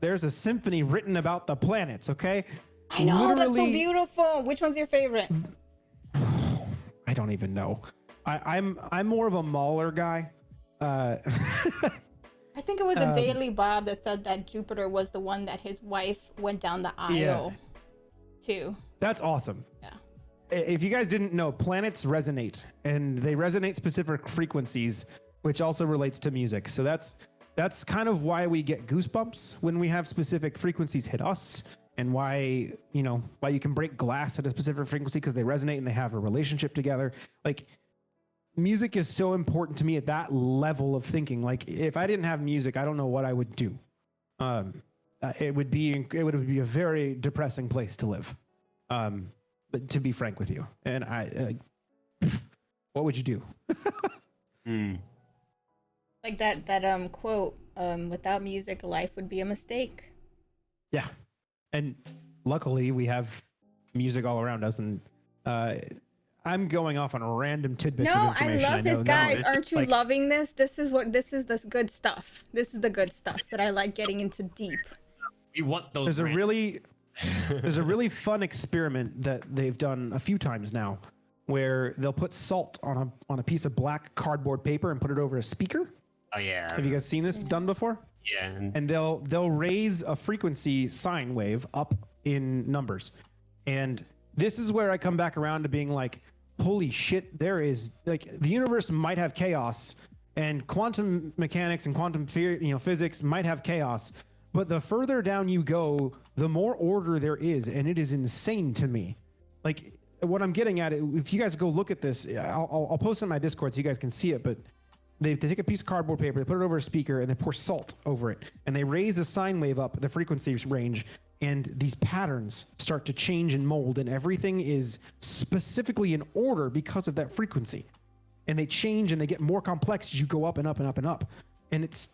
there's a symphony written about the planets, okay? I know, that's so beautiful. Which one's your favorite? I don't even know. I'm more of a Mahler guy. I think it was a Daily Bob that said that Jupiter was the one that his wife went down the aisle to. That's awesome. Yeah. If you guys didn't know, planets resonate, and they resonate specific frequencies, which also relates to music. So that's kind of why we get goosebumps when we have specific frequencies hit us, and why you can break glass at a specific frequency, because they resonate and they have a relationship together. Like, music is so important to me at that level of thinking. Like, if I didn't have music, I don't know what I would do. It would be a very depressing place to live. But to be frank with you, and what would you do? Like that quote, without music, life would be a mistake. Yeah. And luckily we have music all around us, and I'm going off on random tidbits of information. No, I love this, guys. Aren't you loving this? This is the good stuff. This is the good stuff that I like getting into deep. We want those. There's a really fun experiment that they've done a few times now, where they'll put salt on a piece of black cardboard paper and put it over a speaker. Oh yeah. Have you guys seen this done before? Yeah. And they'll raise a frequency sine wave up in numbers. And this is where I come back around to being like, holy shit, there is like the universe might have chaos and quantum mechanics and quantum physics might have chaos, but the further down you go, the more order there is, and it is insane to me. Like what I'm getting at, if you guys go look at this, I'll post it in my Discord so you guys can see it, but they take a piece of cardboard paper, they put it over a speaker, and they pour salt over it, and they raise a sine wave up the frequency range, and these patterns start to change and mold, and everything is specifically in order because of that frequency. And they change and they get more complex as you go up and up and up and up. And it's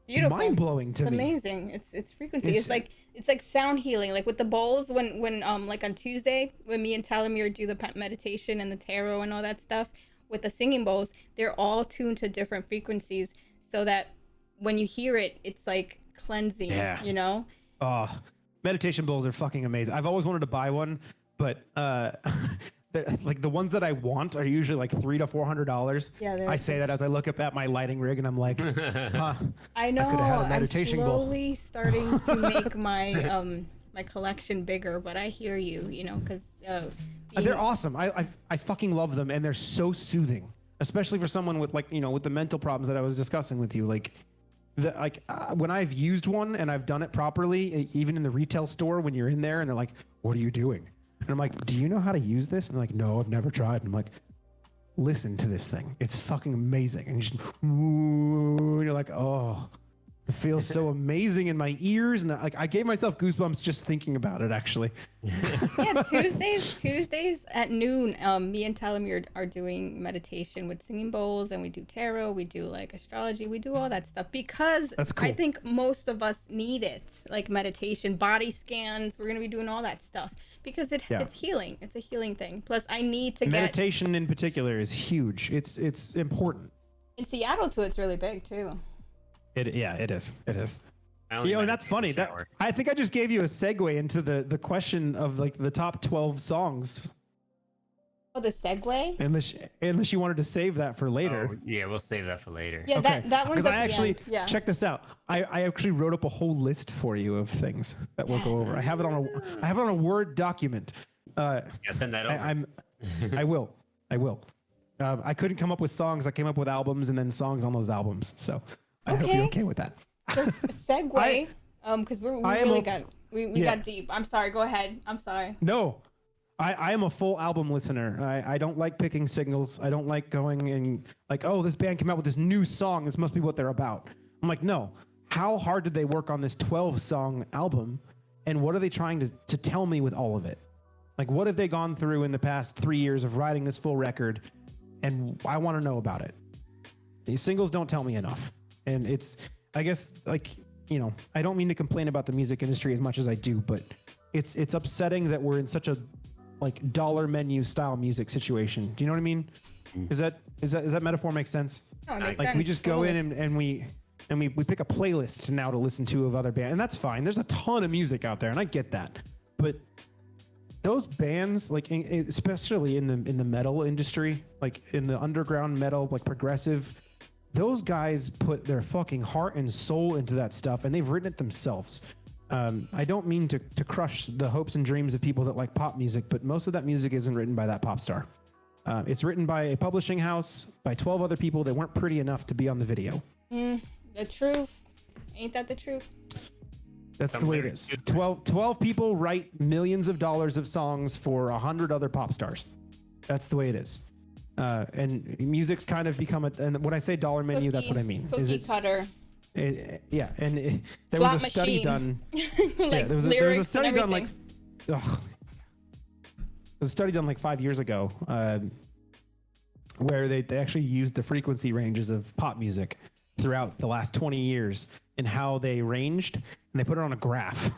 beautiful, mind-blowing to me. It's amazing. It's frequency. It's like sound healing. Like with the bowls, when like on Tuesday, when me and Talamir do the meditation and the tarot and all that stuff, with the singing bowls, they're all tuned to different frequencies so that when you hear it, it's like cleansing, you know? Oh, meditation bowls are fucking amazing. I've always wanted to buy one, but like the ones that I want are usually like $300 to $400. Yeah, I say that as I look up at my lighting rig and I'm like, huh, I know. I could have had a meditation I'm slowly bowl. starting to make my my collection bigger, but I hear you, you know, because they're awesome. I fucking love them, and they're so soothing, especially for someone with with the mental problems that I was discussing with you. When I've used one and I've done it properly, even in the retail store, when you're in there and they're like, "What are you doing?" And I'm like, "Do you know how to use this?" And they're like, "No, I've never tried." And I'm like, "Listen to this thing. It's fucking amazing." And you're like, "Oh." It feels so amazing in my ears, and I gave myself goosebumps just thinking about it. Actually, yeah. Tuesdays at noon, me and Talamir are doing meditation with singing bowls, and we do tarot, we do like astrology, we do all that stuff because that's cool. I think most of us need it, like meditation, body scans. We're gonna be doing all that stuff because it's healing. It's a healing thing. Plus, I need to meditation in particular is huge. It's important. In Seattle too, it's really big too. It is. And that's funny. I think I just gave you a segue into the question of like the top 12 songs. Oh, the segue? Unless you wanted to save that for later. Oh, yeah, we'll save that for later. Yeah, okay. that one's at the end. Yeah. Check this out. I actually wrote up a whole list for you of things that we'll go over. I have it on a Word document. Send that over. I will. I couldn't come up with songs. I came up with albums and then songs on those albums. So I hope you're okay with that. Just segue, because we got deep. I'm sorry. Go ahead. I'm sorry. No, I am a full album listener. I don't like picking singles. I don't like going and like, oh, this band came out with this new song. This must be what they're about. I'm like, no. How hard did they work on this 12-song album, and what are they trying to tell me with all of it? Like, what have they gone through in the past 3 years of writing this full record? And I want to know about it. These singles don't tell me enough. And it's, I guess, like, I don't mean to complain about the music industry as much as I do, but it's upsetting that we're in such a like dollar menu style music situation. Do you know what I mean? Is that metaphor make sense? Oh, it makes like sense. We just go in and we pick a playlist now to listen to of other bands, and that's fine. There's a ton of music out there, and I get that, but those bands, like especially in the metal industry, like in the underground metal, like progressive. Those guys put their fucking heart and soul into that stuff, and they've written it themselves. I don't mean to crush the hopes and dreams of people that like pop music, but most of that music isn't written by that pop star. It's written by a publishing house, by 12 other people that weren't pretty enough to be on the video. The truth. Ain't that the truth? That's the way it is. 12 people write millions of dollars of songs for 100 other pop stars. That's the way it is. And music's kind of become and when I say dollar menu, that's what I mean. Cookie cutter. There Slot was a study done. Like there was a study done like, there was a study done like 5 years ago, where they actually used the frequency ranges of pop music throughout the last 20 years and how they ranged, and they put it on a graph,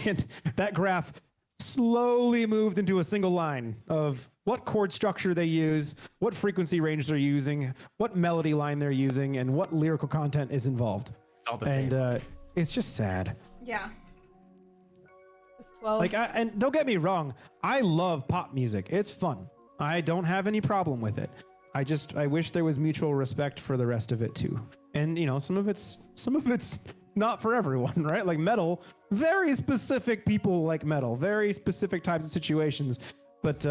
and that graph slowly moved into a single line of what chord structure they use, what frequency range they're using, what melody line they're using, and what lyrical content is involved. It's all the same. And it's just sad. Yeah. It's 12. And don't get me wrong, I love pop music. It's fun. I don't have any problem with it. I wish there was mutual respect for the rest of it too. And you know, some of it's not for everyone, right? Like metal, very specific people like metal, very specific types of situations. But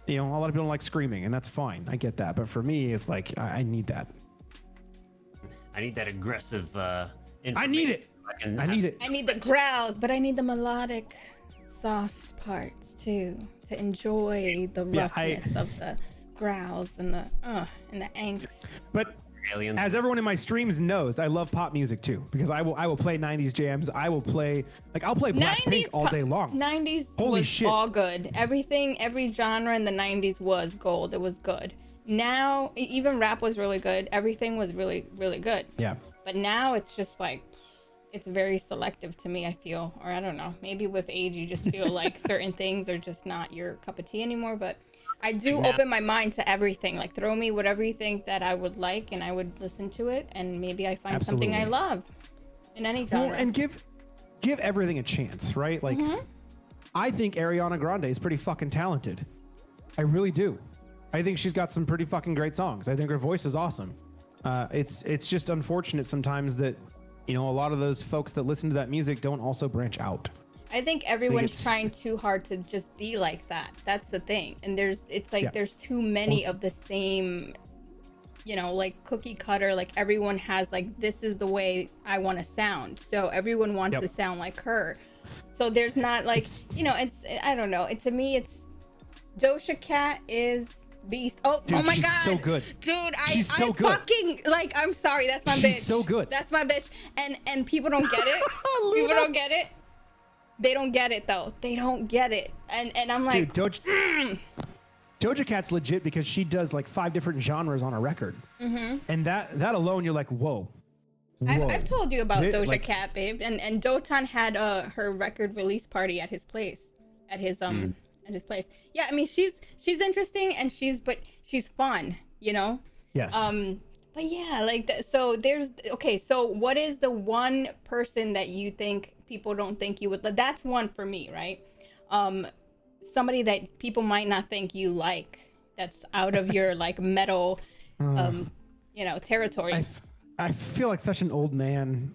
you know, a lot of people don't like screaming, and that's fine. I get that. But for me, it's like I need that. I need that aggressive. I need it. I need it. I need the growls, but I need the melodic, soft parts too to enjoy the roughness of the growls and the angst. But Aliens. as everyone in my streams knows, I love pop music too, because I will play 90s jams. I'll play Blackpink all day long. 90s Holy was shit. all good. Every genre in the 90s was gold. It was good. Now, even rap was really good. Everything was really, really good. Yeah. But now it's just like, it's very selective to me, I feel. Or I don't know. Maybe with age, you just feel like certain things are just not your cup of tea anymore. But I do open my mind to everything. Like, throw me whatever you think that I would like, and I would listen to it. And maybe I find something I love in any genre. Well, and give everything a chance, right? Like, I think Ariana Grande is pretty fucking talented. I really do. I think she's got some pretty fucking great songs. I think her voice is awesome. It's just unfortunate sometimes that, you know, a lot of those folks that listen to that music don't also branch out. I think everyone's trying too hard to just be like that. That's the thing. And there's too many of the same, you know, like cookie cutter. Like everyone has like, this is the way I want to sound. So everyone wants to sound like her. So there's not like, you know, I don't know. To me, it's Doja Cat is beast. Oh, dude, oh my she's God. so good. Dude, I fucking like, I'm sorry. That's my bitch. She's so good. That's my bitch. And people don't get it. People don't get it. They don't get it though. They don't get it. And I'm like, dude, Doja Cat's legit because she does like 5 different genres on a record. And that alone, you're like, whoa. I've told you about Doja like, Cat, babe. And Dotan had her record release party at his place. At his place. Yeah, I mean she's interesting and she's fun, you know? Yes. But yeah, like so what is the one person that you think people don't think you would, that's one for me, right? Somebody that people might not think you like, that's out of your like metal you know, territory. I feel like such an old man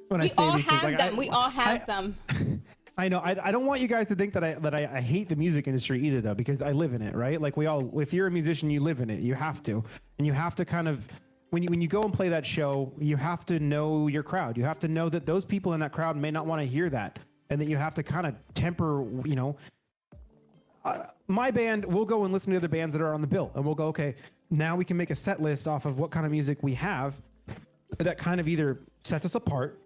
when I say all these things. have them. We all have them. I know. I don't want you guys to think that I hate the music industry either, though, because I live in it, right? Like if you're a musician, you live in it. You have to, and you have to kind of, when you go and play that show, you have to know your crowd. You have to know that those people in that crowd may not want to hear that, and that you have to kind of temper, you know. My band, we'll go and listen to other bands that are on the bill, and we'll go, okay, now we can make a set list off of what kind of music we have that kind of either sets us apart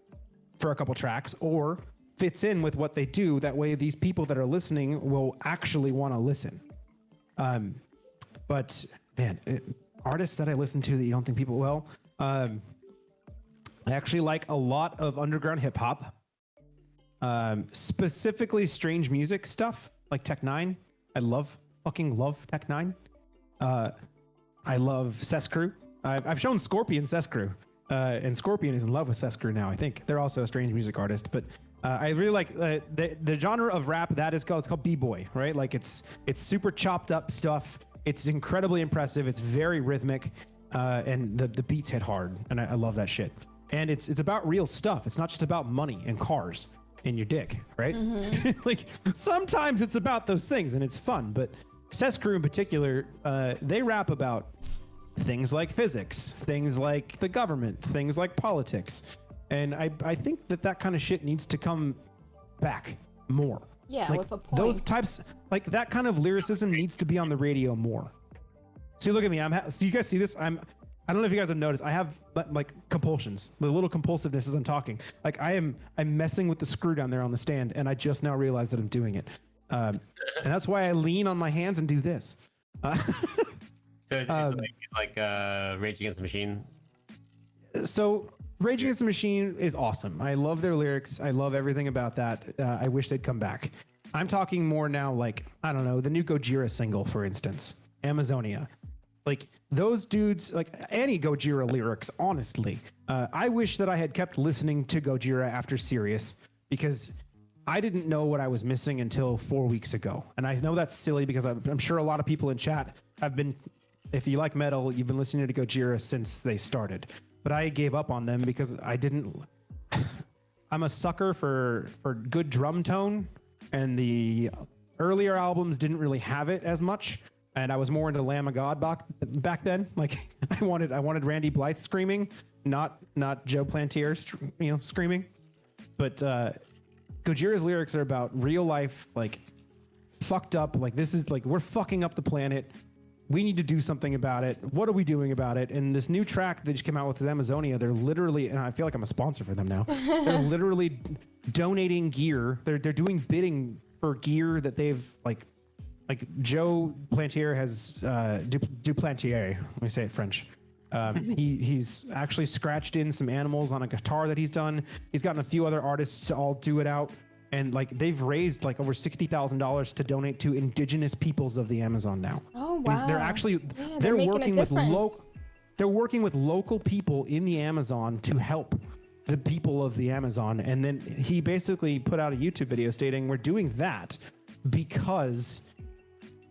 for a couple tracks or fits in with what they do. That way these people that are listening will actually want to listen. But man, artists that I listen to that you don't think people will, I actually like a lot of underground hip hop, specifically strange music stuff like Tech Nine. I fucking love Tech Nine. I love Cess Crew. I've shown Scorpion Cess Crew, and Scorpion is in love with Cess Crew now. I think they're also a strange music artist, but I really like the genre of rap that is called. It's called b-boy, right? Like it's super chopped up stuff. It's incredibly impressive. It's very rhythmic, and the beats hit hard, and I love that shit. And it's about real stuff. It's not just about money and cars and your dick, right? Like sometimes it's about those things, and it's fun. But Cess Crew in particular, they rap about things like physics, things like the government, things like politics. And I think that kind of shit needs to come back more. Yeah, like, with a point. Those types, like that kind of lyricism needs to be on the radio more. See, look at me. So you guys see this? I don't know if you guys have noticed. I have like compulsions, the little compulsiveness as I'm talking. Like I'm messing with the screw down there on the stand, and I just now realized that I'm doing it. And that's why I lean on my hands and do this. So it's like Rage Against the Machine. So Rage Against the Machine is awesome. I love their lyrics. I love everything about that. I wish they'd come back. I'm talking more now like, I don't know, the new Gojira single, for instance, Amazonia. Like those dudes, like any Gojira lyrics, honestly. I wish that I had kept listening to Gojira after Sirius, because I didn't know what I was missing until 4 weeks ago. And I know that's silly because I'm sure a lot of people in chat have been, if you like metal, you've been listening to Gojira since they started. But I gave up on them because I'm a sucker for good drum tone, and the earlier albums didn't really have it as much. And I was more into Lamb of God back then. Like I wanted Randy Blythe screaming, not Joe Plantier, screaming. But Gojira's lyrics are about real life, like fucked up. Like this is like we're fucking up the planet. We need to do something about it. What are we doing about it? And this new track that just came out with Amazonia, they're literally, and I feel like I'm a sponsor for them now. They're literally donating gear. They're doing bidding for gear that they've like Joe Plantier has Duplantier. Let me say it French. He's actually scratched in some animals on a guitar that he's done. He's gotten a few other artists to all do it out. And like they've raised like over $60,000 to donate to indigenous peoples of the Amazon now. Oh wow! And they're actually they're working with local people in the Amazon to help the people of the Amazon. And then he basically put out a YouTube video stating we're doing that because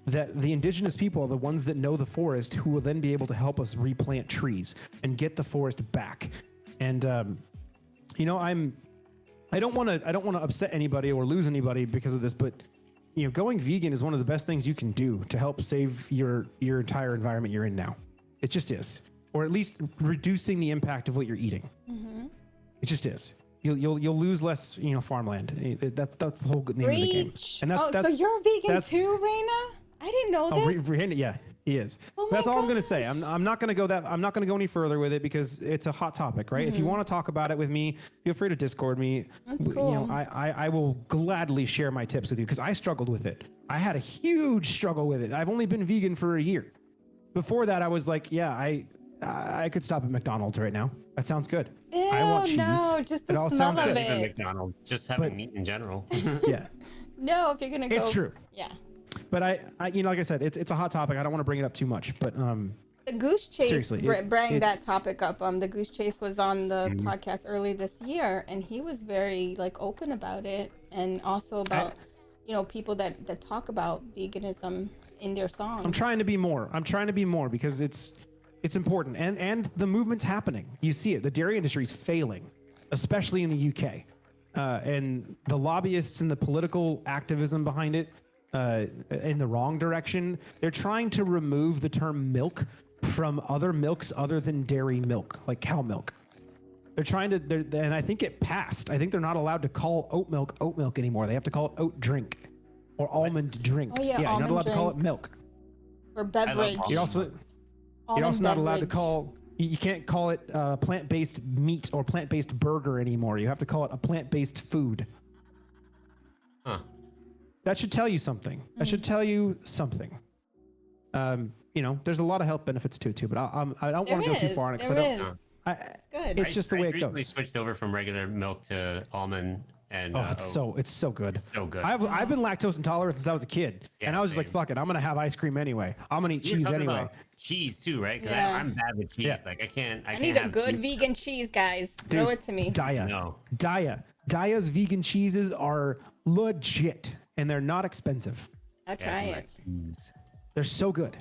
that the indigenous people are the ones that know the forest, who will then be able to help us replant trees and get the forest back. And I don't want to upset anybody or lose anybody because of this, but going vegan is one of the best things you can do to help save your entire environment you're in now. It just is, or at least reducing the impact of what you're eating. Mm-hmm. It just is. You'll lose less, farmland. That's the whole name of the game. And so you're vegan too, Raina? I didn't know this. Yeah, he is. Oh that's all gosh. I'm going to say. I'm not going to go I'm not going to go any further with it because it's a hot topic, right? Mm-hmm. If you want to talk about it with me, feel free to Discord me. That's cool. I will gladly share my tips with you because I struggled with it. I had a huge struggle with it. I've only been vegan for a year. Before that, I was like, yeah, I could stop at McDonald's right now. That sounds good. Ew, I want cheese. No, just the smell of it. McDonald's, just having meat in general. Yeah. No, if you're gonna go. It's true. Yeah. But I like I said, it's a hot topic. I don't want to bring it up too much, but the Goose Chase, seriously, bring that topic up. The Goose Chase was on the podcast early this year, and he was very open about it, and also about people that talk about veganism in their songs. I'm trying to be more because it's important, and the movement's happening. You see it. The dairy industry is failing, especially in the UK, and the lobbyists and the political activism behind it. In the wrong direction. They're trying to remove the term milk from other milks other than dairy milk, like cow milk. They're trying to, and I think it passed. I think they're not allowed to call oat milk anymore. They have to call it oat drink or almond drink. Oh yeah, you're not allowed to call it milk. Or beverage. You're also not allowed to call. You can't call it plant-based meat or plant-based burger anymore. You have to call it a plant-based food. Huh. That should tell you something. That should tell you something. There's a lot of health benefits to it too, but I don't want to go too far on it because It's good. It's just the way it goes. I recently switched over from regular milk to almond, and it's so good. It's so good. I've been lactose intolerant since I was a kid, and I was just like, fuck it, I'm gonna have ice cream anyway. I'm gonna eat cheese anyway. Cheese too, right? Because I'm bad with cheese. Yeah. Like I can't. I need a good vegan cheese, guys. Dude, throw it to me. Daya's vegan cheeses are legit, and they're not expensive. I'll try it. They're so good.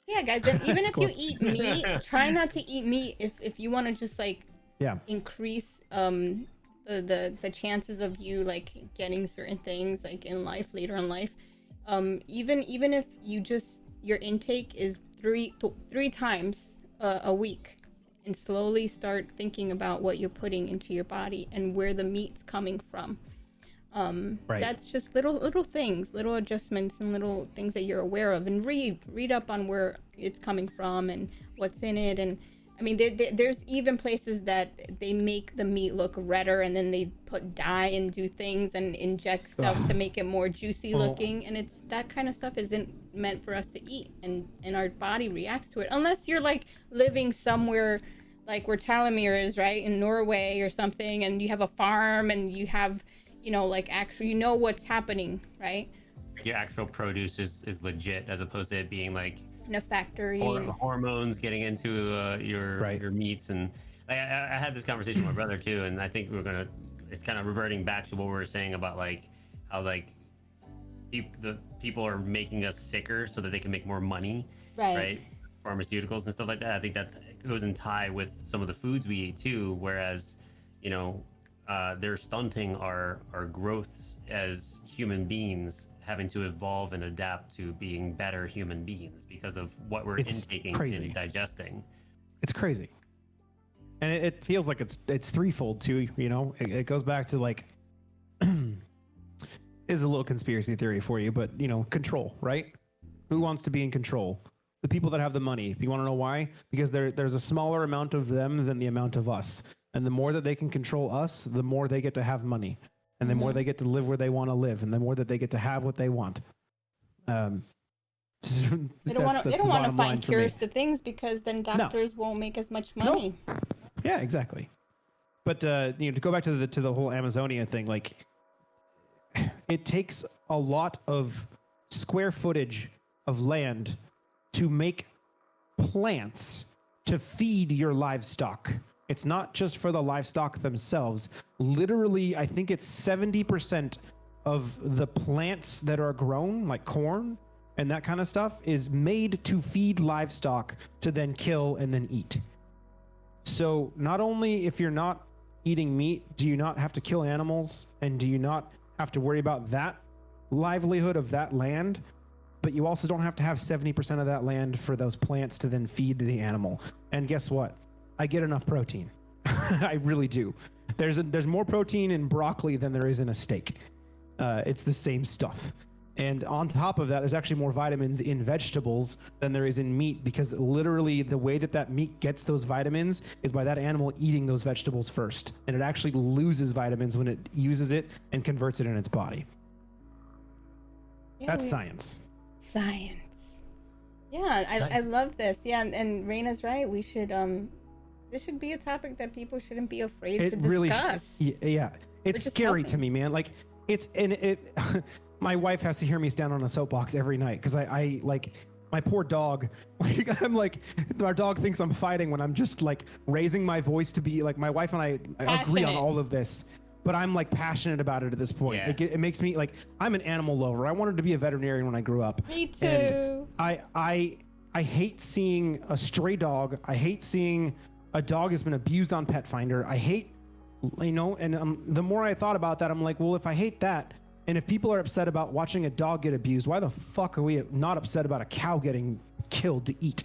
Yeah, guys. And even if you eat meat, try not to eat meat if you want to just increase the chances of you getting certain things in life later in life. Even if you just your intake is three times a week, and slowly start thinking about what you're putting into your body and where the meat's coming from. Right. That's just little things, little adjustments, and little things that you're aware of, and read up on where it's coming from and what's in it. And I mean, there's even places that they make the meat look redder, and then they put dye and do things and inject stuff to make it more juicy looking. And it's that kind of stuff isn't meant for us to eat, and our body reacts to it unless you're living somewhere where Talamir is, right, in Norway or something, and you have a farm and you have actually what's happening, right? Your actual produce is legit, as opposed to it being in a factory. Hormones getting into your meats. And I had this conversation with my brother too, and I think we're gonna it's kind of reverting back to what we were saying about like how like the people are making us sicker so that they can make more money, right? Pharmaceuticals and stuff like that. I think that goes in tie with some of the foods we eat too. Whereas, you know, they're stunting our growths as human beings, having to evolve and adapt to being better human beings because of what we're intaking and digesting. It's crazy. And it feels like it's threefold too, you know. It goes back to like is a little conspiracy theory for you, but you know, control, right? Who wants to be in control? The people that have the money. You want to know why? Because there's a smaller amount of them than the amount of us. And the more that they can control us, the more they get to have money. And the more they get to live where they want to live, and the more that they get to have what they want. They don't want to find cures to things because then doctors won't make as much money. No. Yeah, exactly. But you know, to go back to the whole Amazonia thing, like it takes a lot of square footage of land to make plants to feed your livestock. It's not just for the livestock themselves. Literally, I think it's 70% of the plants that are grown, like corn and that kind of stuff, is made to feed livestock to then kill and then eat. So not only if you're not eating meat, do you not have to kill animals, and do you not have to worry about that livelihood of that land, but you also don't have to have 70% of that land for those plants to then feed the animal. And guess what? I get enough protein. I really do. There's more protein in broccoli than there is in a steak. It's the same stuff. And on top of that, there's actually more vitamins in vegetables than there is in meat, because literally the way that meat gets those vitamins is by that animal eating those vegetables first. And it actually loses vitamins when it uses it and converts it in its body. Yeah, that's science. Science. Yeah, I love this. Yeah, and Raina's right. We should this should be a topic that people shouldn't be afraid to discuss. Really, yeah. It's scary to me, man. Like my wife has to hear me stand on a soapbox every night because I like my poor dog. Like, I'm like, our dog thinks I'm fighting when I'm just like raising my voice to be like, my wife and I agree on all of this, but I'm like passionate about it at this point. Yeah. It makes me like, I'm an animal lover. I wanted to be a veterinarian when I grew up. Me too. And I hate seeing a stray dog. I hate seeing a dog that's been abused on Pet Finder. I hate, you know, and the more I thought about that, I'm like, well, if I hate that, and if people are upset about watching a dog get abused, why the fuck are we not upset about a cow getting killed to eat?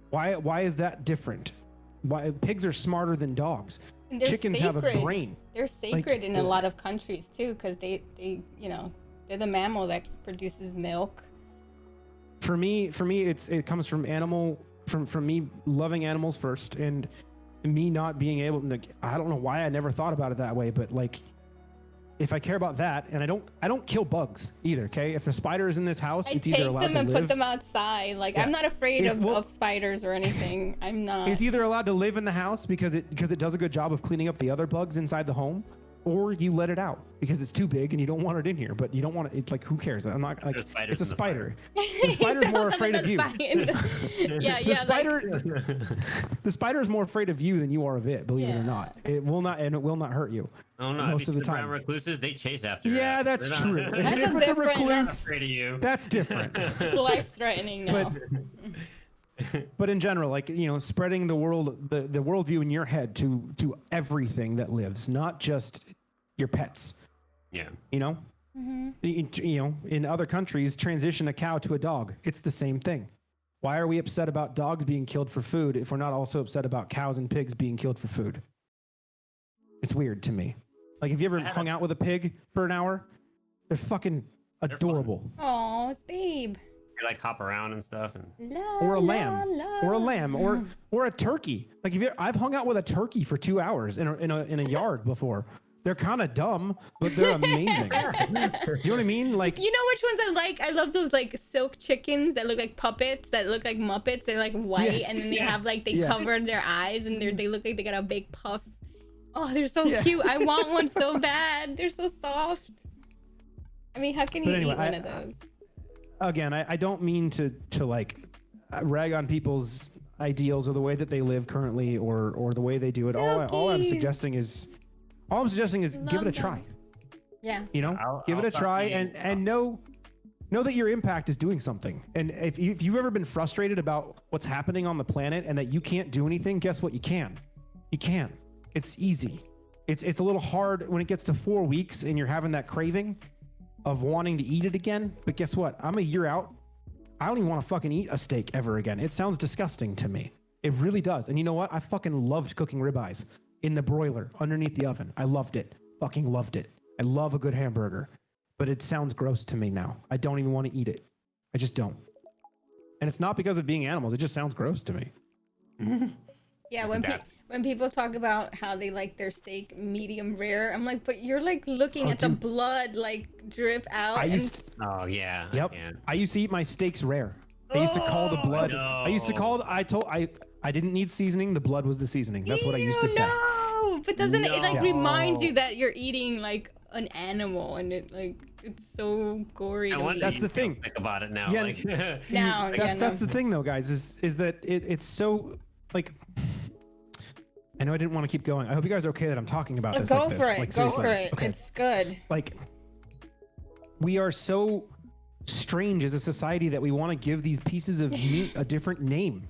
Why is that different? Why pigs are smarter than dogs? Chickens have a brain. They're sacred in a lot of countries too, because they you know, they're the mammal that produces milk. For me, it comes from me loving animals first, and me not being able to, I don't know why I never thought about it that way, but like, if I care about that, and I don't kill bugs either, okay? If a spider is in this house, it's either allowed to live. I take them and put them outside. Like, yeah. I'm not afraid of spiders or anything. I'm not. It's either allowed to live in the house because it does a good job of cleaning up the other bugs inside the home, or you let it out because it's too big and you don't want it in here. But you don't want it. It's like, who cares? I'm not like, it's a spider. The spider's more afraid of you. The spider is more afraid of you than you are of it. Believe it or not, it will not hurt you. Oh no! Most of the time, recluses, they chase after. Yeah, that's true. That's a recluse. Afraid of you. That's different. It's life-threatening now. But in general, like, you know, spreading the worldview in your head to everything that lives, not just your pets. Yeah. You know, you know, in other countries, transition a cow to a dog. It's the same thing. Why are we upset about dogs being killed for food if we're not also upset about cows and pigs being killed for food? It's weird to me. Like, have you ever hung out with a pig for an hour? They're fucking adorable. Oh, it's Babe. You like hop around and stuff, and or a lamb, or a turkey. Like, I've hung out with a turkey for 2 hours in a yard before. They're kind of dumb, but they're amazing. Do you know what I mean? Like, you know which ones I like? I love those like silk chickens that look like puppets, that look like Muppets. They're like white, and then they have like covered their eyes, and they look like they got a big puff. Oh, they're so cute. I want one so bad. They're so soft. I mean, how can you eat one of those? Again, I don't mean to like rag on people's ideals or the way that they live currently or the way they do it. All I'm suggesting is All I'm suggesting is give it a try. Yeah. You know, give it a try and know that your impact is doing something. And if you've ever been frustrated about what's happening on the planet and that you can't do anything, guess what? You can. You can. It's easy. It's a little hard when it gets to 4 weeks and you're having that craving of wanting to eat it again. But guess what? I'm a year out. I don't even want to fucking eat a steak ever again. It sounds disgusting to me. It really does. And you know what? I fucking loved cooking ribeyes in the broiler underneath the oven. I loved it. Fucking loved it. I love a good hamburger. But it sounds gross to me now. I don't even want to eat it. I just don't. And it's not because of being animals. It just sounds gross to me. Yeah, when people talk about how they like their steak medium rare, I'm like, but you're like looking at the blood like drip out. Oh yeah. Yep. I used to eat my steaks rare. I used to call the blood. No. I didn't need seasoning. The blood was the seasoning. That's what I used to say. No, but doesn't it like No. remind you that you're eating like an animal and it's so gory. That's the thing. Think about it now. Yeah, like, that's the thing though, guys. Is that it's so like. I know I didn't want to keep going. I hope you guys are okay that I'm talking about this. Go like for this. it. Like, Go seriously. for it. Okay. It's good. Like, we are so strange as a society that we want to give these pieces of meat a different name.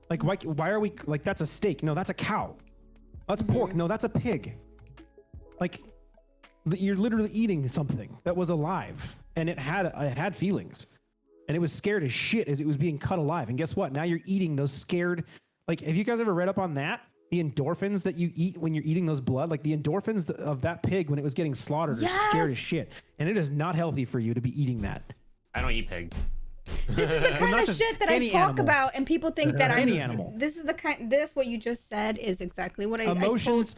Like, why are we like, that's a steak? No, that's a cow. That's pork. No, that's a pig. Like, you're literally eating something that was alive and it had feelings and it was scared as shit as it was being cut alive. And guess what? Now you're eating those scared. Like, have you guys ever read up on that? The endorphins that you eat when you're eating those blood, like the endorphins of that pig when it was getting slaughtered are scared as shit. And it is not healthy for you to be eating that. I don't eat pig. This is the kind of shit that I talk about, and people think that any animal. This is the kind. This what you just said is exactly what Emotions.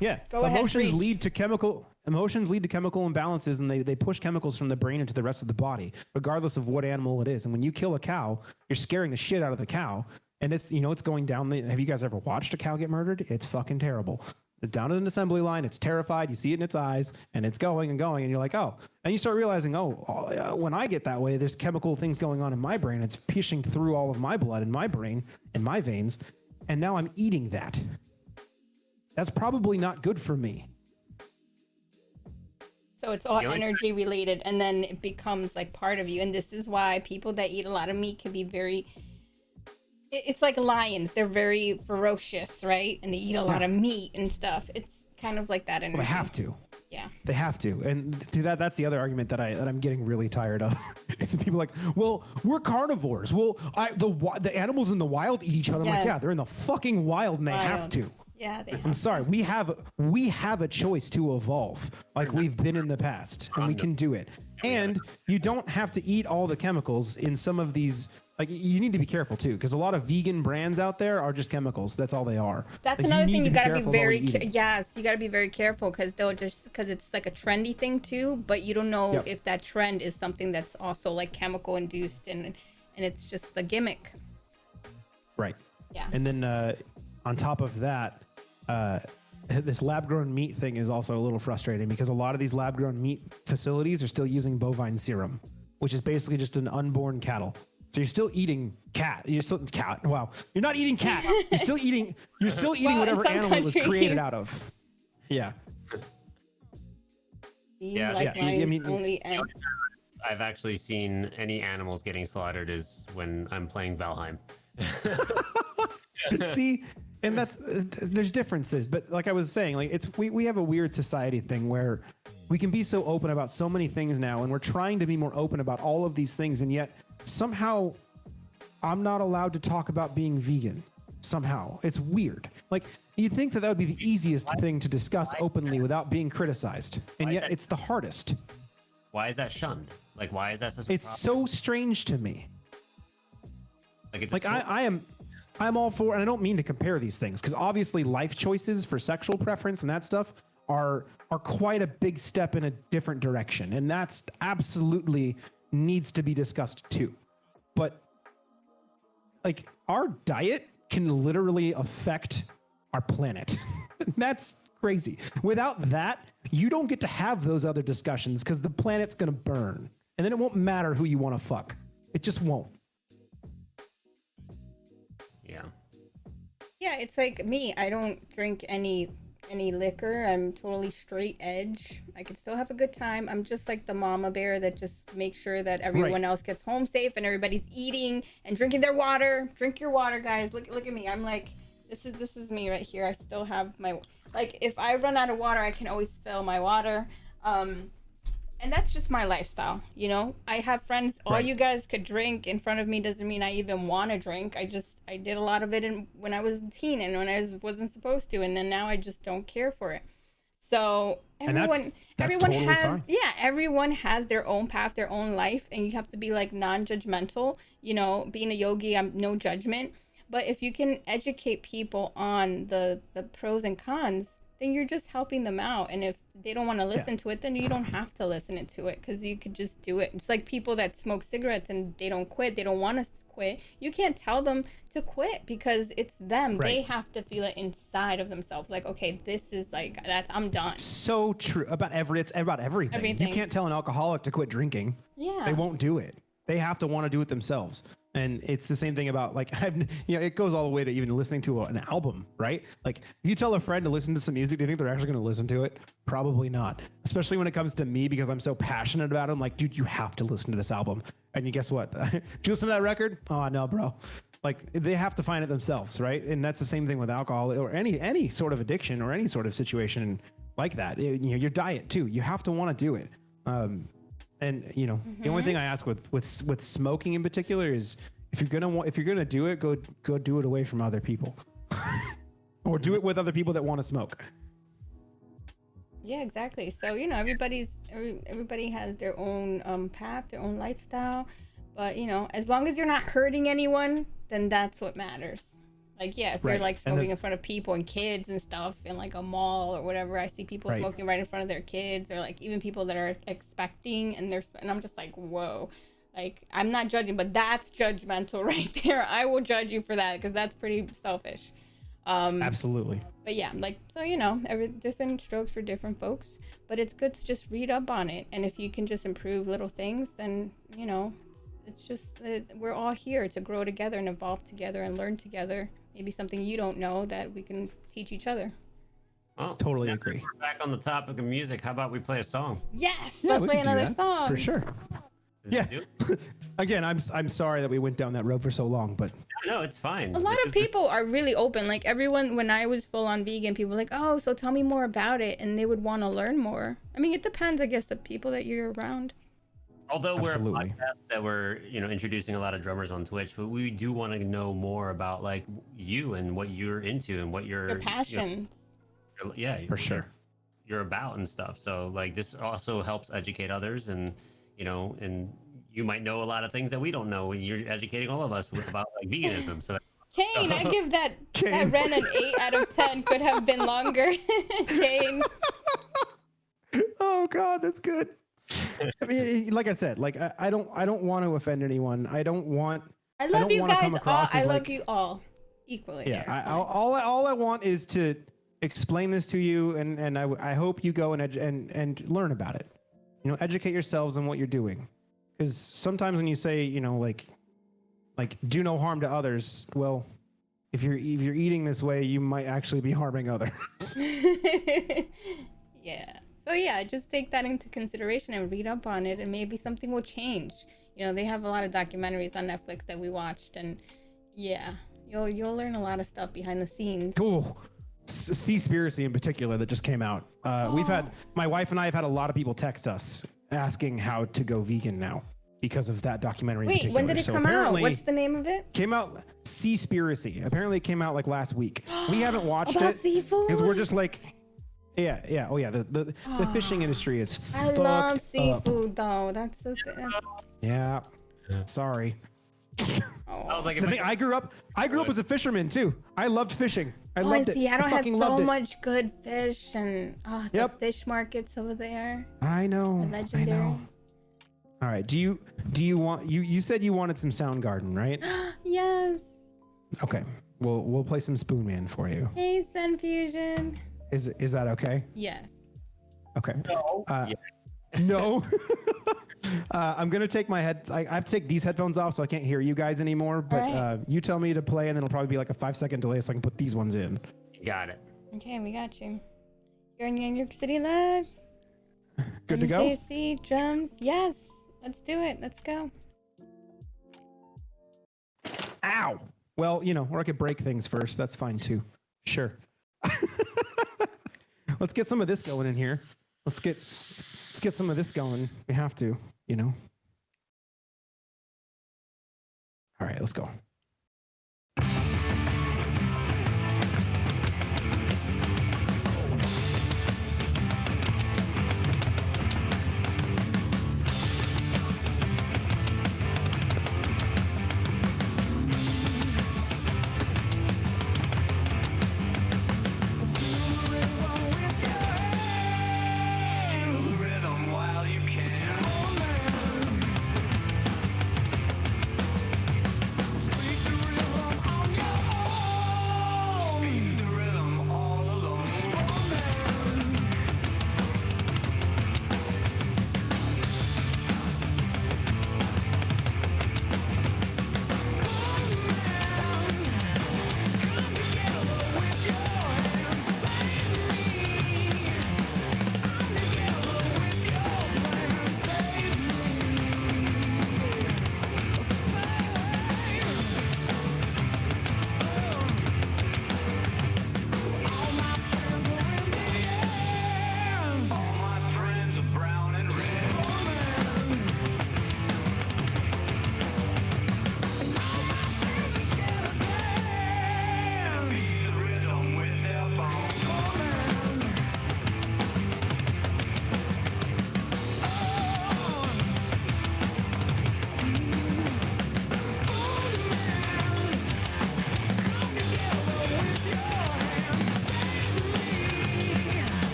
Emotions preach. lead to chemical imbalances, and they push chemicals from the brain into the rest of the body, regardless of what animal it is. And when you kill a cow, you're scaring the shit out of the cow. And it's, it's going down have you guys ever watched a cow get murdered? It's fucking terrible. Down at an assembly line, it's terrified. You see it in its eyes, and it's going and going, and you're like, oh. And you start realizing, when I get that way, there's chemical things going on in my brain. It's pushing through all of my blood in my brain and my veins, and now I'm eating that. That's probably not good for me. So it's all energy related, and then it becomes like part of you. And this is why people that eat a lot of meat can be very... It's like lions. They're very ferocious, right? And they eat a lot of meat and stuff. It's kind of like that energy. Well, they have to. Yeah. They have to. And see, that's the other argument that I'm getting really tired of. It's people like, well, we're carnivores. Well, the animals in the wild eat each other. I'm like, yeah, they're in the fucking wild and they have to. Yeah, they have I'm sorry. We have a choice to evolve like we've been in the past, and we can do it. And you don't have to eat all the chemicals in some of these. Like, you need to be careful too, because a lot of vegan brands out there are just chemicals. That's all they are. That's another thing you gotta be very yes, you gotta be very careful because it's like a trendy thing too, but you don't know if that trend is something that's also like chemical induced and it's just a gimmick. Right. Yeah. And then on top of that, this lab-grown meat thing is also a little frustrating because a lot of these lab-grown meat facilities are still using bovine serum, which is basically just an unborn cattle. So you're still eating cat. You're still cat. Wow. You're not eating cat. You're still eating whatever animal it was created out of. Yeah. I've actually seen any animals getting slaughtered is when I'm playing Valheim. See, and there's differences, but like I was saying, like we have a weird society thing where we can be so open about so many things now, and we're trying to be more open about all of these things, and yet somehow I'm not allowed to talk about being vegan. Somehow it's weird. Like, you'd think that would be the easiest thing to discuss openly without being criticized, and yet it's the hardest. Why is that shunned? Like, why is that such a It's problem? so strange to me. Like, I'm all for, and I don't mean to compare these things, because obviously life choices for sexual preference and that stuff are quite a big step in a different direction, and that's absolutely needs to be discussed too. But like, our diet can literally affect our planet. That's crazy. Without that, you don't get to have those other discussions because the planet's gonna burn, and then it won't matter who you want to fuck. It just won't. Yeah. Yeah, it's like me. I don't drink any any liquor. I'm totally straight edge. I can still have a good time. I'm just like the mama bear that just makes sure that everyone else gets home safe and everybody's eating and drinking their water. Drink your water, guys. Look at me. I'm like, this is me right here. I still have my, like, if I run out of water, I can always fill my water. And that's just my lifestyle, you know? I have friends, all you guys could drink in front of me doesn't mean I even want to drink. I did a lot of it when I was a teen and when I wasn't supposed to. And then now I just don't care for it. So everyone totally has, fine. everyone has their own path, their own life. And you have to be like non-judgmental, you know, being a yogi, I'm no judgment. But if you can educate people on the pros and cons, then you're just helping them out. And if they don't want to listen to it, then you don't have to listen to it because you could just do it. It's like people that smoke cigarettes and they don't quit. They don't want to quit. You can't tell them to quit because it's them. They have to feel it inside of themselves. Like, okay, this is like, I'm done. So true it's about everything. You can't tell an alcoholic to quit drinking. Yeah. They won't do it. They have to want to do it themselves. And it's the same thing about like, it goes all the way to even listening to an album, right? Like if you tell a friend to listen to some music, do you think they're actually going to listen to it? Probably not. Especially when it comes to me because I'm so passionate about it. I'm like, dude, you have to listen to this album. And you guess what? Did you listen to that record? Oh, no, bro. Like they have to find it themselves, right? And that's the same thing with alcohol or any sort of addiction or any sort of situation like that. Your diet too. You have to want to do it. And the only thing I ask with smoking in particular is if you're gonna do it, go do it away from other people, or do it with other people that want to smoke. Yeah, exactly. So everybody has their own path, their own lifestyle, but as long as you're not hurting anyone, then that's what matters. Like, yeah, if you're like smoking in front of people and kids and stuff in like a mall or whatever, I see people smoking right in front of their kids or like even people that are expecting and I'm just like, whoa, like I'm not judging, but that's judgmental right there. I will judge you for that because that's pretty selfish. Absolutely. But yeah, like, so, every different strokes for different folks, but it's good to just read up on it. And if you can just improve little things, then, it's just we're all here to grow together and evolve together and learn together. Maybe something you don't know that we can teach each other. Well, totally agree. We're back on the topic of music. How about we play a song? Yes, let's play another song. For sure. Again, I'm sorry that we went down that road for so long, but no, it's fine. A lot of people are really open. Like everyone, when I was full on vegan, people were like, oh, so tell me more about it. And they would want to learn more. I mean, it depends, I guess, the people that you're around. Although we're a podcast that we're, introducing a lot of drummers on Twitch, but we do want to know more about like you and what you're into and what your passions. For sure. You're about and stuff. So like this also helps educate others and and you might know a lot of things that we don't know when you're educating all of us about like veganism. So Kane, I give that ran an 8 out of 10. Could have been longer. Kane. Oh God, that's good. I mean, like I said, like I don't want to offend anyone. I love you guys all. I love you all equally. Yeah. All I want is to explain this to you, and I hope you go and learn about it. Educate yourselves on what you're doing, because sometimes when you say like do no harm to others, well, if you're eating this way, you might actually be harming others. Yeah. So yeah, just take that into consideration and read up on it, and maybe something will change. They have a lot of documentaries on Netflix that we watched, and yeah, you'll learn a lot of stuff behind the scenes. Cool. Seaspiracy in particular that just came out. We've had, my wife and I have had a lot of people text us asking how to go vegan now because of that documentary. Wait, when did it come out? What's the name of it? Came out Seaspiracy. Apparently it came out like last week. We haven't watched About it seafood? because we're just like, yeah. Oh yeah. The fishing industry is I love seafood though. That's the thing. Yeah. Sorry. I was like, The thing, I grew up as a fisherman too. I loved fishing. I loved it. Seattle has fucking so loved it. much good fish and the fish markets over there. I know. Legendary. I know. All right. Do you want you said you wanted some Soundgarden, right? Yes. Okay. We'll play some Spoon Man for you. Hey, Sun Fusion. Is that okay? Yes. Okay. No. I'm gonna take my I have to take these headphones off so I can't hear you guys anymore. But you tell me to play, and then it'll probably be like a 5-second delay so I can put these ones in. You got it. Okay, we got you. You're in New York City Live. Good to go? MJC Drums. Yes. Let's do it. Let's go. Ow. Well, or I could break things first. That's fine too. Sure. Let's get some of this going in here. Let's get some of this going. We have to, All right, let's go.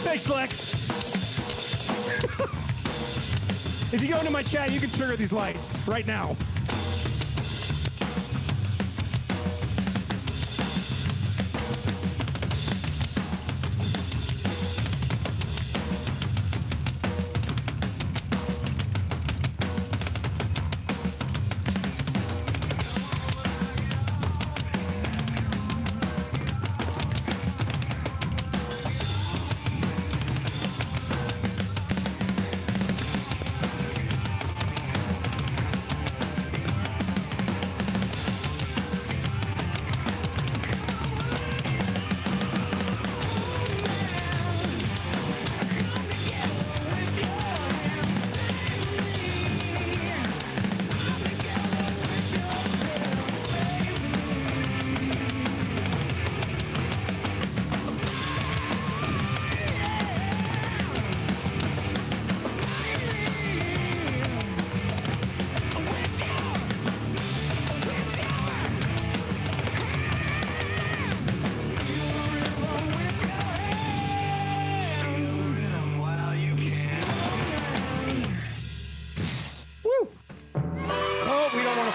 Thanks, Lex. If you go into my chat, you can trigger these lights right now.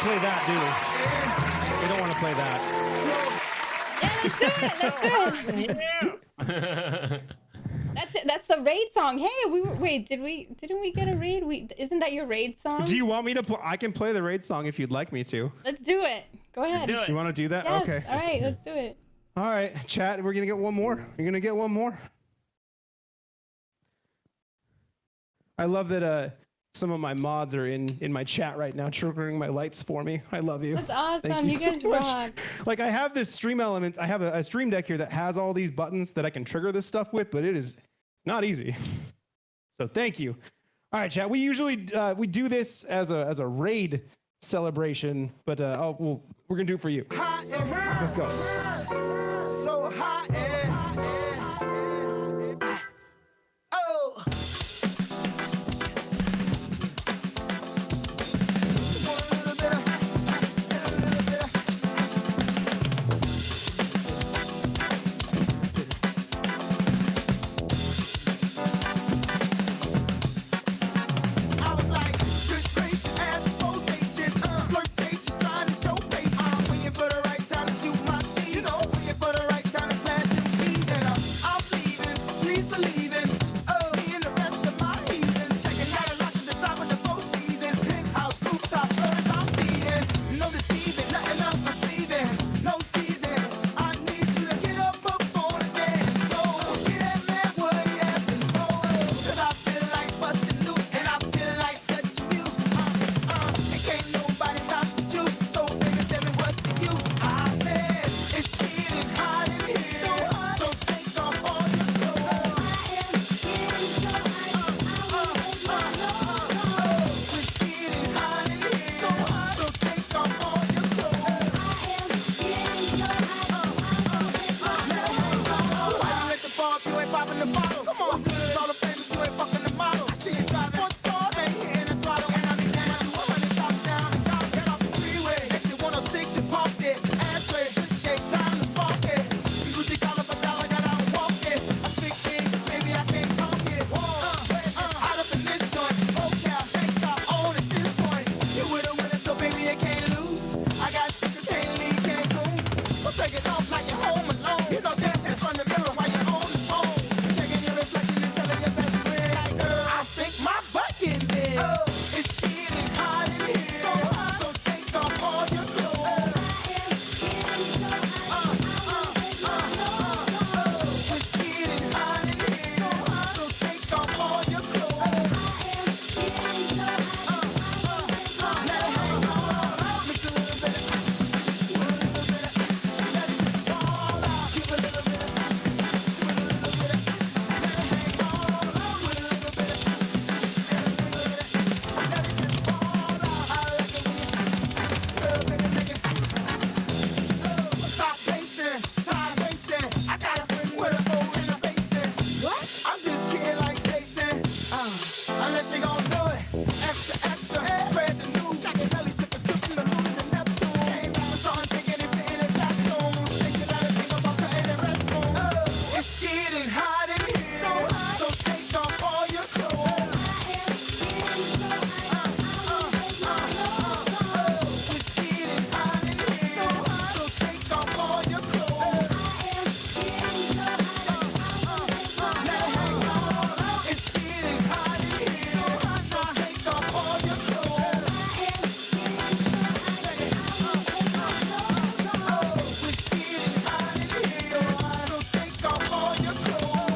Play that, do we? We don't want to play that. Yeah, let's do it. Let's do it. That's it. That's the raid song. Hey, wait. Didn't we get a raid? Isn't that your raid song? Do you want me to play? I can play the raid song if you'd like me to. Let's do it. Go ahead. Do it. You want to do that? Yes. Okay. All right, let's do it. All right, chat. We're gonna get one more. You're gonna get one more. I love that. some of my mods are in my chat right now, triggering my lights for me. I love you. That's awesome. Thank you guys so much. rock. Like I have this stream element. I have a stream deck here that has all these buttons that I can trigger this stuff with, but it is not easy. So thank you. All right, chat. We usually we do this as a raid celebration, but we're gonna do it for you. Let's go. So hot and oh. I was like, good gracious, ass flirtatious, flirtatious, trying to show face. I'm waiting for the right time to shoot my seed, you know, waiting for the right time to plant some seeds. And I'm leaving, please believing, me and the rest of my heathens, checking out a lot to the top of the four seasons, penthouse, rooftop, birds I'm feeding, no deceiving, nothing else I'm sleeving, no teasing. I need you to get up on the dance floor, get that man what he asking for, 'cause I feel like busting loose and I feel like touching you, and can't nobody stop the juice, so baby tell me what's the use. I said it's getting hot in here, so take off all your clothes. It's getting hot in here, so take off all your clothes. Why you let the ball if you ain't popping the bottle? Come on, it's all the famous, you ain't fucking the model. I see you driving one car, ain't hitting the throttle, and I be down to 100 top down and top, get off the freeway. Exit 106 and parked it, ashtray, switchgate, time to spark it. You usually call up a dollar that I don't walk it. I speak things, baby, I can't talk it. Out up in this joint, okay, can't stop on at this point. You with a winner, so baby, you can't lose. I got secrets, can't leave, can't go. So take it off like you're home alone. You know that in front of the mirror while you're on the phone. Checking your reflection and telling your best friend, like, girl, I think my butt getting big. It's getting hot in here, so take off all your clothes. It's getting hot in here, so take off all your clothes. Let it hang on, mix a little bit, let it fall out, give a little bit, let it hang on, with a little bit, let it just fall out. I like it when you take it. Stop pacing, time wasting. I got a friend with a full innovation. What? I'm just kidding like Jason. Unless you gon' do it. Extra, extra. Spread the news. Jackie Kelly took a scoop from the moon to Neptune. Came back with song, thinking it fit in a costume. Thinking that a thing about cutting the restroom. It's getting hot in here, so take off all your clothes. It's getting hot in here, so take off all your clothes. Let it hang on. It's getting hot in here, so take off all your clothes. It's getting hot in here, so take off all your clothes.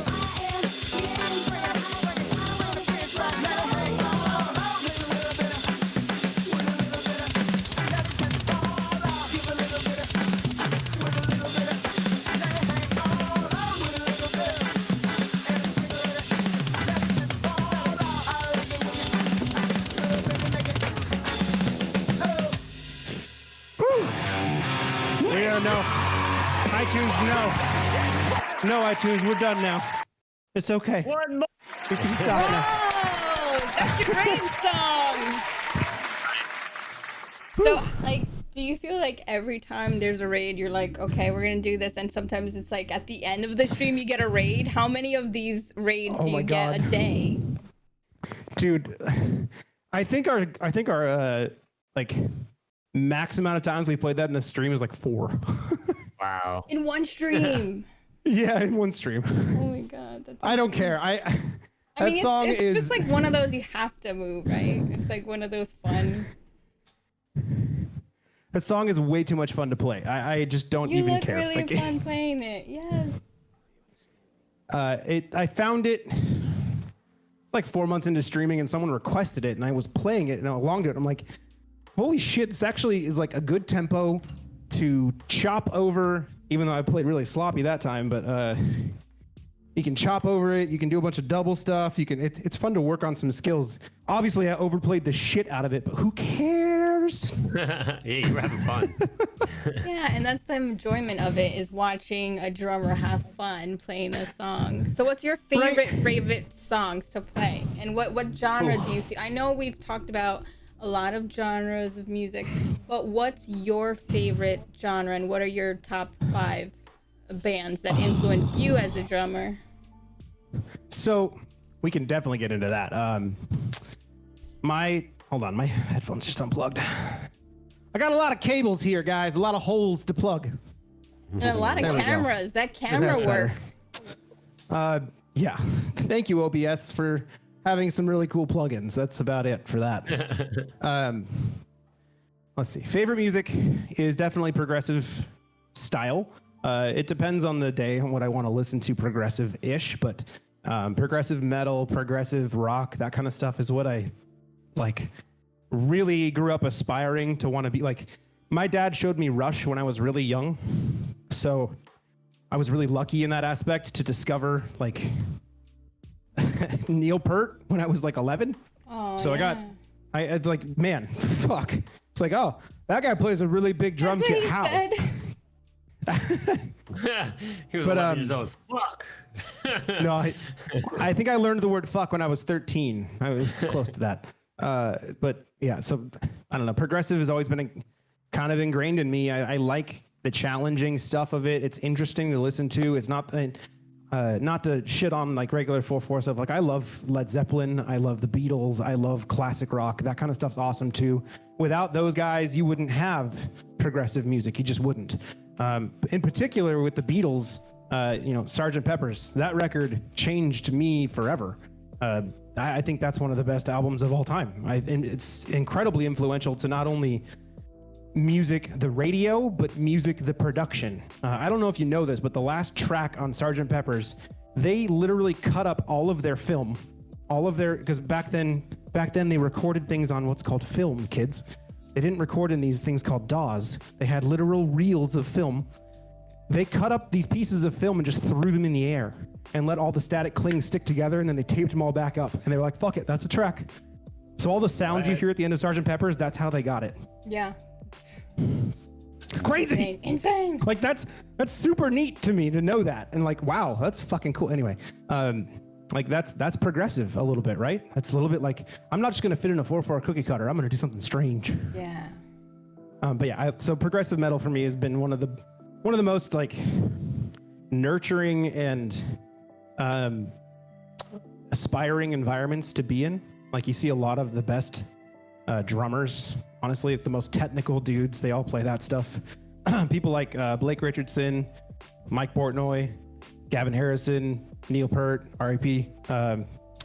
Yeah, no. iTunes, no. No, iTunes, we're done now. It's okay. One more. We can stop now. Oh, that's a great song. So, like, do you feel like every time there's a raid, you're like, okay, we're gonna do this, and sometimes it's like at the end of the stream you get a raid? How many of these raids do my you get a God. day? Dude, I think our like max amount of times we played that in the stream is like 4. Wow. In one stream. Yeah, in one stream. Oh my god, that's I don't care. I That mean, song it's is just like one of those you have to move, right? It's like one of those fun. that song is way too much fun to play. I just don't You even look care. really Like, fun playing it. Yes. I found it. It's like 4 months into streaming, and someone requested it, and I was playing it, and I along to it. I'm like, holy shit, this actually is like a good tempo to chop over, even though I played really sloppy that time, but you can chop over it, you can do a bunch of double stuff, it's fun to work on some skills. Obviously, I overplayed the shit out of it, but who cares? Yeah, you were having fun. Yeah, and that's the enjoyment of it, is watching a drummer have fun playing a song. So what's your favorite songs to play? And what genre do you feel? I know we've talked about a lot of genres of music, but what's your favorite genre, and what are your top 5 bands that influence you as a drummer? So we can definitely get into that. Hold on, my headphones just unplugged. I got a lot of cables here, guys, a lot of holes to plug. And a lot of cameras. That camera That's work. Yeah. Thank you, OBS, for having some really cool plugins. That's about it for that. Let's see. Favorite music is definitely progressive style. It depends on the day and what I want to listen to progressive-ish, but progressive metal, progressive rock, that kind of stuff is what I like really grew up aspiring to want to be. Like, my dad showed me Rush when I was really young, so I was really lucky in that aspect to discover like Neil Peart when I was like 11. Oh, so yeah. I like, man, fuck. It's like, oh, that guy plays a really big drum That's what kit. he How? said. He was But, 11 years old. Fuck. No, I think I learned the word fuck when I was 13. I was close to that. But yeah, so I don't know. Progressive has always been kind of ingrained in me. I like the challenging stuff of it. It's interesting to listen to. It's not to shit on like regular 4/4 stuff. Like, I love Led Zeppelin. I love the Beatles. I love classic rock. That kind of stuff's awesome too. Without those guys, you wouldn't have progressive music. You just wouldn't. In particular with the Beatles, Sgt. Pepper's, that record changed me forever. I think that's one of the best albums of all time. And it's incredibly influential to not only music, the radio, but music, the production. I don't know if you know this, but the last track on Sgt. Pepper's, they literally cut up all of their film, because back then they recorded things on what's called film, kids. They didn't record in these things called DAWs. They had literal reels of film. They cut up these pieces of film and just threw them in the air and let all the static clings stick together, and then they taped them all back up. And they were like, fuck it, that's a track. So all the sounds you hear at the end of Sgt. Pepper's, that's how they got it. Yeah. Crazy. Insane. Like, that's super neat to me to know that. And like, wow, that's fucking cool. Anyway, like that's progressive a little bit, right? That's a little bit like, I'm not just going to fit in a 4/4 cookie cutter. I'm going to do something strange. Yeah. But yeah, so progressive metal for me has been one of the most like nurturing and aspiring environments to be in. Like, you see a lot of the best drummers, honestly, the most technical dudes, they all play that stuff. People like Blake Richardson, Mike Portnoy, Gavin Harrison, Neil Peart, R.I.P.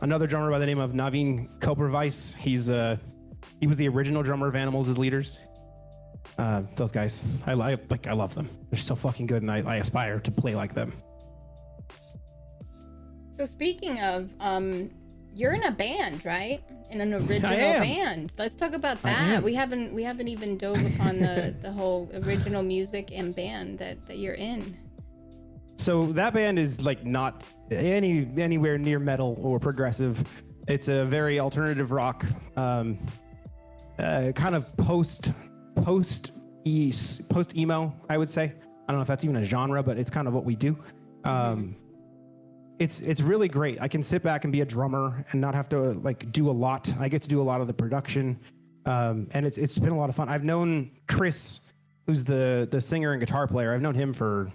Another drummer by the name of Naveen Kopervice. He was the original drummer of Animals as Leaders. Those guys, I love them. They're so fucking good, and I aspire to play like them. So speaking of, you're in a band, right? In an original band. Let's talk about that. We haven't even dove upon the whole original music and band that you're in. So that band is like not anywhere near metal or progressive. It's a very alternative rock, kind of post emo, I would say. I don't know if that's even a genre, but it's kind of what we do. It's really great. I can sit back and be a drummer and not have to like do a lot. I get to do a lot of the production, and it's been a lot of fun. I've known Chris, who's the singer and guitar player. I've known him for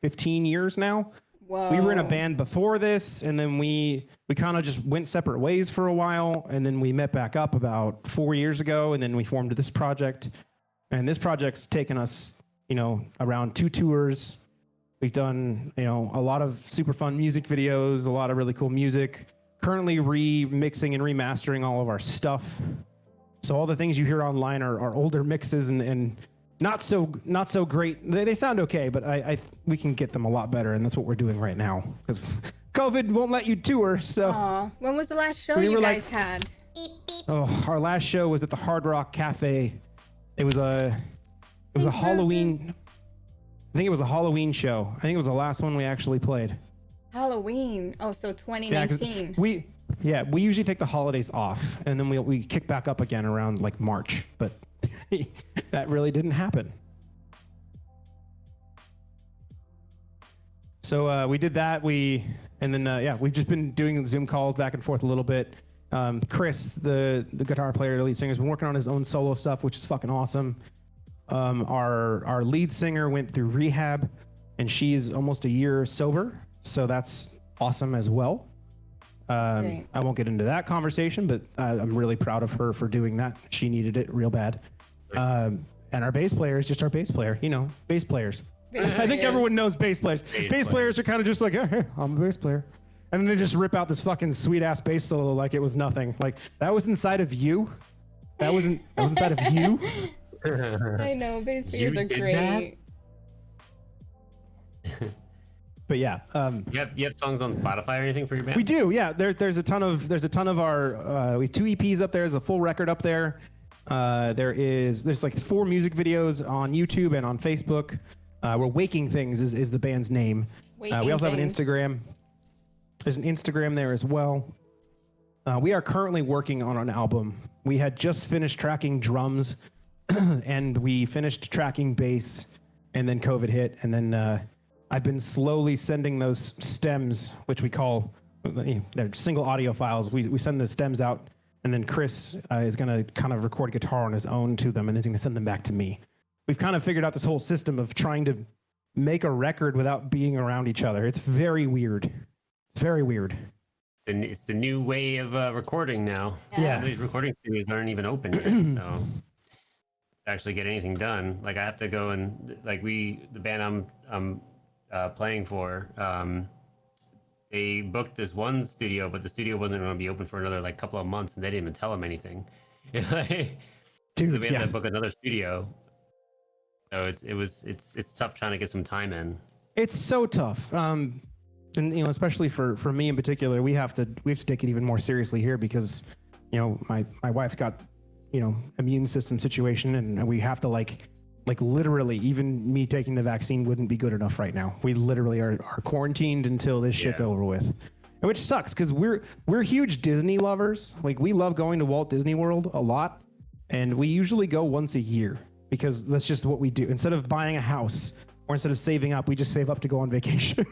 15 years now. Whoa. We were in a band before this, and then we kind of just went separate ways for a while, and then we met back up about 4 years ago, and then we formed this project. And this project's taken us, around 2 tours. We've done, a lot of super fun music videos, a lot of really cool music. Currently remixing and remastering all of our stuff. So all the things you hear online are older mixes and not so great. They sound okay, but we can get them a lot better, and that's what we're doing right now. Because COVID won't let you tour. So, Aw, when was the last show We you were guys like- had? our last show was at the Hard Rock Cafe. It was a Thanks, Halloween. I think it was a Halloween show. I think it was the last one we actually played. Halloween. Oh, so Yeah, 'cause 2019. we usually take the holidays off, and then we kick back up again around like March, but that really didn't happen. So we did that. We've just been doing Zoom calls back and forth a little bit. Chris, the guitar player, the lead singer, has been working on his own solo stuff, which is fucking awesome. Our lead singer went through rehab, and she's almost a year sober, so that's awesome as well. Great. I won't get into that conversation, but I'm really proud of her for doing that. She needed it real bad. And our bass player is just our bass player. You know, bass players. I think everyone knows bass players. Bass players are kind of just like, hey, I'm a bass player. And then they just rip out this fucking sweet ass bass solo like it was nothing. Like that was inside of you. That was inside of you. I know, bass players You are did great. But yeah, You have songs on Spotify or anything for your band? we do. Yeah, there's a ton of our we have 2 EPs up there. There's a full record up there. There's like 4 music videos on YouTube and on Facebook. We're Waking Things is the band's name. We Waking also have an Things. Instagram. There's an Instagram there as well. We are currently working on an album. We had just finished tracking drums, and we finished tracking bass, and then COVID hit, and then I've been slowly sending those stems, which we call they're single audio files. We send the stems out, and then Chris is going to kind of record guitar on his own to them, and then he's going to send them back to me. We've kind of figured out this whole system of trying to make a record without being around each other. It's very weird. Very weird. It's the new way of recording now. Yeah. These recording studios aren't even open yet, so to actually get anything done, like I have to go and like the band I'm playing for, they booked this one studio, but the studio wasn't going to be open for another like couple of months, and they didn't even tell them anything. Dude, we had yeah. to book another studio, so it's tough trying to get some time in. It's so tough. And you know, especially for me in particular, we have to take it even more seriously here because, you know, my wife's got, you know, immune system situation, and we have to like literally, even me taking the vaccine wouldn't be good enough right now. We literally are quarantined until this shit's over with. And which sucks because we're huge Disney lovers. Like we love going to Walt Disney World a lot, and we usually go once a year because that's just what we do. Instead of buying a house or instead of saving up, we just save up to go on vacation.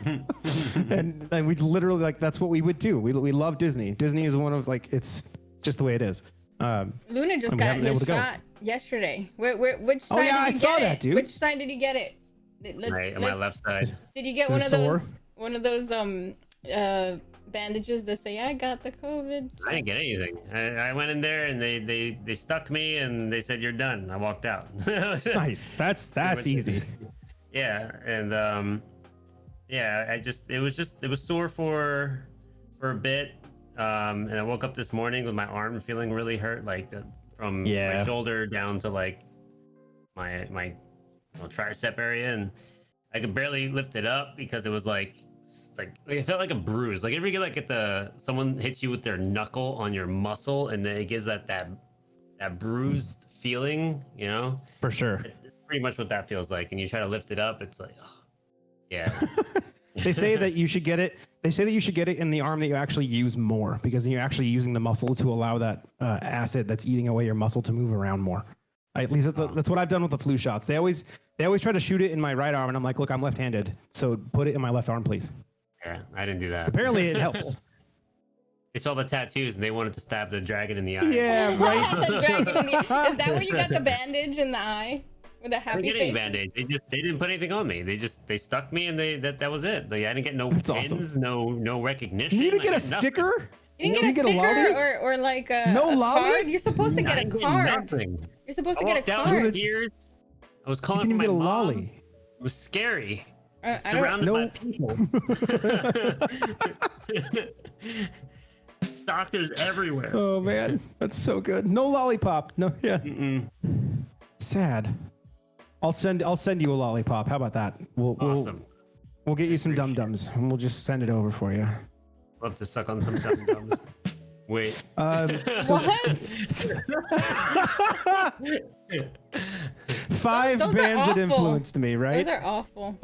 and we literally like that's what we would do. We love Disney. Disney is one of like it's just the way it is. Luna just and we got haven't been able his to go. shot yesterday. Which side yeah, did I you saw get that, it? dude. Which side did you get it? On my left side. Did you get Is one it of those bandages that say I got the COVID? I didn't get anything. I went in there and they stuck me and they said you're done. I walked out. Nice. That's easy. Yeah, and yeah, it was sore for a bit, and I woke up this morning with my arm feeling really hurt, like from my shoulder down to like my tricep area, and I could barely lift it up because it was like it felt like a bruise. Like every someone hits you with their knuckle on your muscle, and then it gives that bruised feeling, you know? For sure. It's pretty much what that feels like. And you try to lift it up, it's like, oh, yeah. They say that you should get it. They say that you should get it in the arm that you actually use more because you're actually using the muscle to allow that acid that's eating away your muscle to move around more. At least that's what I've done with the flu shots. They always try to shoot it in my right arm, and I'm like, look, I'm left-handed, so put it in my left arm, please. Yeah, I didn't do that. Apparently, it helps. They saw the tattoos and they wanted to stab the dragon in the eye. Yeah, right. The dragon in the, is that where you got the bandage in the eye with the I happy didn't get any face? band-aid. They didn't put anything on me. They stuck me and that was it. Like, I didn't get no That's pins, awesome. no recognition. You didn't I get a got nothing. sticker? You didn't get a lolly? sticker or like a, No a lolly? card? You're supposed to I get a didn't card. nothing. You're supposed I to get a walked out card. in tears. I was You calling didn't for even my get a mom. lolly. It was scary. I don't- Surrounded by Nope. people. Doctors everywhere. Oh man, that's so good. No lollipop. No, yeah. Sad. I'll send you a lollipop. How about that? We'll Awesome. We'll get you some dum-dums, and we'll just send it over for you. Love to suck on some dum-dums. Wait. What? 5 Those are bands that awful. influenced me, right? Those are awful.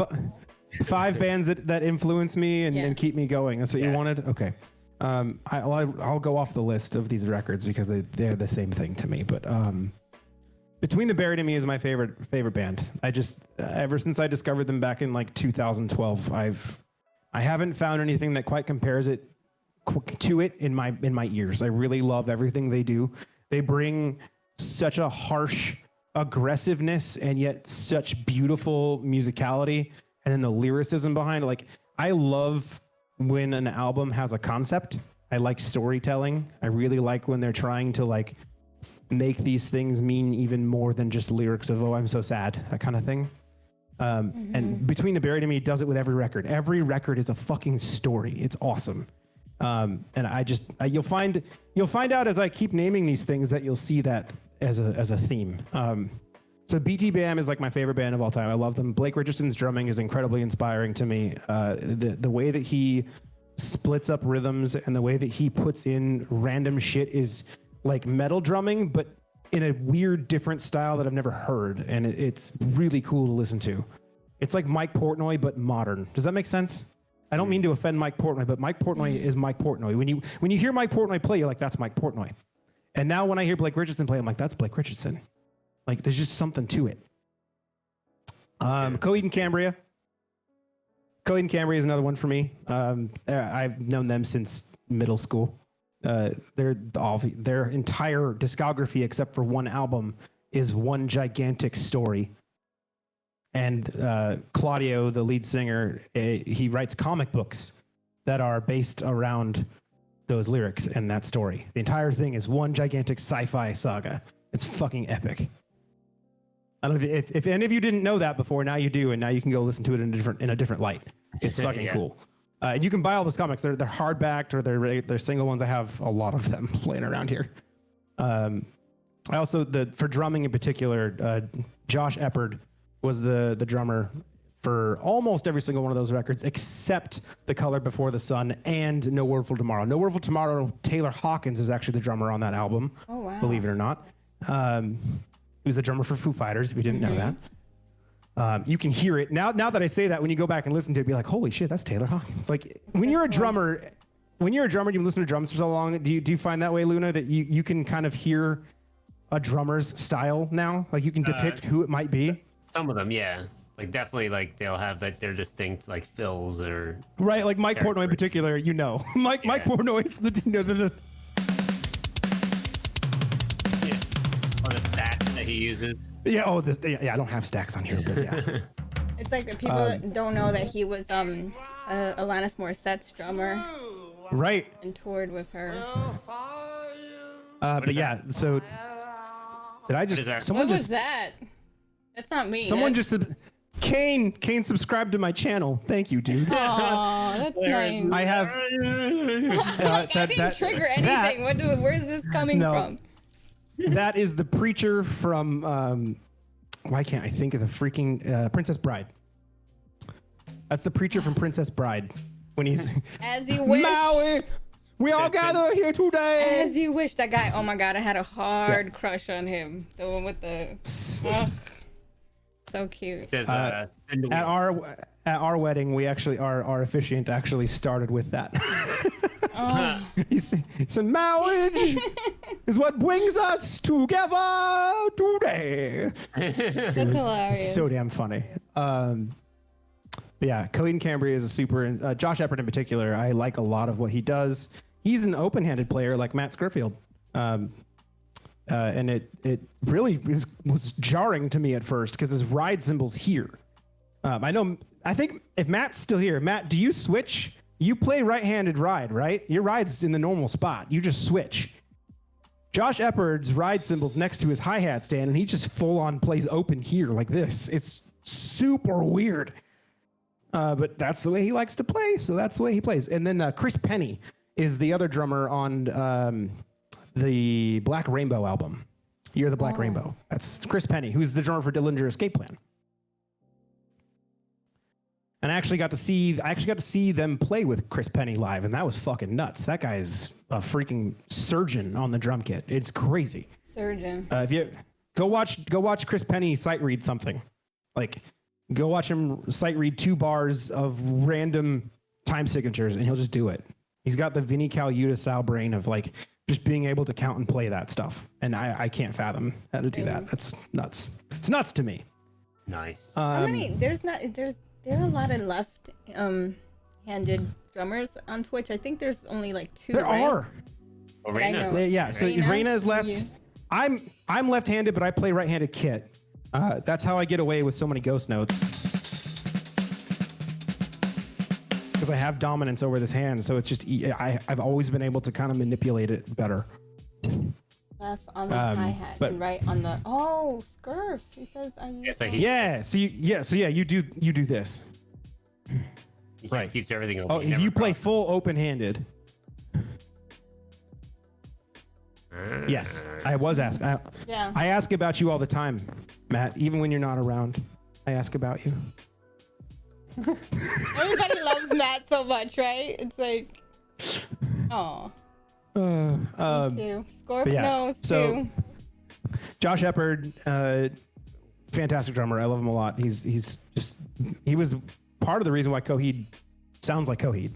5 bands that influence me and keep me going. That's what you wanted? Okay. I'll go off the list of these records because they're the same thing to me. But Between the Buried and Me is my favorite band. I just ever since I discovered them back in like 2012, I haven't found anything that quite compares it to it in my ears. I really love everything they do. They bring such a harsh aggressiveness and yet such beautiful musicality, and then the lyricism behind it. Like, I love when an album has a concept. I like storytelling. I really like when they're trying to like make these things mean even more than just lyrics of, oh, I'm so sad, that kind of thing. And Between the Buried and Me does it with every record. Every record is a fucking story. It's awesome. And you'll find out as I keep naming these things that you'll see that as a theme. So BT Bam is like my favorite band of all time. I love them. Blake Richardson's drumming is incredibly inspiring to me. The way that he splits up rhythms and the way that he puts in random shit is like metal drumming, but in a weird, different style that I've never heard. And it's really cool to listen to. It's like Mike Portnoy, but modern. Does that make sense? I don't mean to offend Mike Portnoy, but Mike Portnoy is Mike Portnoy. When you hear Mike Portnoy play, you're like, that's Mike Portnoy. And now when I hear Blake Richardson play, I'm like, that's Blake Richardson. Like, there's just something to it. Coheed and Cambria. Coheed and Cambria is another one for me. I've known them since middle school. Their entire discography, except for one album, is one gigantic story. And Claudio, the lead singer, he writes comic books that are based around those lyrics and that story. The entire thing is one gigantic sci-fi saga. It's fucking epic. I don't know if any of you didn't know that before. Now you do, and now you can go listen to it in a different light. It's fucking cool. And you can buy all those comics. They're hardbacked or they're single ones. I have a lot of them laying around here. I also for drumming in particular, Josh Eppard was the drummer for almost every single one of those records, except The Color Before the Sun and No Word for Tomorrow. No Word for Tomorrow, Taylor Hawkins is actually the drummer on that album. Oh, wow. Believe it or not. He was the drummer for Foo Fighters, if you didn't know that. You can hear it. Now that I say that, when you go back and listen to it, be like, holy shit, that's Taylor Hawkins. Like, when you're a drummer, you listen to drums for so long, do you find that way, Luna, that you can kind of hear a drummer's style now? Like, you can depict who it might be? Some of them, yeah. Like, definitely, like, they'll have like their distinct like fills or right. Like Mike Portnoy in particular, Mike Portnoy is the or the stats that he uses. yeah. Oh, I don't have stacks on here, but yeah. It's like the people that don't know that he was Alanis Morissette's drummer Right. and toured with her. But yeah, so did I What is just that? someone What was just that? That's not me. someone That's... just Kane subscribed to my channel. Thank you, dude. Aw, that's nice. I have Like, I didn't trigger anything. Where's this coming from? That is the preacher from why can't I think of the freaking Princess Bride? That's the preacher from Princess Bride when he's As you wish. Maui, we all gather here today. As you wish. That guy. Oh my god, I had a hard crush on him. The one with the. Ugh. So cute. It says spin the At wheel. our wedding, we actually our officiant actually started with that. Oh. he said, marriage is what brings us together today. That's hilarious. So damn funny. But yeah, Coheed and Cambria is a super. Josh Eppard in particular, I like a lot of what he does. He's an open-handed player like Matt Scurfield. And it really was jarring to me at first because his ride cymbal's here. I think if Matt's still here, Matt, do you switch? You play right-handed ride, right? Your ride's in the normal spot. You just switch. Josh Eppard's ride cymbal's next to his hi-hat stand, and he just full-on plays open here like this. It's super weird. But that's the way he likes to play, so that's the way he plays. And then Chris Penny is the other drummer on the Black Rainbow album. You're the Black Rainbow. That's Chris Penny, who's the drummer for Dillinger Escape Plan. And I actually got to see them play with Chris Penny live, and that was fucking nuts. That guy's a freaking surgeon on the drum kit. It's crazy. Surgeon. If you go watch Chris Penny sight read something, like go watch him sight read 2 bars of random time signatures, and he'll just do it. He's got the Vinnie Colaiuta style brain of like just being able to count and play that stuff, and I can't fathom how to do that. That's nuts. It's nuts to me. Nice. How many? There are a lot of left-handed drummers on Twitch. I think there's only like 2. There right? are. Oh, That I Raina's know. left. Yeah. So Raina? Raina is left. You? I'm left-handed, but I play right-handed kit. That's how I get away with so many ghost notes. Because I have dominance over this hand, so it's just I've always been able to kind of manipulate it better. Left on the hi-hat but- and right on the Scurf. He says I use. Yes, I both. Yeah. So you do this. He Right. just keeps everything open. Oh, He never you play crosses. full open-handed. Yes, I was asking. Yeah. I ask about you all the time, Matt. Even when you're not around, I ask about you. Everybody loves Matt so much, right? It's like, oh, me too. Scorp but yeah, knows so- too. Josh Eppard, fantastic drummer. I love him a lot. He was part of the reason why Coheed sounds like Coheed.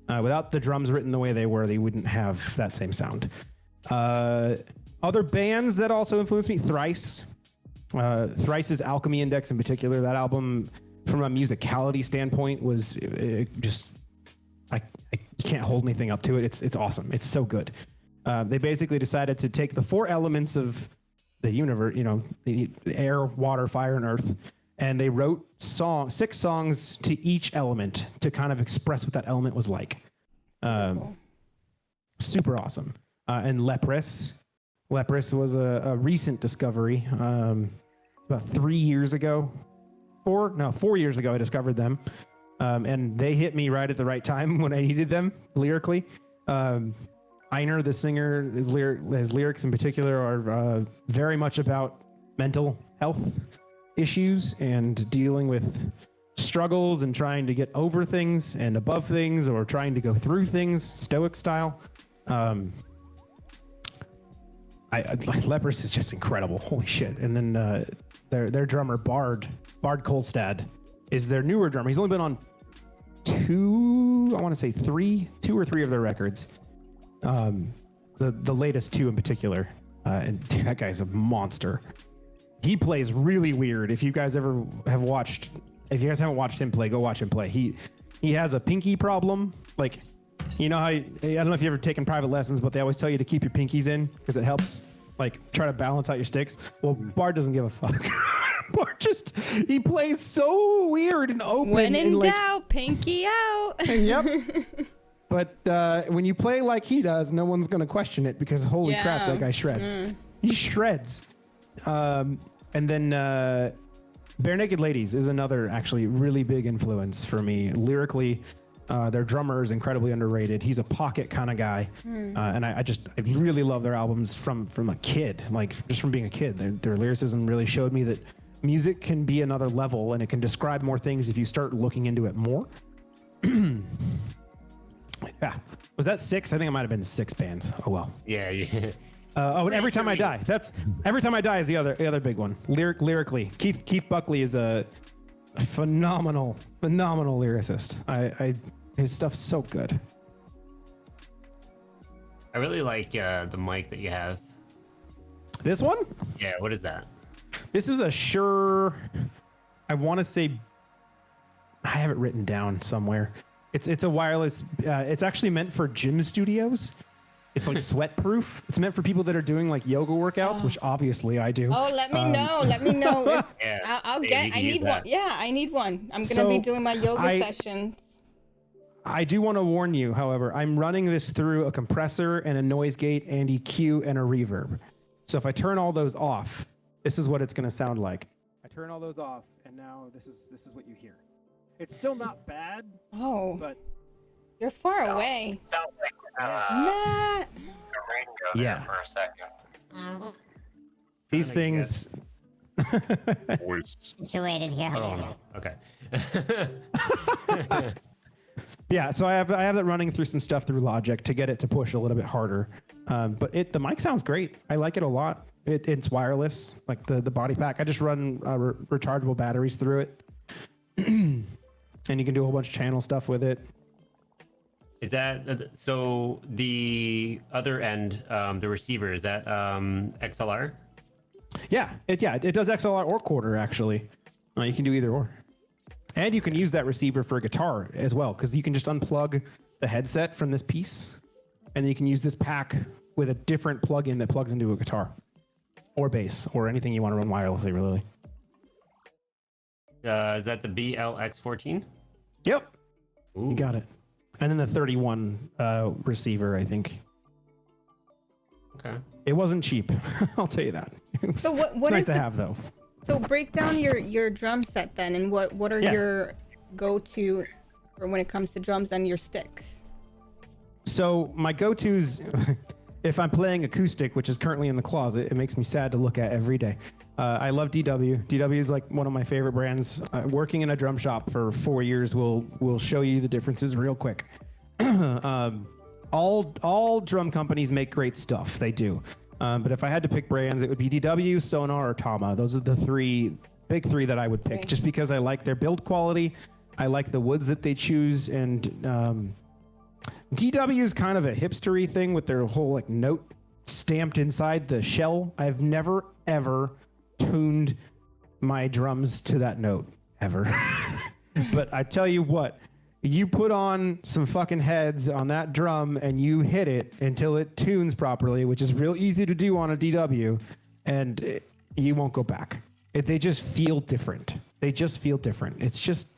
Without the drums written the way they were, they wouldn't have that same sound. Other bands that also influenced me, Thrice. Thrice's Alchemy Index in particular, that album from a musicality standpoint was just, I can't hold anything up to it. It's awesome. It's so good. They basically decided to take the 4 elements of the universe, the air, water, fire, and earth, and they wrote 6 songs to each element to kind of express what that element was like. Cool. Super awesome. And Leprous was a recent discovery. About 3 years ago, 4 years ago, I discovered them. And they hit me right at the right time when I needed them lyrically. Einer, the singer, his lyrics in particular are very much about mental health issues and dealing with struggles and trying to get over things and above things, or trying to go through things, stoic style. Leprous is just incredible. Holy shit. And then their drummer, Bard Kolstad, is their newer drummer. He's only been on 2 or 3 of their records. The latest 2 in particular. And dude, that guy's a monster. He plays really weird. If you guys haven't watched him play, go watch him play. He has a pinky problem. Like, you know how, I don't know if you've ever taken private lessons, but they always tell you to keep your pinkies in because it helps, like, try to balance out your sticks. Well, Bard doesn't give a fuck. Bard he plays so weird and open. When in and, doubt, pinky out. Yep. But when you play like he does, no one's going to question it because holy crap, that guy shreds. He shreds. And then Bare Naked Ladies is another actually really big influence for me. Lyrically, their drummer is incredibly underrated. He's a pocket kind of guy. And I really love their albums from a kid, like just from being a kid. Their lyricism really showed me that music can be another level and it can describe more things if you start looking into it more. Yeah. Was that 6? I think it might have been 6 bands. Oh, well. Yeah. And Every Time I Die. That's Every Time I Die is the other big one. Lyrically, Keith Buckley is a phenomenal lyricist. His stuff's so good. I really like the mic that you have. This one? Yeah, what is that? This is a Shure. I want to say. I have it written down somewhere. It's a wireless. It's actually meant for gym studios. It's like sweat proof. It's meant for people that are doing like yoga workouts, which obviously I do. Oh, let me know. Let me know. Yeah, I'll maybe get. you I can use need that. one. Yeah, I need one. I'm gonna So, be doing my yoga sessions. I do want to warn you, however, I'm running this through a compressor and a noise gate and EQ and a reverb. So if I turn all those off, this is what it's going to sound like. I turn all those off, and now this is what you hear. It's still not bad, Oh, but you're far away. Sounds like Matt. a radio there Yeah. for a second. these things Situated here. Oh, no. Okay. Yeah, so I have that running through some stuff through Logic to get it to push a little bit harder. But the mic sounds great. I like it a lot. It's wireless, like the body pack. I just run rechargeable batteries through it, and you can do a whole bunch of channel stuff with it. Is that so? The other end, the receiver, is that XLR? Yeah, it does XLR or quarter actually. You can do either or, and you can use that receiver for a guitar as well because you can just unplug the headset from this piece, and then you can use this pack with a different plug-in that plugs into a guitar or bass or anything you want to run wirelessly. Really. Is that the BLX14? Yep. Ooh. You got it. And then the 31 receiver, I think. Okay. It wasn't cheap. I'll tell you that. So what it's nice is to the- have though. So break down your drum set then, and what are Yeah. your go-to for when it comes to drums and your sticks? So my go-tos, if I'm playing acoustic, which is currently in the closet, it makes me sad to look at every day. I love DW. DW is like one of my favorite brands. Working in a drum shop for 4 years will show you the differences real quick. All drum companies make great stuff. They do. But if I had to pick brands, it would be DW, Sonar, or Tama. Those are the big three that I would pick, just because I like their build quality. I like the woods that they choose, and DW is kind of a hipstery thing with their whole like note stamped inside the shell. I've never ever tuned my drums to that note ever. But I tell you what, you put on some fucking heads on that drum and you hit it until it tunes properly, which is real easy to do on a DW, and you won't go back. They just feel different. They just feel different. It's just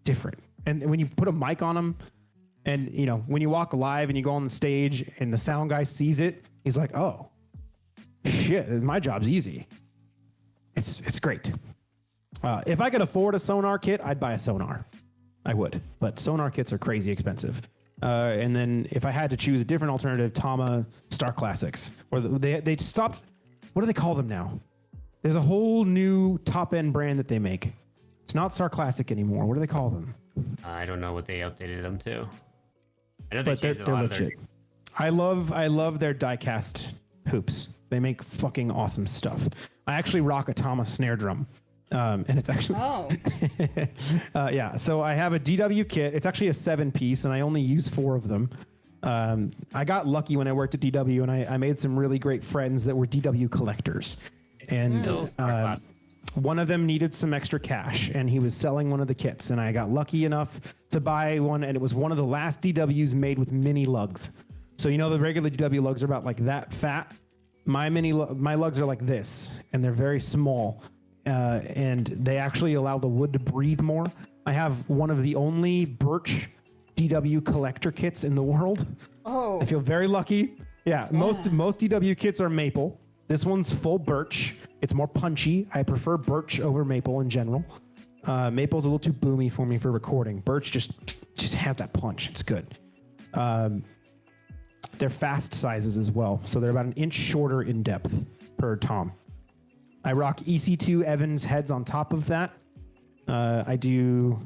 different. And when you put a mic on them, and you know, when you walk live and you go on the stage and the sound guy sees it, he's like, oh shit, my job's easy. It's great. If I could afford a Sonar kit, I'd buy a Sonar. I would, but Sonar kits are crazy expensive. And then if I had to choose a different alternative, Tama Star Classics, or they stopped. What do they call them now? There's a whole new top end brand that they make. It's not Star Classic anymore. What do they call them? I don't know what they updated them to. I know they But they're changed a lot of legit. I love their die-cast hoops. They make fucking awesome stuff. I actually rock a Tama snare drum. And it's actually yeah. So I have a DW kit. It's actually a 7-piece, and I only use 4 of them. I got lucky when I worked at DW, and I made some really great friends that were DW collectors. And one of them needed some extra cash, and he was selling one of the kits, and I got lucky enough to buy one, and it was one of the last DWs made with mini lugs. So you know the regular DW lugs are about like that fat. My lugs are like this, and they're very small. And they actually allow the wood to breathe more. I have one of the only birch DW collector kits in the world. Oh. I feel very lucky. Yeah, most DW kits are maple. This one's full birch. It's more punchy. I prefer birch over maple in general. Maple's a little too boomy for me for recording. Birch just has that punch. It's good. They're fast sizes as well, so they're about an inch shorter in depth per tom. I rock EC2 Evans heads on top of that. I do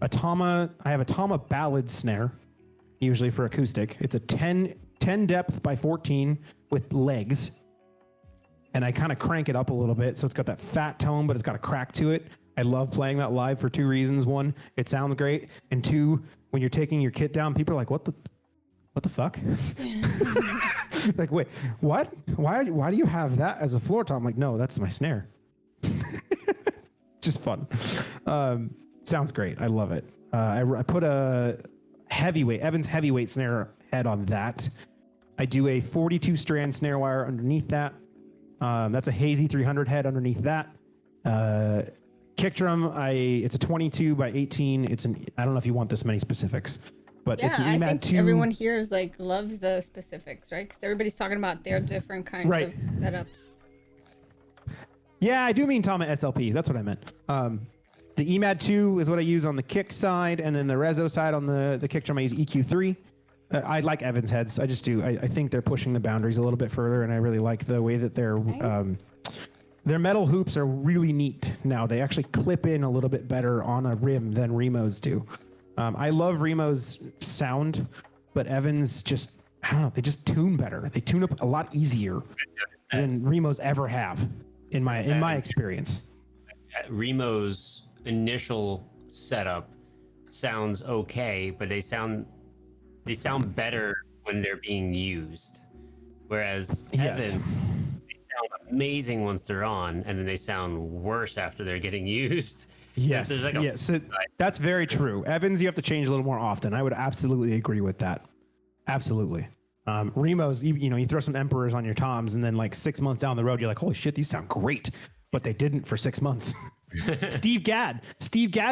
a Tama. I have a Tama ballad snare, usually for acoustic. It's a 10 depth by 14 with legs. And I kind of crank it up a little bit, so it's got that fat tone, but it's got a crack to it. I love playing that live for 2 reasons. 1, it sounds great. And 2, when you're taking your kit down, people are like, what the fuck? Like, wait, what? Why do you have that as a floor tom? I'm like, no, that's my snare. Just fun. Sounds great. I love it. I put a Evans heavyweight snare head on that. I do a 42 strand snare wire underneath that. That's a Hazy 300 head underneath that. Kick drum, it's a 22 by 18. I don't know if you want this many specifics. But Yeah, it's an I EMAD think 2. everyone here is like loves the specifics, right? Because everybody's talking about their different kinds Right. of setups. Yeah, I do mean Tama SLP. That's what I meant. The EMAD 2 is what I use on the kick side, and then the Rezo side on the kick drum, I use EQ3. I like Evans heads. I just do. I think they're pushing the boundaries a little bit further, and I really like the way that they're Their metal hoops are really neat now. They actually clip in a little bit better on a rim than Remo's do. I love Remo's sound, but Evans just, I don't know, they just tune better. They tune up a lot easier than Remo's ever have in my experience. Remo's initial setup sounds okay, but they sound better when they're being used. Whereas Yes. Evan, they sound amazing once they're on, and then they sound worse after they're getting used. Yes, There's like yes, that's very true. Evans, you have to change a little more often. I would absolutely agree with that. Absolutely. Remo's, you throw some Emperors on your toms, and then like 6 months down the road, you're like, holy shit, these sound great. But they didn't for 6 months. Steve Gadd,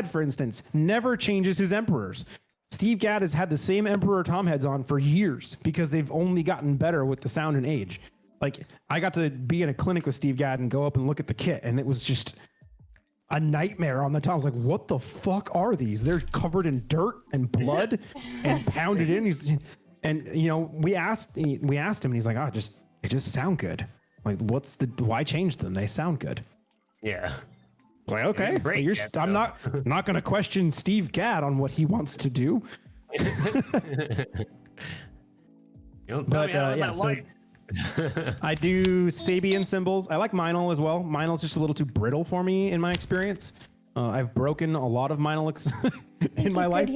for instance, never changes his Emperors. Steve Gadd has had the same Emperor tom heads on for years because they've only gotten better with the sound and age. Like, I got to be in a clinic with Steve Gadd and go up and look at the kit, and it was just a nightmare on the tom. I was like, what the fuck are these? They're covered in dirt and blood and pounded in. We asked him, and he's like, they just sound good. Like, why change them? They sound good. Yeah. Like, okay, I'm not going to question Steve Gadd on what he wants to do. I do Sabian cymbals. I like Meinl as well. Meinl's just a little too brittle for me in my experience. I've broken a lot of Meinl in my life.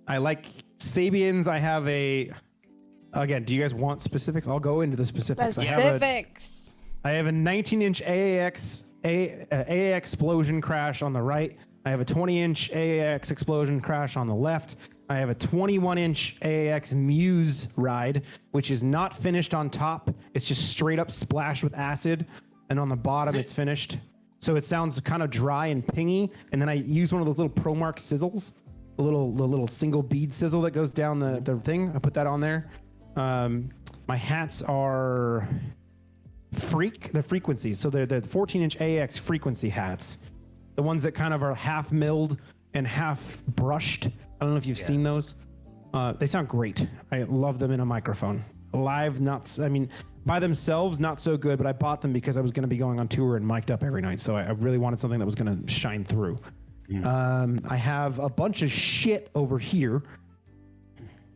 I like Sabians. I have again, do you guys want specifics? I'll go into the specifics. Specifics. I have a 19-inch AAX explosion crash on the right. I have a 20-inch AAX explosion crash on the left. I have a 21-inch AAX Muse ride, which is not finished on top. It's just straight up splashed with acid, and on the bottom it's finished. So it sounds kind of dry and pingy. And then I use one of those little ProMark sizzles, the little single bead sizzle that goes down the thing. I put that on there. My hats are the frequencies. So they're the 14-inch AX frequency hats, the ones that kind of are half milled and half brushed. I don't know if you've seen those. They sound great. I love them in a microphone. Live, by themselves, not so good, but I bought them because I was going to be going on tour and mic'd up every night. So I really wanted something that was going to shine through. I have a bunch of shit over here.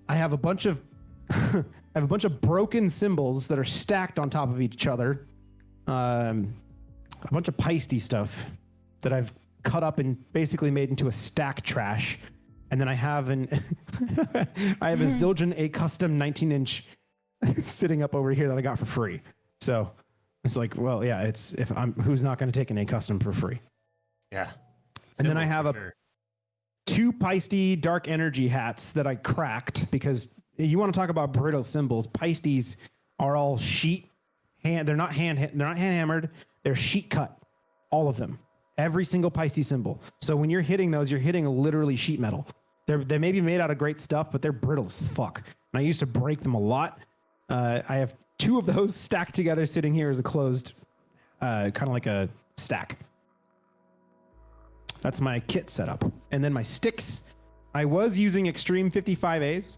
I have a bunch of broken cymbals that are stacked on top of each other. A bunch of Peisty stuff that I've cut up and basically made into a stack trash. And then I have a Zildjian, a custom 19-inch sitting up over here that I got for free. So it's like, well, yeah, who's not going to take an A custom for free? Yeah. And then I have two Peisty dark energy hats that I cracked because you want to talk about brittle cymbals. Peisties are all they're not hand hammered. They're sheet cut, all of them. Every single Peisty cymbal. So when you're hitting those, you're hitting literally sheet metal. They may be made out of great stuff, but they're brittle as fuck. And I used to break them a lot. I have two of those stacked together sitting here as a closed, kind of like a stack. That's my kit setup. And then my sticks, I was using Extreme 55As.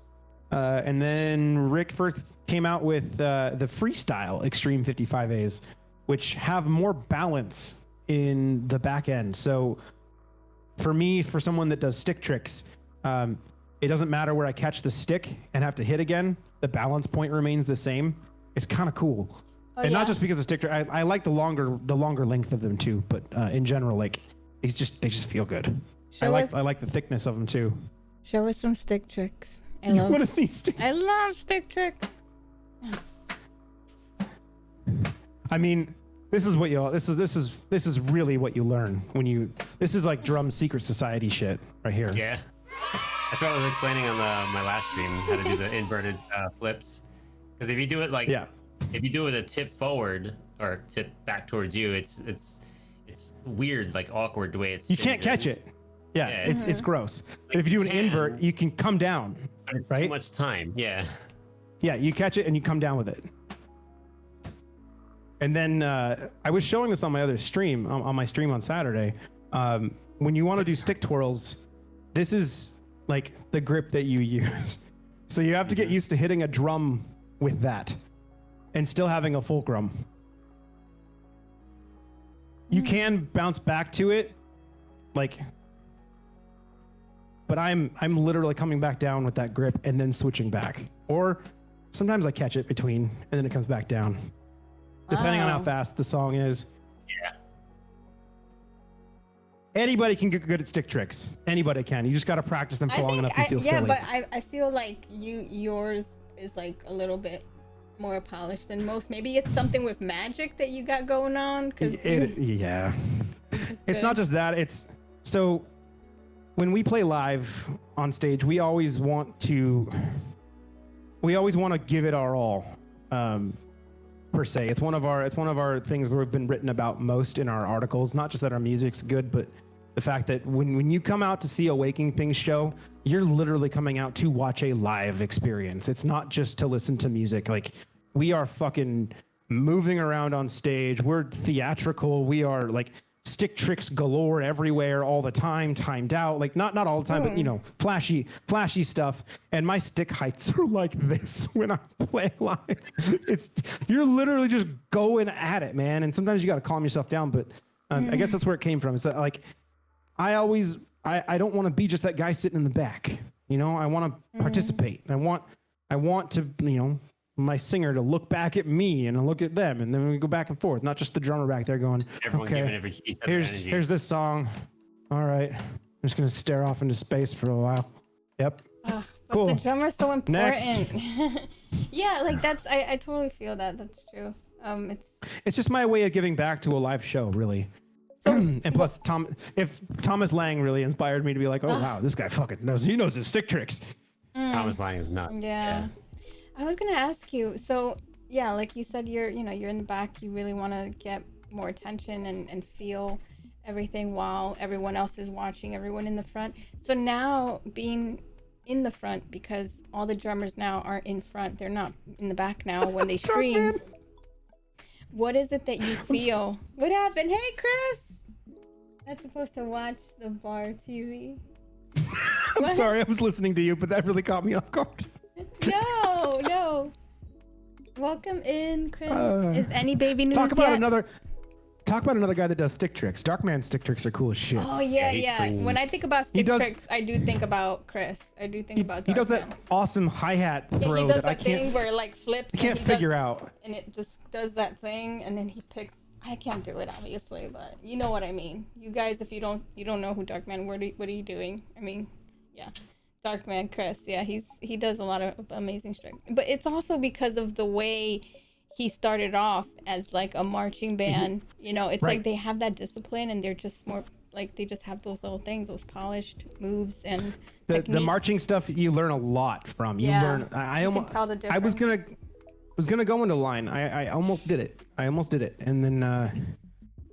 And then Rick first came out with the Freestyle Extreme 55As, which have more balance in the back end. So for someone that does stick tricks, it doesn't matter where I catch the stick and have to hit again. The balance point remains the same. It's kind of cool. Not just because of stick trick. I like the longer length of them too, but in general, like they just feel good. I like the thickness of them too. Show us some stick tricks. I love stick tricks. I mean, this is really what you learn when this is like drum secret society shit right here. Yeah. That's what I was explaining on my last stream, how to do the inverted flips. Because if you do it if you do it with a tip forward or tip back towards you, it's weird, like awkward the way it's. You can't catch it. Yeah, it's gross. But if you do an invert, you can come down. But it's right? too much time. Yeah. Yeah, you catch it and you come down with it. And then I was showing this on my other stream, on my stream on Saturday. When you want to do stick twirls, this is like the grip that you use. So you have to get used to hitting a drum with that and still having a fulcrum. You can bounce back to it, like, but I'm literally coming back down with that grip and then switching back. Or sometimes I catch it between and then it comes back down, depending on how fast the song is. Yeah. Anybody can get good at stick tricks. Anybody can. You just got to practice them for long enough to feel silly. But I feel like yours is like a little bit more polished than most. Maybe it's something with magic that you got going on. Yeah. It's not just that. It's so when we play live on stage, we always want to give it our all. Per se, it's one of our things where we've been written about most in our articles. Not just that our music's good, but the fact that when you come out to see a Waking Things show, you're literally coming out to watch a live experience. It's not just to listen to music. Like, we are fucking moving around on stage. We're theatrical. We are like stick tricks galore everywhere all the time, timed out. Like not all the time, but you know, flashy stuff. And my stick heights are like this when I play live. You're literally just going at it, man. And sometimes you got to calm yourself down. But I guess that's where it came from. It's like I don't want to be just that guy sitting in the back. You know, I want to participate. I want to, you know, my singer to look back at me and look at them, and then we go back and forth. Not just the drummer back there going, Everyone okay, here's this song. All right, I'm just gonna stare off into space for a while. Yep. But cool. the drummer's so important. Next. Yeah, like that's I totally feel that. That's true. It's just my way of giving back to a live show, really. And plus, if Thomas Lang really inspired me to be like, oh wow, this guy fucking knows. He knows his stick tricks. Thomas Lang is nuts. Yeah. I was gonna ask you. So yeah, like you said, you're in the back. You really want to get more attention and feel everything while everyone else is watching. Everyone in the front. So now being in the front, because all the drummers now are in front. They're not in the back now when they stream. What is it that you feel? What happened? Hey, Chris! That's supposed to watch the bar TV. I'm sorry, I was listening to you, but that really caught me off guard. No. Welcome in, Chris. Is any baby news Talk about yet? another guy that does stick tricks. Darkman stick tricks are cool as shit. Oh yeah. When I think about stick tricks, I do think about Chris. I do think about Darkman. He does that awesome hi-hat throw he does that I thing can't, where it like flips. I can't figure out. And it just does that thing, and then he picks. I can't do it obviously, but you know what I mean. You guys, if you don't know who Darkman, what are you doing? I mean, yeah. Darkman Chris, yeah, he does a lot of amazing tricks. But it's also because of the way he started off as like a marching band. You know, it's like they have that discipline, and they're just more like they just have those little things, those polished moves and the marching stuff. You learn a lot from. You learn. I almost can tell the difference. I was gonna go into line. I almost did it. And then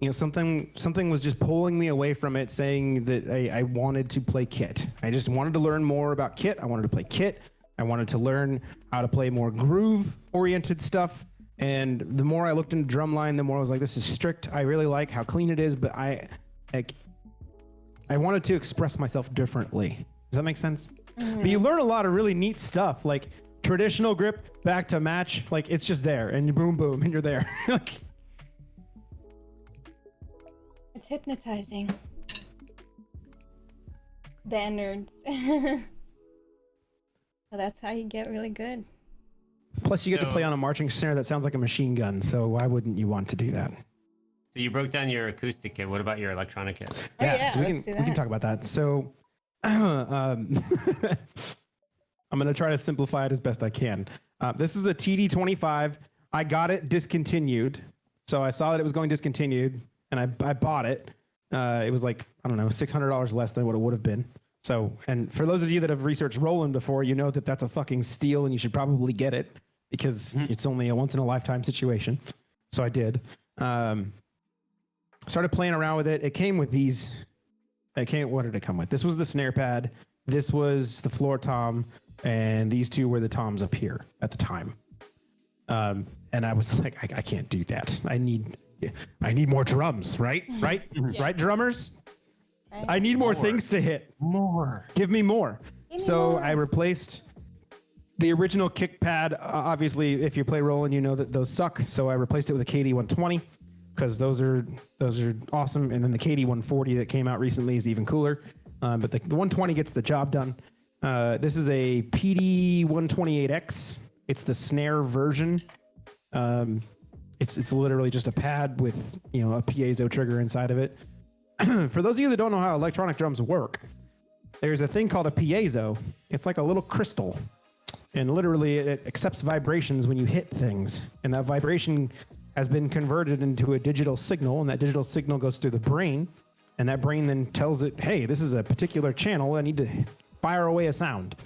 you know, something was just pulling me away from it, saying that I wanted to play kit. I just wanted to learn more about kit. I wanted to play kit. I wanted to learn how to play more groove-oriented stuff. And the more I looked into drumline, the more I was like, this is strict. I really like how clean it is, but I wanted to express myself differently. Does that make sense? But you learn a lot of really neat stuff, like traditional grip, back to match. Like, it's just there, and you boom, boom, and you're there. It's hypnotizing. Band nerds. Well, that's how you get really good. Plus, you get to play on a marching snare that sounds like a machine gun, so why wouldn't you want to do that? So you broke down your acoustic kit. What about your electronic kit? So we can talk about that. So I'm going to try to simplify it as best I can. This is a TD-25. I got it discontinued. So I saw that it was going discontinued, and I bought it. It was like, I don't know, $600 less than what it would have been. So, and for those of you that have researched Roland before, you know that that's a fucking steal, and you should probably get it because it's only a once-in-a-lifetime situation. So I did. Started playing around with it. It came with these. What did it come with? This was the snare pad. This was the floor tom, and these two were the toms up here at the time. And I was like, I can't do that. I need more drums, right? Right? Yeah. Right, drummers? I need more things to hit. More. Give me more. So I replaced the original kick pad. Obviously, if you play Roland, you know that those suck. So I replaced it with a KD-120. because those are awesome. And then the KD 140 that came out recently is even cooler. But the 120 gets the job done. This is a PD 128X. It's the snare version. It's literally just a pad with a piezo trigger inside of it. For those of you that don't know how electronic drums work, there's a thing called a piezo. It's like a little crystal, and literally it accepts vibrations when you hit things, and that vibration has been converted into a digital signal, and that digital signal goes through the brain, and that brain then tells it, hey, this is a particular channel, I need to fire away a sound.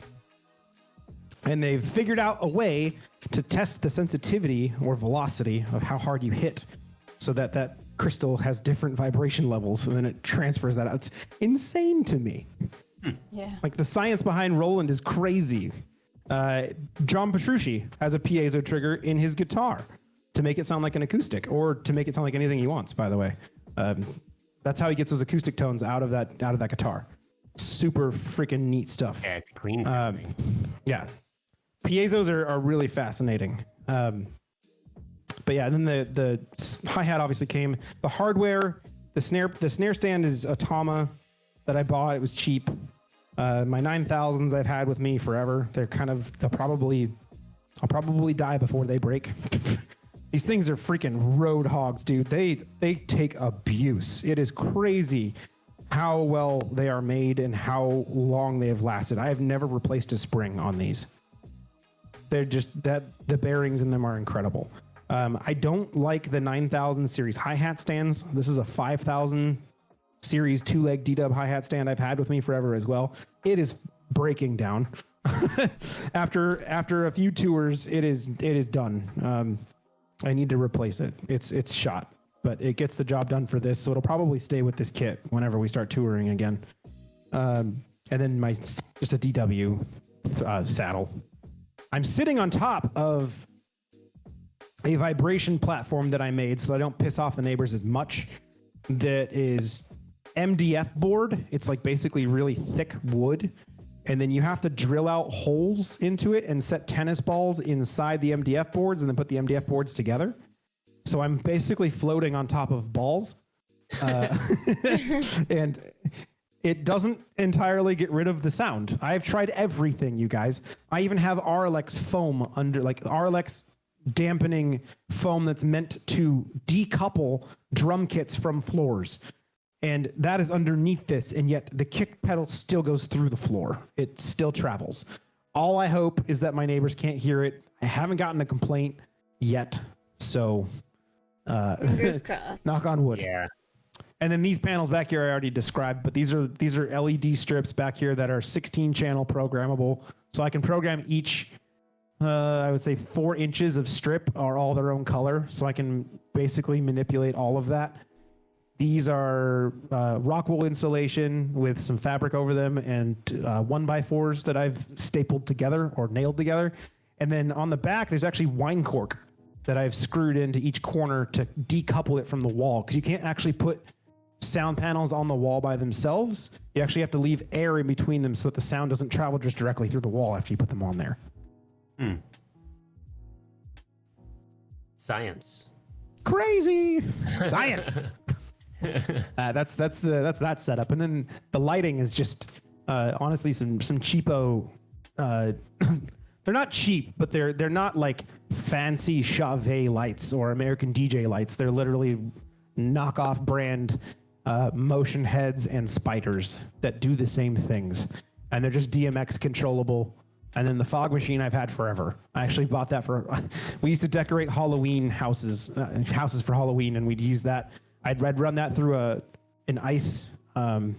And they've figured out a way to test the sensitivity or velocity of how hard you hit, so that that crystal has different vibration levels, and then it transfers that out. It's insane to me. Yeah. Like, the science behind Roland is crazy. John Petrucci has a piezo trigger in his guitar to make it sound like an acoustic, or to make it sound like anything he wants, by the way. That's how he gets those acoustic tones out of that guitar. Super freaking neat stuff. Yeah, it's clean sounding. Yeah. Piezos are really fascinating. But yeah, and then the hi-hat obviously came. The hardware, the snare stand is a Tama that I bought. It was cheap. My 9000s I've had with me forever. I'll probably die before they break. These things are freaking road hogs, dude. They take abuse. It is crazy how well they are made and how long they have lasted. I have never replaced a spring on these. They're just the bearings in them are incredible. I don't like the 9000 series hi-hat stands. This is a 5000 series 2-leg D-dub hi-hat stand I've had with me forever as well. It is breaking down. After a few tours, it is done. I need to replace it. It's shot, but it gets the job done for this, so it'll probably stay with this kit whenever we start touring again. And then just a DW saddle. I'm sitting on top of a vibration platform that I made so I don't piss off the neighbors as much. That is MDF board. It's like basically really thick wood, and then you have to drill out holes into it and set tennis balls inside the MDF boards, and then put the MDF boards together. So I'm basically floating on top of balls, and it doesn't entirely get rid of the sound. I've tried everything, you guys. I even have RLX foam under, like RLX dampening foam that's meant to decouple drum kits from floors. And that is underneath this, and yet the kick pedal still goes through the floor. It still travels. All I hope is that my neighbors can't hear it. I haven't gotten a complaint yet, so Fingers crossed. knock on wood. Yeah. And then these panels back here I already described, but these are LED strips back here that are 16-channel programmable. So I can program each, I would say 4 inches of strip are all their own color. So I can basically manipulate all of that. These are rock wool insulation with some fabric over them, and 1x4s that I've stapled together or nailed together. And then on the back, there's actually wine cork that I've screwed into each corner to decouple it from the wall, because you can't actually put sound panels on the wall by themselves. You actually have to leave air in between them so that the sound doesn't travel just directly through the wall after you put them on there. Science. Crazy science. That's that setup, and then the lighting is just honestly some cheapo. They're not cheap, but they're not like fancy Chauvet lights or American DJ lights. They're literally knockoff brand motion heads and spiders that do the same things, and they're just DMX controllable. And then the fog machine I've had forever. I actually bought that we used to decorate Halloween houses for Halloween, and we'd use that. I'd run that through an ice a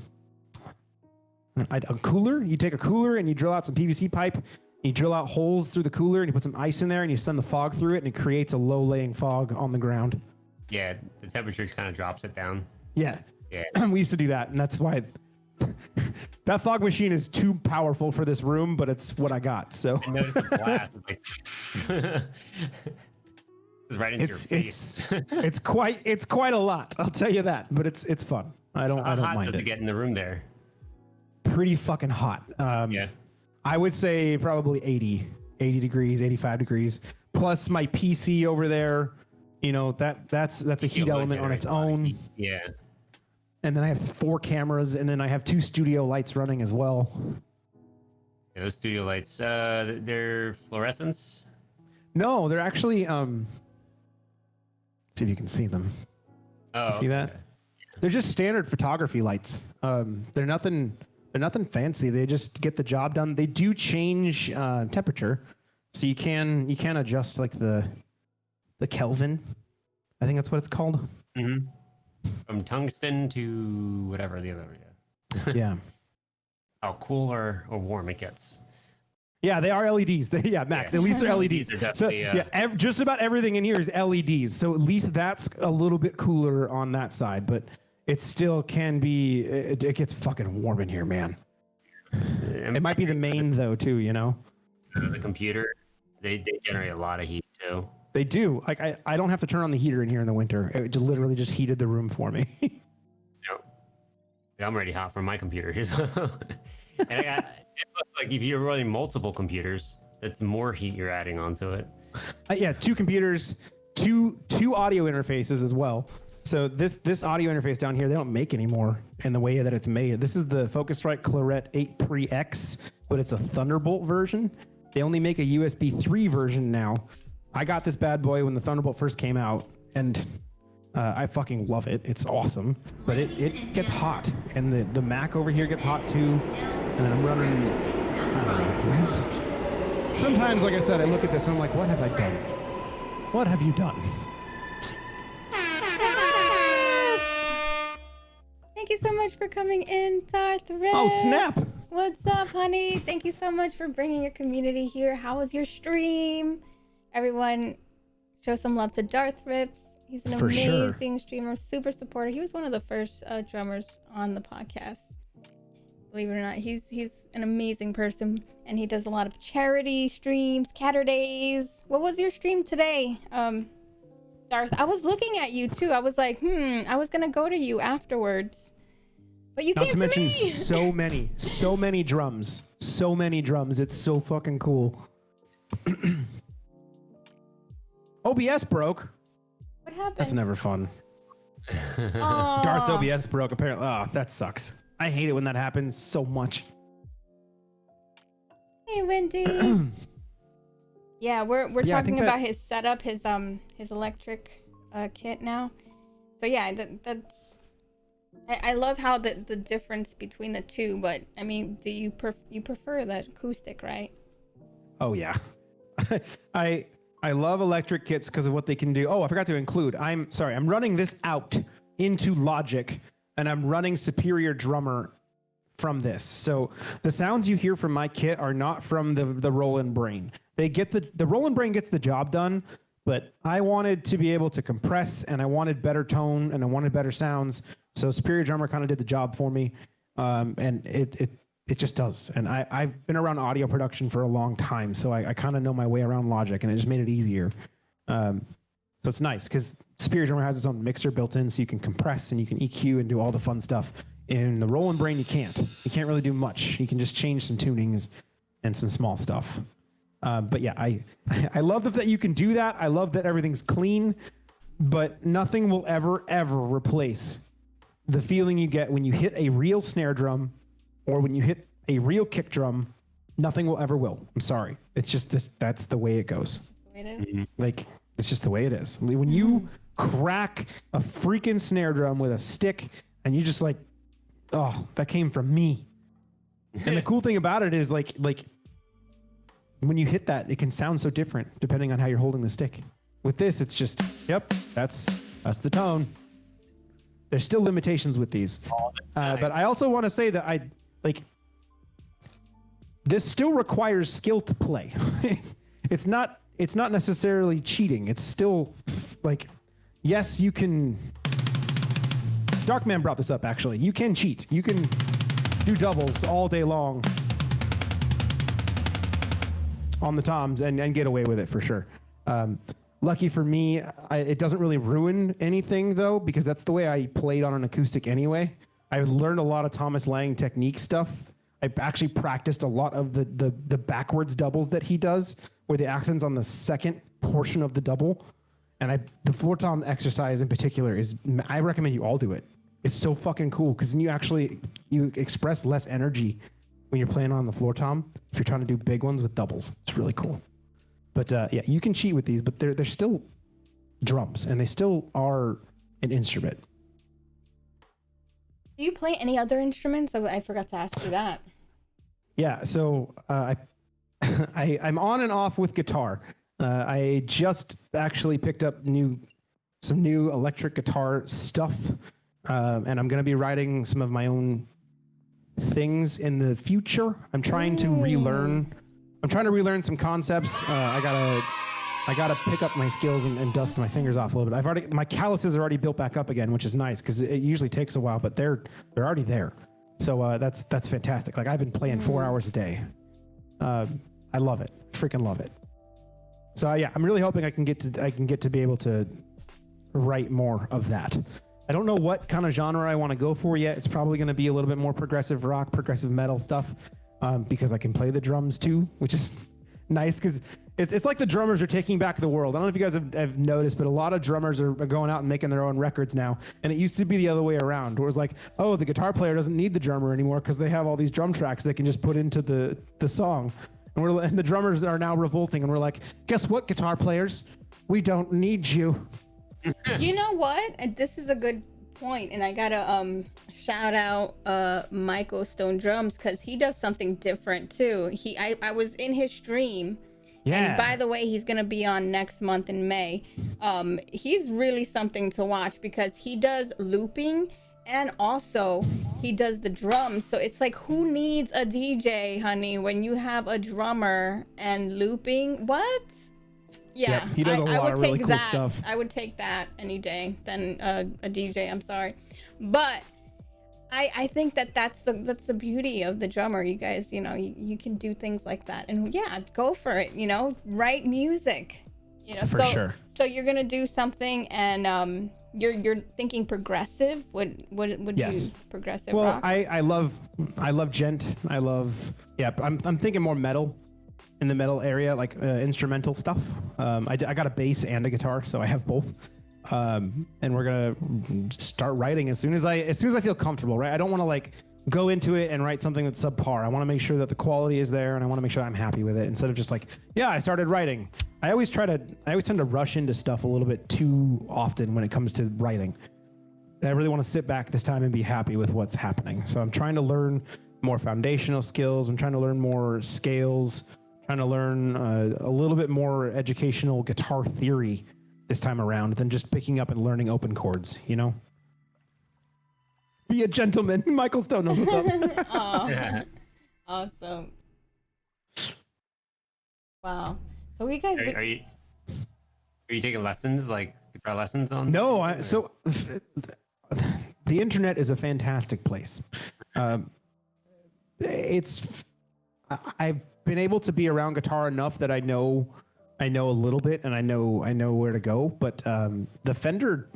cooler. You take a cooler and you drill out some PVC pipe. You drill out holes through the cooler, and you put some ice in there, and you send the fog through it, and it creates a low-laying fog on the ground. Yeah, the temperature kind of drops it down. Yeah. Yeah. We used to do that, and that's why that fog machine is too powerful for this room, but it's what I got. So Notice the blast is like it's right into your face. It's quite a lot. I'll tell you that, but it's fun. I don't How hot mind does it. it get in the room there? Pretty fucking hot. Yeah. I would say probably 80 degrees, 85 degrees. Plus my PC over there You know, that's a heat element on its own. Yeah. And then I have 4 cameras, and then I have 2 studio lights running as well. Yeah, those studio lights, they're fluorescents? No, they're actually see if you can see them. Oh, You see that? okay. They're just standard photography lights. They're nothing fancy. They just get the job done. They do change temperature, so you can adjust like the Kelvin. I think that's what it's called. Mm-hmm. From tungsten to whatever the other, Yeah. how cool or warm it gets. Yeah, they are LEDs. Yeah, Max. Yeah. At least they're LEDs. These are So definitely, just about everything in here is LEDs. So at least that's a little bit cooler on that side, but it still can be. It gets fucking warm in here, man. It might be the main though too. You know. The computer, they generate a lot of heat too. They do. Like I don't have to turn on the heater in here in the winter. It just literally just heated the room for me. Yep. Yeah, I'm already hot from my computer. And it looks like if you're running multiple computers, that's more heat you're adding onto it. Yeah, 2 computers, two audio interfaces as well. So this audio interface down here, they don't make anymore in the way that it's made. This is the Focusrite Claret 8 Pre-X, but it's a Thunderbolt version. They only make a USB 3 version now. I got this bad boy when the Thunderbolt first came out, and I fucking love it. It's awesome, but it gets hot, and the Mac over here gets hot too. And then I'm running. I don't know. Sometimes, like I said, I look at this and I'm like, what have I done? What have you done? Thank you so much for coming in, Darth Rips. Oh, snap. What's up, honey? Thank you so much for bringing your community here. How was your stream? Everyone, show some love to Darth Rips. He's an For sure. amazing streamer, super supporter. He was one of the first drummers on the podcast. Believe it or not, he's an amazing person, and he does a lot of charity streams, Catterdays. What was your stream today, Darth? I was looking at you too. I was like, I was gonna go to you afterwards, but you came to Not to mention me. so many drums. So many drums. It's so fucking cool. OBS broke. What happened? That's never fun. Aw. Darth's OBS broke apparently. Oh, that sucks. I hate it when that happens so much. Hey, Wendy. Yeah, we're Yeah, I talking think about his setup, his electric kit now. So yeah, that's. I love how the difference between the two, but I mean, do you prefer the acoustic, right? Oh yeah. I love electric kits because of what they can do. Oh, I forgot to include. I'm running this out into Logic, and I'm running Superior Drummer from this. So the sounds you hear from my kit are not from the Roland Brain. They get the Roland Brain gets the job done, but I wanted to be able to compress, and I wanted better tone, and I wanted better sounds. So Superior Drummer kind of did the job for me, and it just does. And I've been around audio production for a long time, so I kind of know my way around Logic, and it just made it easier. So it's nice because Superior Drummer has its own mixer built in, so you can compress and you can EQ and do all the fun stuff. In the Roland Brain, you can't. You can't really do much. You can just change some tunings and some small stuff. But yeah, I love that you can do that. I love that everything's clean, but nothing will ever replace the feeling you get when you hit a real snare drum or when you hit a real kick drum. Nothing will ever will. I'm sorry. It's just this. That's the way it goes. Just the way it is. Like, it's just the way it is. When you crack a freaking snare drum with a stick and you just like, oh, that came from me. And the cool thing about it is like when you hit that, it can sound so different depending on how you're holding the stick. With this, it's just, yep, that's the tone. There's still limitations with these. But I also want to say that this still requires skill to play. It's not necessarily cheating. It's still like, yes, you can. Darkman brought this up actually. You can cheat. You can do doubles all day long on the toms and get away with it for sure. Lucky for me, it doesn't really ruin anything though, because that's the way I played on an acoustic anyway. I learned a lot of Thomas Lang technique stuff. I actually practiced a lot of the backwards doubles that he does, where the accent's on the second portion of the double. And the floor tom exercise in particular I recommend you all do it. It's so fucking cool because then you express less energy when you're playing on the floor tom if you're trying to do big ones with doubles. It's really cool. But yeah, you can cheat with these, but they're still drums and they still are an instrument. Do you play any other instruments? I forgot to ask you that. Yeah, so I'm on and off with guitar. I just actually picked up some new electric guitar stuff, and I'm going to be writing some of my own things in the future. I'm trying to relearn some concepts. I gotta pick up my skills and dust my fingers off a little bit. My calluses are already built back up again, which is nice because it usually takes a while, but they're already there. So that's fantastic. Like I've been playing 4 hours a day. I love it. Freaking love it. So yeah, I'm really hoping I can get to be able to write more of that. I don't know what kind of genre I want to go for yet. It's probably going to be a little bit more progressive rock, progressive metal stuff, because I can play the drums too, which is nice because it's like the drummers are taking back the world. I don't know if you guys have noticed, but a lot of drummers are going out and making their own records now. And it used to be the other way around, where it was like, oh, the guitar player doesn't need the drummer anymore because they have all these drum tracks they can just put into the song. And the drummers are now revolting, and we're like, guess what, guitar players? We don't need you. You know what? And this is a good point, and I gotta shout out Michael Stone Drums because he does something different too. I was in his stream. Yeah. And by the way, he's going to be on next month in May. He's really something to watch because he does looping and also he does the drums. So it's like, who needs a DJ, honey, when you have a drummer and looping? What? Yeah, yep, he does a lot of really cool stuff. I would take that any day than a DJ. I'm sorry. But I think that's the beauty of the drummer. You guys, you can do things like that, and yeah, go for it. Write music. For sure. So you're gonna do something, and you're thinking progressive. Would yes. you progressive well, rock? I love gent. I'm thinking more metal, in the metal area, like instrumental stuff. I got a bass and a guitar, so I have both. And we're gonna start writing as soon as I feel comfortable, right? I don't want to like go into it and write something that's subpar. I want to make sure that the quality is there, and I want to make sure I'm happy with it instead of just like, yeah, I started writing. I always tend to rush into stuff a little bit too often when it comes to writing. I really want to sit back this time and be happy with what's happening. So I'm trying to learn more foundational skills. I'm trying to learn more scales, trying to learn a little bit more educational guitar theory this time around than just picking up and learning open chords, Be a gentleman. Michael Stone knows what's up. Oh, awesome. Wow. So you guys... Are you taking lessons, like guitar lessons on? No, the internet is a fantastic place. I've been able to be around guitar enough that I know a little bit, and I know where to go. But the Fender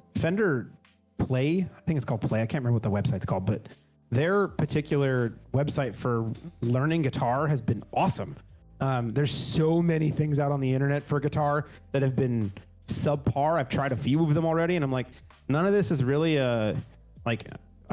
Play, I think it's called Play. I can't remember what the website's called, but their particular website for learning guitar has been awesome. There's so many things out on the internet for guitar that have been subpar. I've tried a few of them already, and I'm like, none of this is really a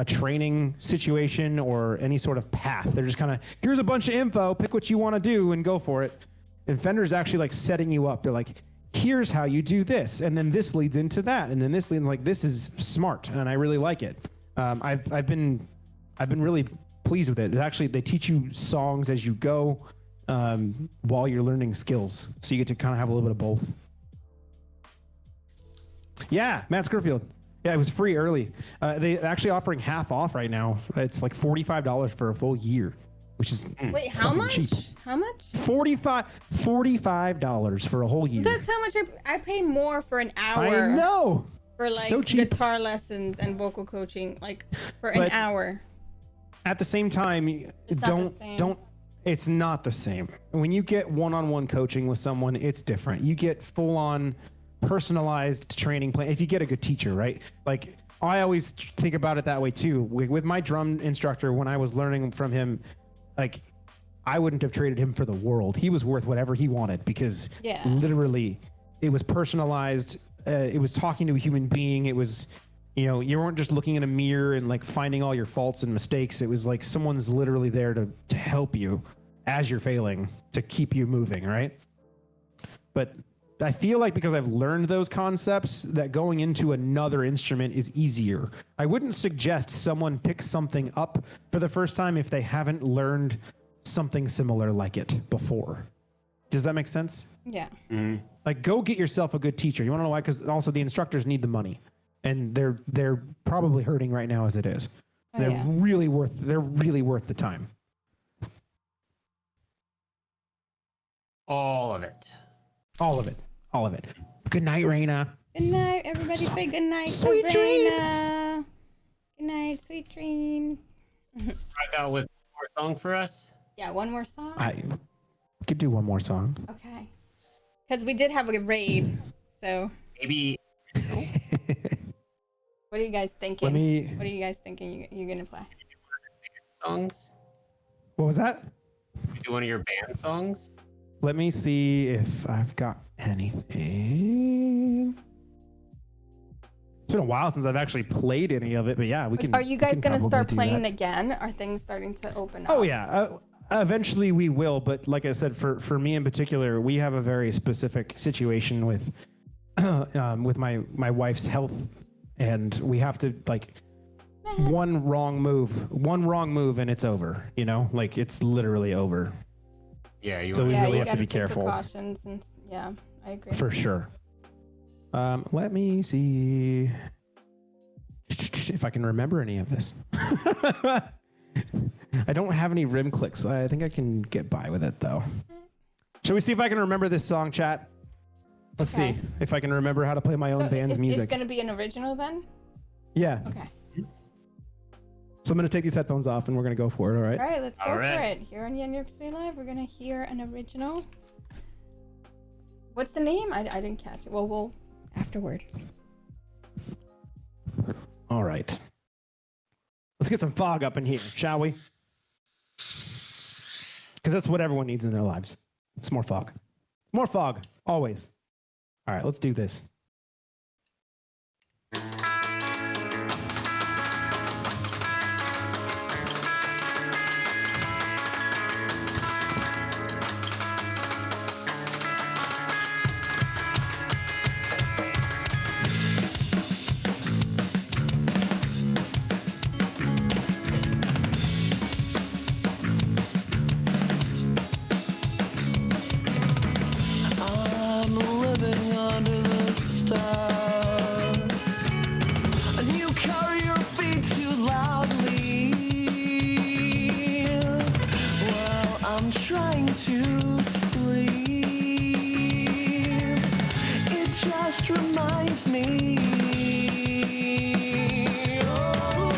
training situation or any sort of path. They're just kind of, here's a bunch of info, pick what you want to do and go for it. And Fender's actually like setting you up. They're like, here's how you do this, and then this leads into that, and then this leads, like, this is smart, and I really like it. I've been really pleased with it. Actually, they teach you songs as you go while you're learning skills, so you get to kind of have a little bit of both. Yeah, Matt Scurfield. Yeah, it was free early. They're actually offering half off right now. It's like $45 for a full year, which is wait, how much? Cheap. How much? $45 for a whole year. That's how much I pay more for an hour. I know. For like so cheap. guitar lessons and vocal coaching, like for an hour. At the same time, it's not the same. When you get one-on-one coaching with someone, it's different. You get full-on personalized training plan if you get a good teacher, right? Like, I always think about it that way too. With my drum instructor, when I was learning from him, like, I wouldn't have traded him for the world. He was worth whatever he wanted because literally it was personalized. it was talking to a human being. It was, you know, you weren't just looking in a mirror and like finding all your faults and mistakes. It was like someone's literally there to help you as you're failing, to keep you moving, right? But I feel like because I've learned those concepts, that going into another instrument is easier. I wouldn't suggest someone pick something up for the first time if they haven't learned something similar like it before. Does that make sense? Yeah. Mm-hmm. Like, go get yourself a good teacher. You want to know why? Because also the instructors need the money, and they're probably hurting right now as it is. Oh, They're yeah. really worth the time. All of it. All of it. All of it. Good night, Raina. Good night, everybody. Say good night, sweet Sabrina. Good night, sweet dreams. Rock out with more song for us. Yeah, one more song. I could do one more song. Okay. Because we did have a raid, so Maybe. what are you guys thinking? What are you guys thinking you're gonna play? Songs. What was that? Do one of your band songs. Let me see if I've got anything. It's been a while since I've actually played any of it, but yeah, we can. Are you guys can gonna start probably do playing that. again? Are things starting to open up? Oh yeah, eventually we will. But like I said, for me in particular, we have a very specific situation with with my wife's health, and we have to like one wrong move, and it's over. You know, like it's literally over. Yeah, you. So we Yeah, really you have to gotta be take careful. precautions, and yeah, I agree. For sure. Let me see if I can remember any of this. I don't have any rim clicks. I think I can get by with it though. Shall we see if I can remember this song, chat? Let's Okay. see if I can remember how to play my own So band's it's music. gonna be an original then? Yeah. Okay. So I'm gonna take these headphones off and we're gonna go for it. All right. All right, let's go All for right. it. Here on YenYorkCity Live, we're gonna hear an original. What's the name? I didn't catch it. Well, we'll afterwards. All right. Let's get some fog up in here, shall we? Because that's what everyone needs in their lives. It's more fog. More fog, always. All right, let's do this. I'm living under the stars, and you carry your feet too loudly. Well, I'm trying to sleep. It just reminds me. Oh.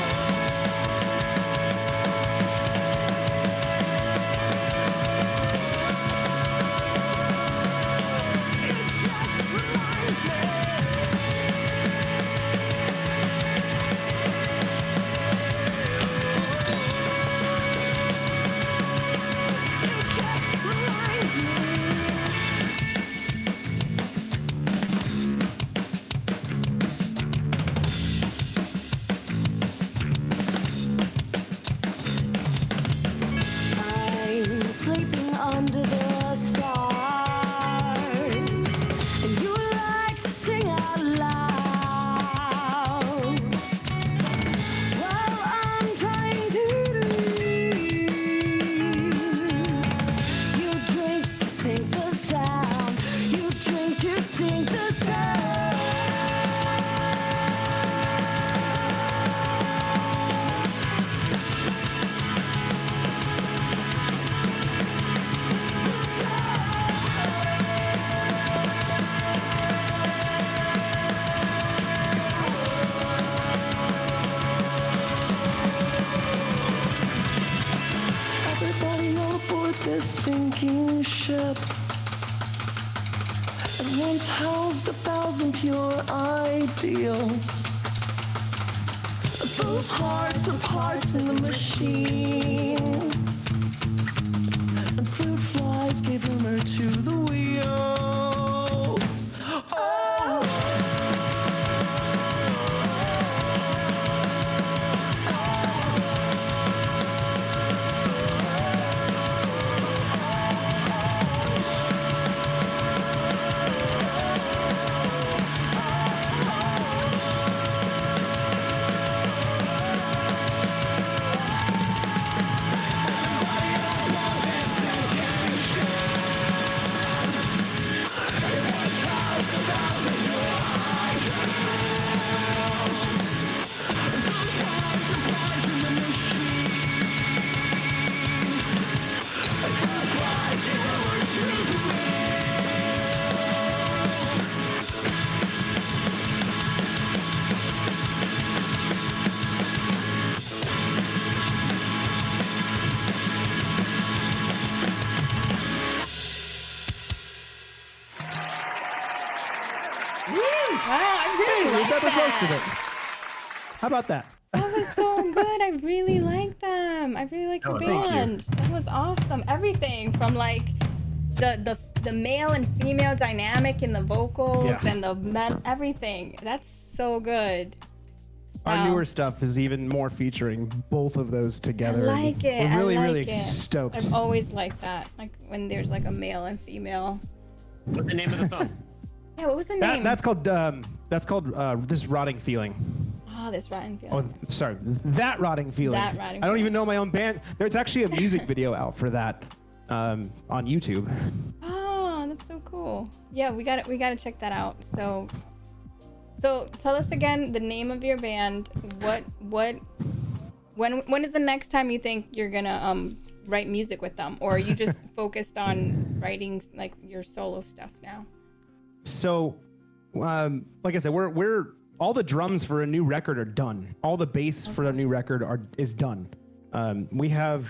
I'm sleeping under the stars, and you like to sing out loud. Well, I'm trying to dream. You drink to sing the sound. You drink to sing the sound. Everybody on board this sinking ship. It once housed 1,000 pure ideals. Those hearts are parts in the machine. And fruit flies gave rumor to the wheel. Oh. like never roasted it. that. How about that? That was so good. I really like them. I really like the Oh, thank you. band. That was awesome. Everything from like the male and female dynamic in the vocals Yeah. and the everything. That's so good. Our Wow. newer stuff is even more featuring both of those I together. like it. We're really, I like really it. stoked. I've always liked that. Like when there's like a male and female. What's the name of the song? Yeah, what was the name? That's called This Rotting Feeling. Oh, this rotten feeling. Oh, sorry, That Rotting Feeling. That Rotting I don't Feeling. even know my own band. There's actually a music video out for that on YouTube. Oh, that's so cool. Yeah, we gotta check that out. So tell us again the name of your band. When is the next time you think you're gonna write music with them, or are you just focused on writing like your solo stuff now? So, like I said, we're all the drums for a new record are done. All the bass for a new record is done. We have,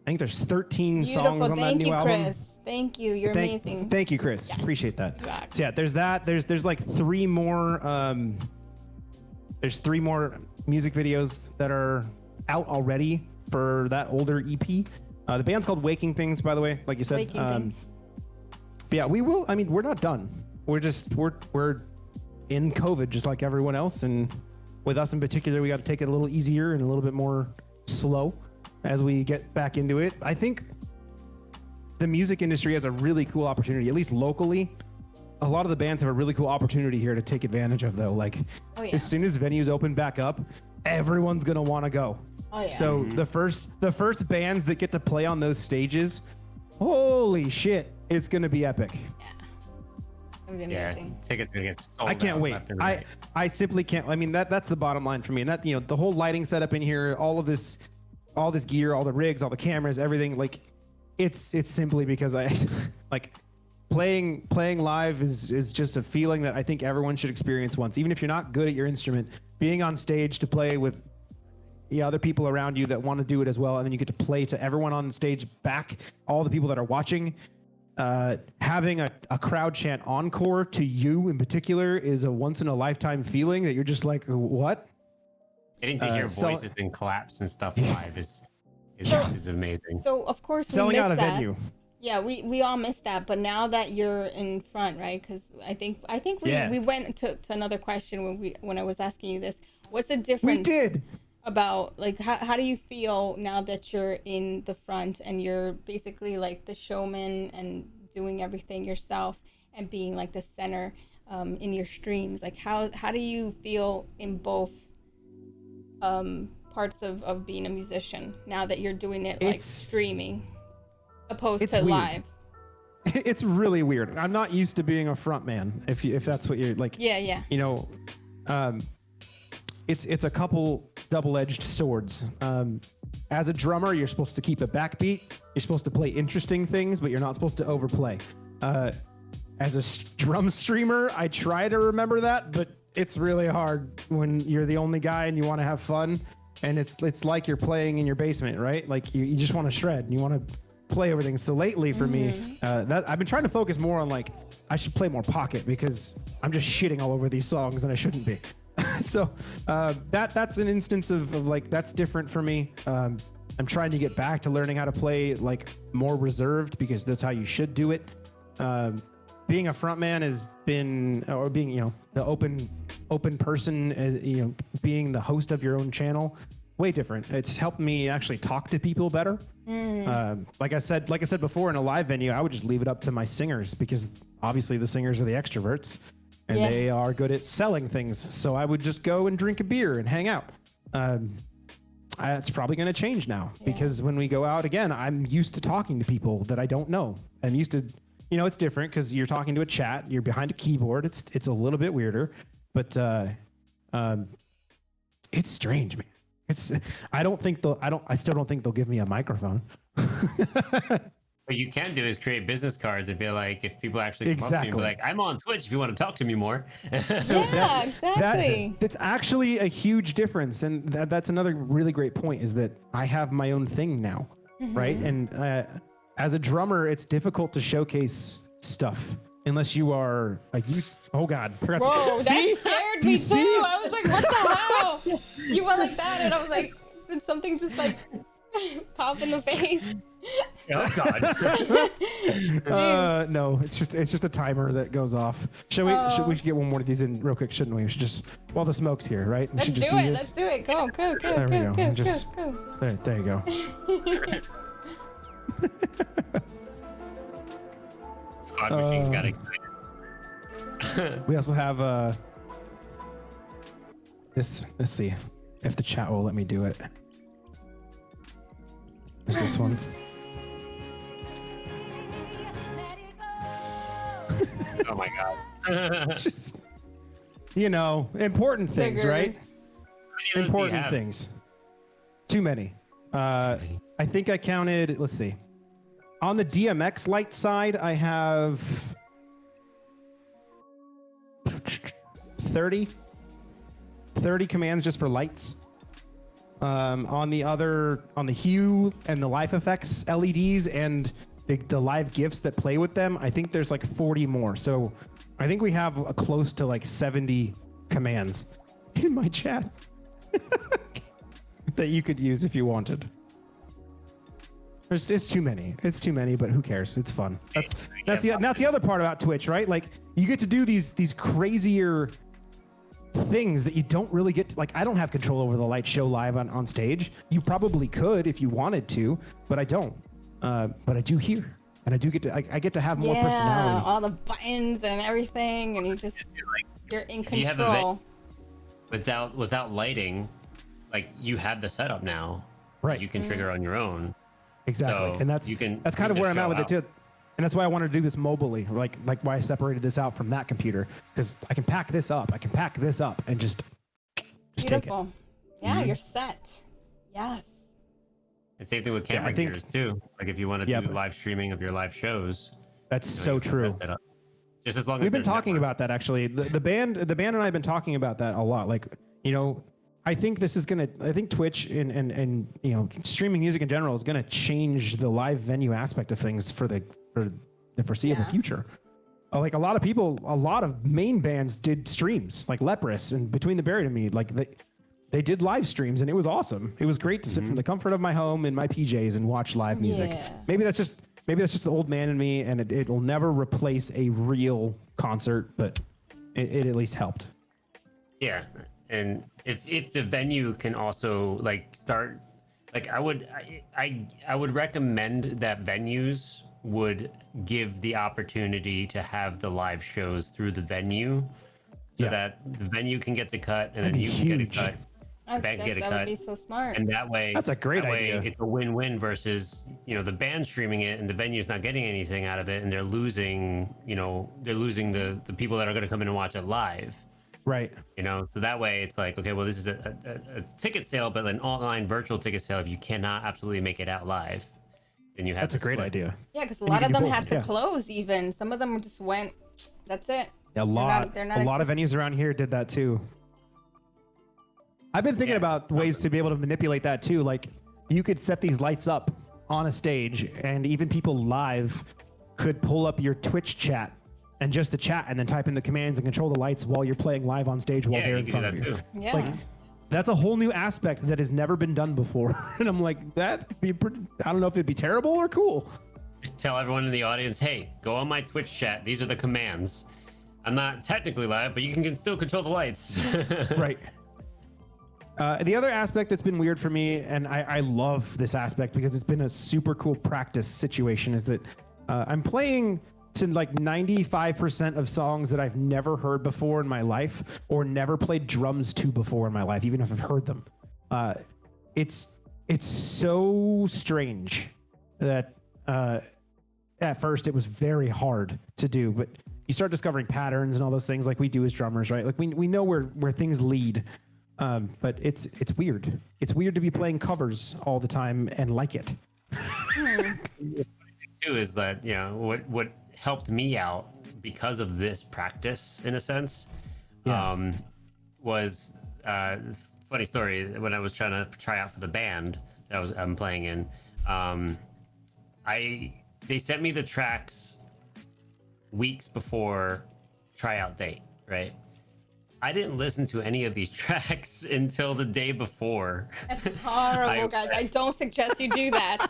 I think there's 13 songs Beautiful. on that Thank new you, album. Chris. Thank you. You're amazing. Thank you, Chris. Yes. Appreciate that. You rock. So yeah, there's that. There's like three more. There's 3 more music videos that are out already for that older EP. The band's called Waking Things, by the way, like you said. Waking Things. But yeah, we will. I mean, we're not done. We're in COVID just like everyone else, and with us in particular, we got to take it a little easier and a little bit more slow as we get back into it. I think the music industry has a really cool opportunity, at least locally. A lot of the bands have a really cool opportunity here to take advantage of, though. Like, Oh, yeah. as soon as venues open back up, everyone's gonna want to go. Oh, yeah. So the first bands that get to play on those stages, holy shit, it's gonna be epic. It would be Yeah, amazing. tickets gonna get sold I can't out wait. left and right. I simply can't. I mean, that's the bottom line for me. And that, you know, the whole lighting setup in here, all this gear, all the rigs, all the cameras, everything, like it's simply because I like playing live is just a feeling that I think everyone should experience once. Even if you're not good at your instrument, being on stage to play with other people around you that want to do it as well, and then you get to play to everyone on stage back, all the people that are watching. Having a crowd chant encore to you in particular is a once in a lifetime feeling that you're just like, what? Getting to hear so- voices and claps and stuff live is amazing. So of course we Selling missed out a that. venue. Yeah, we all missed that, but now that you're in front, right? Because I think Yeah. we went to another question when I was asking you this. What's the difference? We did. About like how do you feel now that you're in the front and you're basically like the showman and doing everything yourself and being like the center in your streams? Like how do you feel in both parts of being a musician now that you're doing it like It's- streaming opposed it's to weird. live? It's really weird. I'm not used to being a front man. If that's what you're like. Yeah. You know, it's a couple double-edged swords. As a drummer, you're supposed to keep a backbeat. You're supposed to play interesting things, but you're not supposed to overplay. As a drum streamer, I try to remember that, but it's really hard when you're the only guy and you want to have fun. And it's like you're playing in your basement, right? Like you just want to shred and you want to play everything. So lately for me, that I've been trying to focus more on like, I should play more pocket because I'm just shitting all over these songs and I shouldn't be. So that's an instance of like, that's different for me. I'm trying to get back to learning how to play like more reserved because that's how you should do it. Being a frontman has been, or being, you know, the open person, you know, being the host of your own channel, way different. It's helped me actually talk to people better. Like I said before, in a live venue, I would just leave it up to my singers because obviously the singers are the extroverts and Yeah. they are good at selling things. So I would just go and drink a beer and hang out. It's probably going to change now because when we go out again, I'm used to talking to people that I don't know. I'm used to, you know, it's different because you're talking to a chat, you're behind a keyboard. It's a little bit weirder, but it's strange, man. I still don't think they'll give me a microphone. What you can do is create business cards and be like, if people actually come up to you and be Exactly. like, I'm on Twitch if you want to talk to me more. Yeah, exactly. That's actually a huge difference, and that's another really great point. Is that I have my own thing now, right? And as a drummer, it's difficult to showcase stuff unless you are like you. Oh God! Forgot Whoa, to, that see? scared Do you me too. see? I was like, what the hell? You went like that, and I was like, did something just like pop in the face? Oh God. No, it's just a timer that goes off. Should we get one more of these in real quick? Shouldn't we? We should just while the smoke's here, right? We Let's should do just it. this. Let's do it. Go, go, go, There we go, go. go, Just- go, There you go. Squad machine got excited. We also have this. Let's see if the chat will let me do it. There's this one. Oh my God. Just important things, right? Important things. Too many. I think I counted. Let's see. On the DMX light side, I have 30 commands just for lights. On the hue and the life effects LEDs and the live gifts that play with them, I think there's like 40 more. So I think we have a close to like 70 commands in my chat that you could use if you wanted. It's too many. It's too many, but who cares? It's fun. That's the other part about Twitch, right? Like you get to do these crazier things that you don't really get to, like I don't have control over the light show live on stage. You probably could if you wanted to, but I don't. But I do here, and I do get to I get to have more personality. All the buttons and everything, and you're in you have a control. without lighting, like you have the setup now. Right. You can trigger on your own. Exactly, So and that's kind of where I'm at with it too. And that's why I wanted to do this mobilely, like why I separated this out from that computer, because I can pack this up, and just Beautiful. take it. Yeah, you're set. Yes. And same thing with camera gears too. Like if you want to do live streaming of your live shows. That's you so can true. set that up. Just as long as We've been there's talking network. about that actually. The band and I have been talking about that a lot. Like, I think this is I think Twitch and streaming music in general is gonna change the live venue aspect of things for the foreseeable future. Like a lot of main bands did streams, like Leprous and Between the Buried and Me. Like they did live streams, and it was awesome. It was great to sit from the comfort of my home in my PJs and watch live music. Yeah. Maybe that's just the old man in me, and it will never replace a real concert, but it at least helped. Yeah, and if the venue can also like start, like I would recommend that venues would give the opportunity to have the live shows through the venue, so that the venue can get to cut, and then you can get a cut. That would be so smart. And that way, That's a great idea. It's a win-win versus the band streaming it and the venue's not getting anything out of it, and they're losing the people that are going to come in and watch it live. Right. So that way it's like, okay, well, this is a ticket sale, but an online virtual ticket sale. If you cannot absolutely make it out live, then you have. That's a great idea. Yeah, because a lot of them had to close. Even some of them just went. That's it. A lot of venues around here did that too. I've been thinking about ways to be able to manipulate that too. Like you could set these lights up on a stage, and even people live could pull up your Twitch chat and just the chat, and then type in the commands and control the lights while you're playing live on stage while they're in front of you. Too. Yeah. Like that's a whole new aspect that has never been done before. And I'm like, that'd be pretty, I don't know if it'd be terrible or cool. Just tell everyone in the audience, hey, go on my Twitch chat. These are the commands. I'm not technically live, but you can still control the lights. Right. The other aspect that's been weird for me, and I love this aspect because it's been a super cool practice situation, is that I'm playing to like 95% of songs that I've never heard before in my life, or never played drums to before in my life, even if I've heard them. It's so strange that at first it was very hard to do, but you start discovering patterns and all those things like we do as drummers, right? Like we know where things lead. But it's weird. It's weird to be playing covers all the time and like it. Too is that what helped me out because of this practice in a sense was funny story. When I was trying to try out for the band that I'm playing in, they sent me the tracks weeks before tryout date, right? I didn't listen to any of these tracks until the day before. That's horrible, guys. I don't suggest you do that.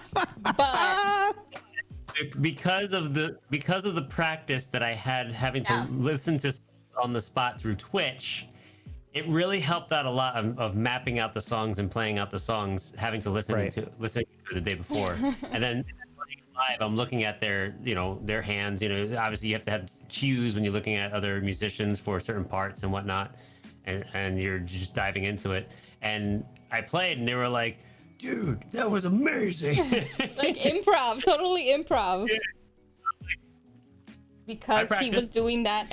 But because of the practice that I had having to listen to on the spot through Twitch, it really helped out a lot of mapping out the songs and playing out the songs, having to listen to the day before. And then live, I'm looking at their hands. Obviously you have to have cues when you're looking at other musicians for certain parts and whatnot, and you're just diving into it. And I played, and they were like, "Dude, that was amazing!" like improv, totally improv. Yeah. Because he was doing that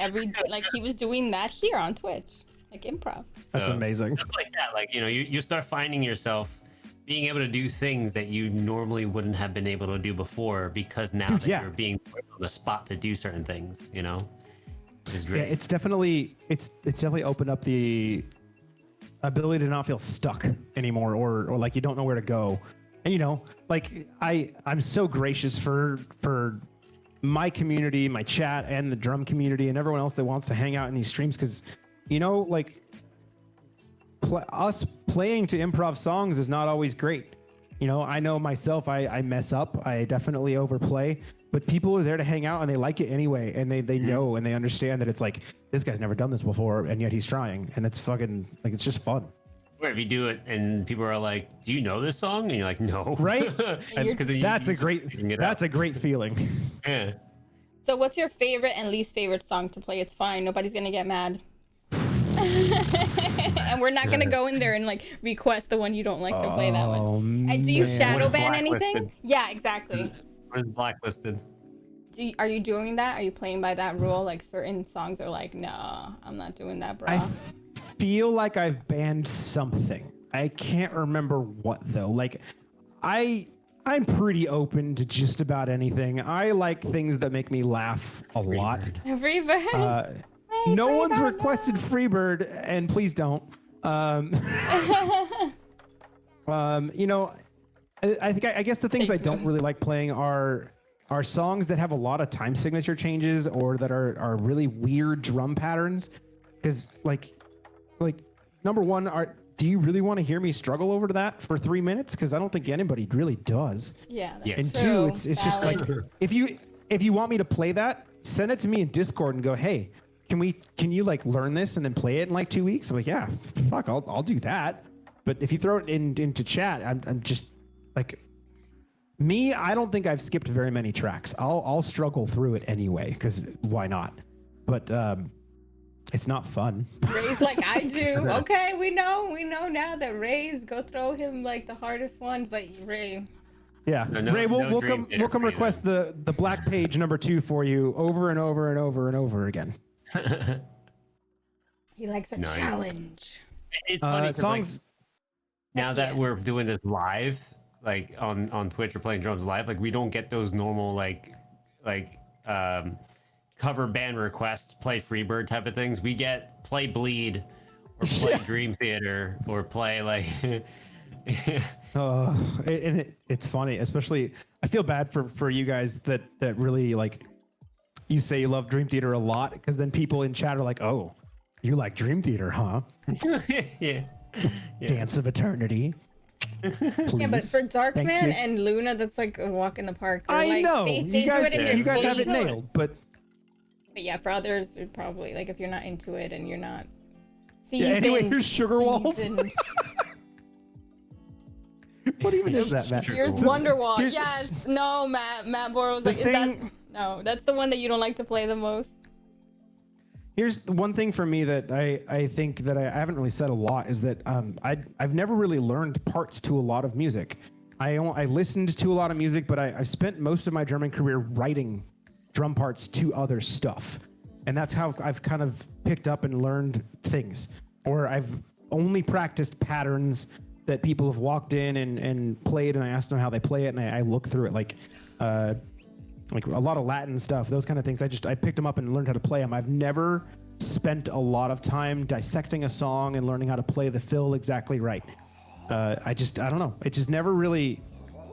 he was doing that here on Twitch, like improv. That's amazing. Stuff like that, like you start finding yourself being able to do things that you normally wouldn't have been able to do before, because now you're being put on the spot to do certain things, which is great. Yeah, it's definitely opened up the ability to not feel stuck anymore, or like you don't know where to go. And like I'm so gracious for my community, my chat, and the drum community, and everyone else that wants to hang out in these streams, because like us playing to improv songs is not always great. I know myself, I mess up, I definitely overplay, but people are there to hang out and they like it anyway, and they know and they understand that it's like, this guy's never done this before and yet he's trying, and it's fucking like, it's just fun. Or if you do it and people are like, "Do you know this song?" and you're like, "No." Right? That's a great feeling. Yeah. So what's your favorite and least favorite song to play? It's fine, nobody's gonna get mad. And we're not gonna go in there and like request the one you don't like to play that one. And do you shadow ban anything? Yeah, exactly. Or blacklisted. Are you doing that? Are you playing by that rule? Like certain songs are like, no, I'm not doing that, bro. I feel like I've banned something. I can't remember what though. Like I'm pretty open to just about anything. I like things that make me laugh a lot. Freebird. No one's requested Freebird, and please don't. I guess the things I don't really like playing are songs that have a lot of time signature changes, or that are really weird drum patterns. Because like number one, do you really want to hear me struggle over to that for 3 minutes? Because I don't think anybody really does. Yeah, that's and true. two, it's just like, if you want me to play that, send it to me in Discord and go, "Hey, can you like learn this and then play it in like 2 weeks?" I'm like, "Yeah, fuck, I'll do that." But if you throw it into chat, I'm just like, me, I don't think I've skipped very many tracks. I'll struggle through it anyway, because why not? But it's not fun. Ray's like, I do. Okay, we know now that Ray's go throw him like the hardest ones, but Ray. Yeah, Ray, we'll come request the black page number 2 for you over and over and over and over again. He likes a challenge. It's funny songs. Now that we're doing this live, like on Twitch or playing drums live, like we don't get those normal like cover band requests, play Freebird type of things. We get play Bleed, or play Dream Theater, or play like. It's funny, especially I feel bad for you guys that really like, you say you love Dream Theater a lot, because then people in chat are like, "Oh, you like Dream Theater, huh?" Yeah. Dance of Eternity. Please. Yeah, but for Darkman and Luna, that's like a walk in the park. They're I know. They you do guys, it in their you guys sleep. have it nailed, but yeah, for others, it probably like if you're not into it and you're not. Anyway, here's Sugar Walls. What even is that, Matt? Here's Wonderwall. Yes. No, Matt Bor was like, is that? No, that's the one that you don't like to play the most. Here's the one thing for me that I think that I haven't really said a lot is that I've never really learned parts to a lot of music. I listened to a lot of music, but I spent most of my drumming career writing drum parts to other stuff. And that's how I've kind of picked up and learned things. Or I've only practiced patterns that people have walked in and played, and I asked them how they play it, and I look through it like a lot of Latin stuff, those kind of things. I picked them up and learned how to play them. I've never spent a lot of time dissecting a song and learning how to play the fill exactly right. I don't know. It just never really,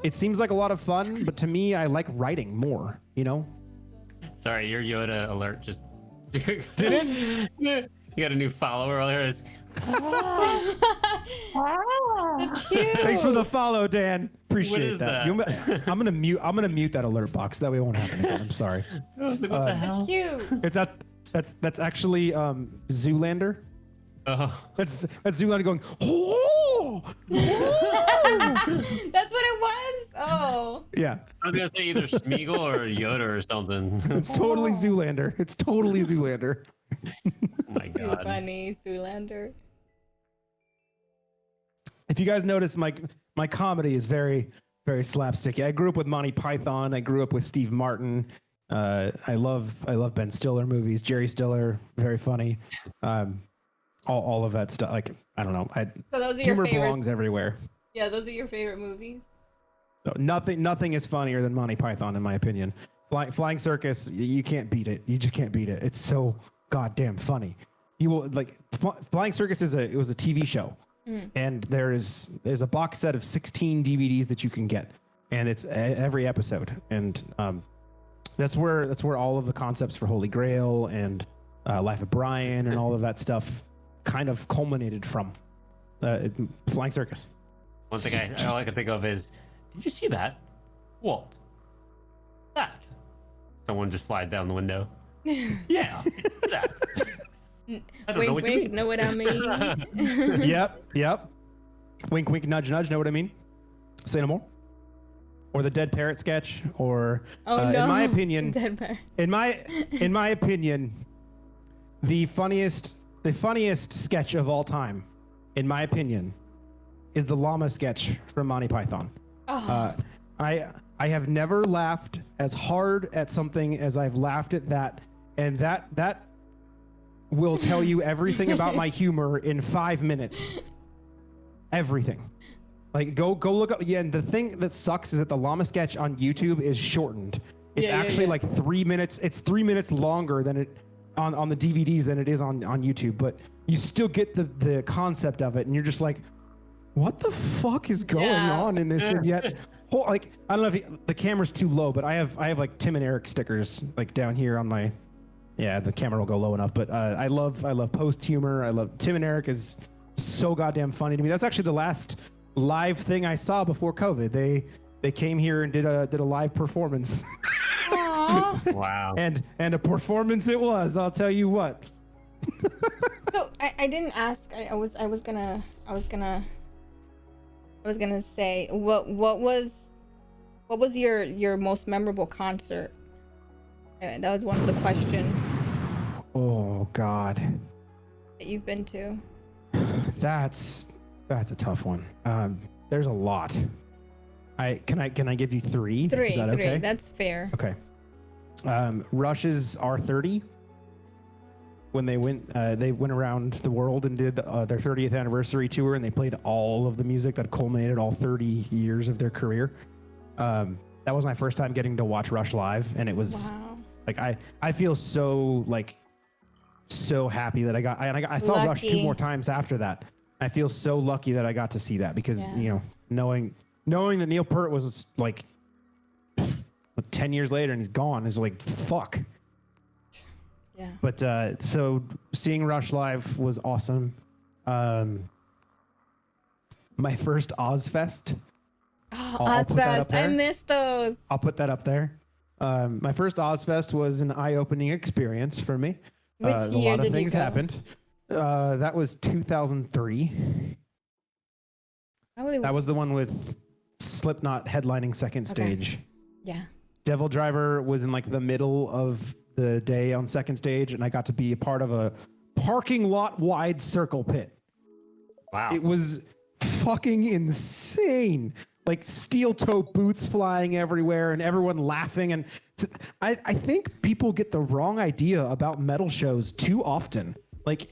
it seems like a lot of fun, but to me, I like writing more, Sorry, your Yoda alert just Did it? You got a new follower on there. That's cute. Thanks for the follow, Dan. Appreciate is that? I'm gonna mute that alert box. That way it won't happen again. I'm sorry. What the hell? Cute. It's that's actually Zoolander. Oh, That's Zoolander going. Oh! That's what it was. Oh. Yeah, I was gonna say either Smeagol or Yoda or something. it's totally Zoolander. It's totally Zoolander. Oh my Too god. funny, Zoolander. If you guys notice, my comedy is very slapsticky. I grew up with Monty Python. I grew up with Steve Martin. I love Ben Stiller movies. Jerry Stiller, very funny. All of that stuff. Like, I don't know. So those are your Humor favorites. belongs everywhere. Yeah, those are your favorite movies. So nothing is funnier than Monty Python, in my opinion. Flying Circus, you can't beat it. You just can't beat it. It's so goddamn funny. You will like Flying Circus was a TV show, and there's a box set of 16 DVDs that you can get, and it's every episode, and that's where all of the concepts for Holy Grail and Life of Brian and all of that stuff kind of culminated from Flying Circus. One thing I like to think of is, did you see that? What? That? Someone just flies down the window. Yeah, that. I don't know Wink, what you wink, mean. know what I mean? Yep. Wink, wink, nudge, nudge. Know what I mean? Say no more. Or the dead parrot sketch, or Oh no. in my opinion, Dead bear. in my opinion, the funniest sketch of all time, in my opinion, is the llama sketch from Monty Python. Oh. I have never laughed as hard at something as I've laughed at that, and that will tell you everything about my humor in 5 minutes. Everything. Like go look up. Yeah, and the thing that sucks is that the llama sketch on YouTube is shortened. It's actually like 3 minutes. It's 3 minutes longer than it on the DVDs than it is on YouTube. But you still get the concept of it, and you're just like, what the fuck is going on in this? And yet, like, I don't know if the camera's too low, but I have like Tim and Eric stickers like down here on my. Yeah, the camera will go low enough. But I love post humor. I love Tim and Eric is so goddamn funny to me. That's actually the last live thing I saw before COVID. They came here and did a live performance. Aww. Wow. and a performance it was, I'll tell you what. So I didn't ask. I was gonna say what was your most memorable concert? That was one of the questions Oh God, that you've been to. that's a tough one. There's a lot. Can I give you three? Three. Is that okay? That's fair. Okay. Rush's R30. When they went around the world and did their 30th anniversary tour, and they played all of the music that culminated all 30 years of their career. That was my first time getting to watch Rush live, and it was like I feel so happy that I saw Rush 2 more times after that. I feel so lucky that I got to see that because knowing that Neil Peart was like 10 years later and he's gone is like fuck. Yeah. But so seeing Rush live was awesome. My first Ozfest. I'll put that up Ozfest. there. I missed those. I'll put that up there. My first Ozfest was an eye-opening experience for me. Which A year lot of did you things go? happened. That was 2003. That was the one with Slipknot headlining second stage. Yeah. Devil Driver was in like the middle of the day on second stage, and I got to be a part of a parking lot wide circle pit. Wow. It was fucking insane. Like steel toe boots flying everywhere and everyone laughing. And I think people get the wrong idea about metal shows too often. Like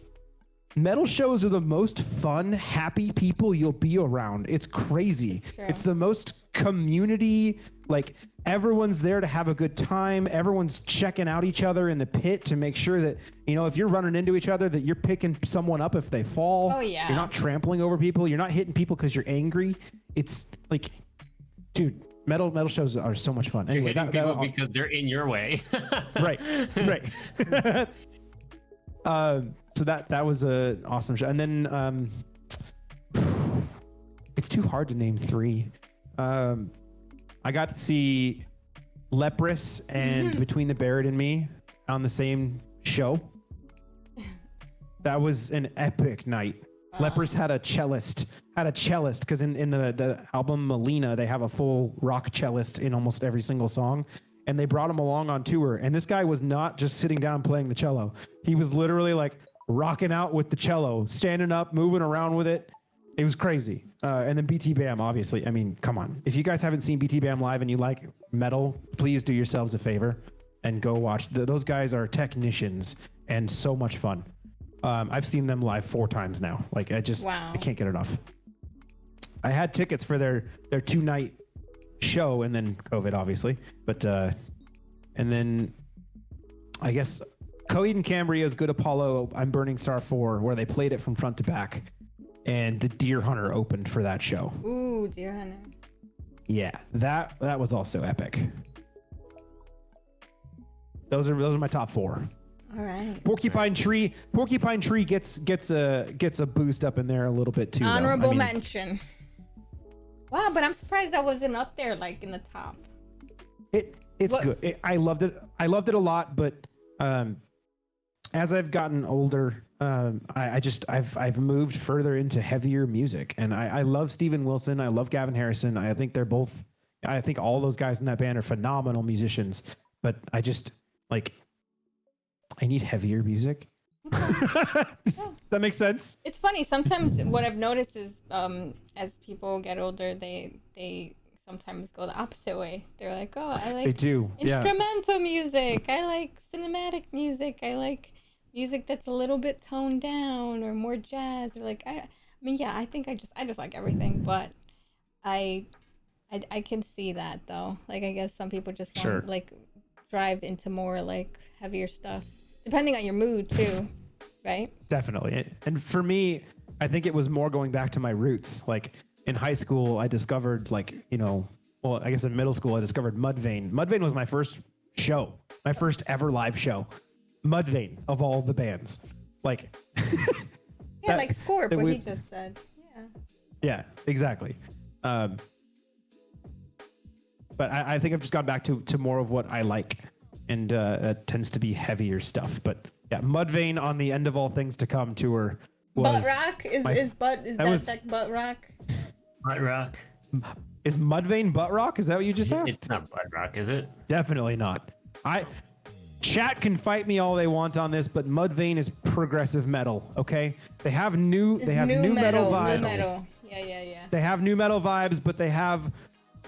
metal shows are the most fun, happy people you'll be around. It's crazy. It's the most community. Like everyone's there to have a good time. Everyone's checking out each other in the pit to make sure that, if you're running into each other, that you're picking someone up if they fall. Oh, yeah. You're not trampling over people. You're not hitting people because you're angry. It's like dude, metal shows are so much fun. Anyway, You're hitting people because they're in your way. right. So that was an awesome show. And then it's too hard to name three. I got to see Leprous and Between the Barrett and Me on the same show. That was an epic night. Leprous had a cellist because in the album Melina, they have a full rock cellist in almost every single song. And they brought him along on tour. And this guy was not just sitting down playing the cello. He was literally like rocking out with the cello, standing up, moving around with it. It was crazy. And then BT Bam, obviously. I mean, come on. If you guys haven't seen BT Bam live and you like metal, please do yourselves a favor and go watch. Those guys are technicians and so much fun. I've seen them live 4 times now. Like I can't get enough. I had tickets for their 2-night show and then COVID obviously, but and then I guess Coheed and Cambria's Good Apollo, I'm Burning Star 4, where they played it from front to back, and the Deer Hunter opened for that show. Ooh, Deer Hunter. Yeah, that was also epic. Those are my top 4. All right. Porcupine Tree gets a boost up in there a little bit too. Honorable mention. Wow, but I'm surprised that wasn't up there like in the top. It's good. I loved it. I loved it a lot, but as I've gotten older, I've moved further into heavier music, and I love Steven Wilson. I love Gavin Harrison. I think all those guys in that band are phenomenal musicians, but I just I need heavier music. That makes sense. It's funny. Sometimes what I've noticed is as people get older, they sometimes go the opposite way. They're like, oh, I like instrumental music. I like cinematic music. I like music that's a little bit toned down or more jazz. Or like, I think I just like everything. But I can see that though. Like, I guess some people just want drive into more like heavier stuff, depending on your mood too, right? Definitely. And for me, I think it was more going back to my roots. Like in high school, I discovered I guess in middle school, I discovered Mudvayne. Mudvayne was my first show, my first ever live show. Mudvayne of all the bands. Like, yeah, like Scorp, what he just said. Yeah. Yeah, exactly. But I think I've just gone back to more of what I like, and that tends to be heavier stuff. But yeah, Mudvayne on the End of All Things to Come tour was butt rock is that butt rock? Butt rock. Is Mudvayne butt rock? Is that what you just asked? It's not butt rock, is it? Definitely not. Chat can fight me all they want on this, but Mudvayne is progressive metal. Okay, they have new metal vibes. New metal. Yeah. They have new metal vibes, but they have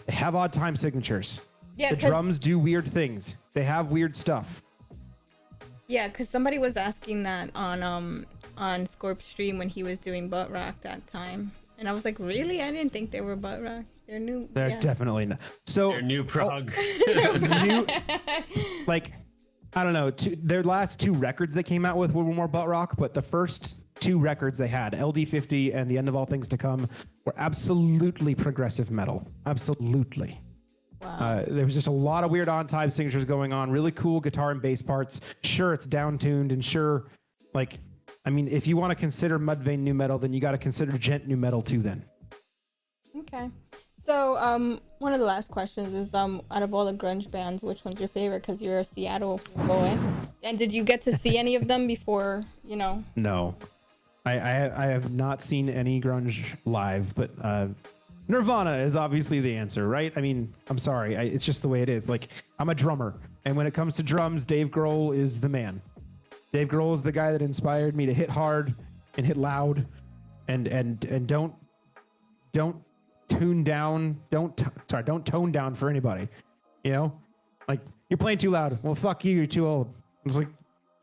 odd time signatures. Yeah, the drums do weird things. They have weird stuff. Yeah, because somebody was asking that on Scorp's stream when he was doing butt rock that time, and I was like, really? I didn't think they were butt rock. They're new. They're definitely not. So they're new prog. I don't know. Their last 2 records they came out with were more butt rock, but the first 2 records they had, LD50 and The End of All Things to Come, were absolutely progressive metal. Absolutely. Wow. There was just a lot of weird on-time signatures going on, really cool guitar and bass parts. Sure, it's down-tuned, and sure, if you want to consider Mudvayne new metal, then you got to consider Gent new metal too then. Okay. So, one of the last questions is, out of all the grunge bands, which one's your favorite? Because you're a Seattle boy. And did you get to see any of them before, No. I have not seen any grunge live, but Nirvana is obviously the answer, right? I mean, I'm sorry. It's just the way it is. Like, I'm a drummer. And when it comes to drums, Dave Grohl is the man. Dave Grohl is the guy that inspired me to hit hard and hit loud and don't tune down. Don't tone down for anybody. Like, you're playing too loud. Well, fuck you. You're too old. It's like,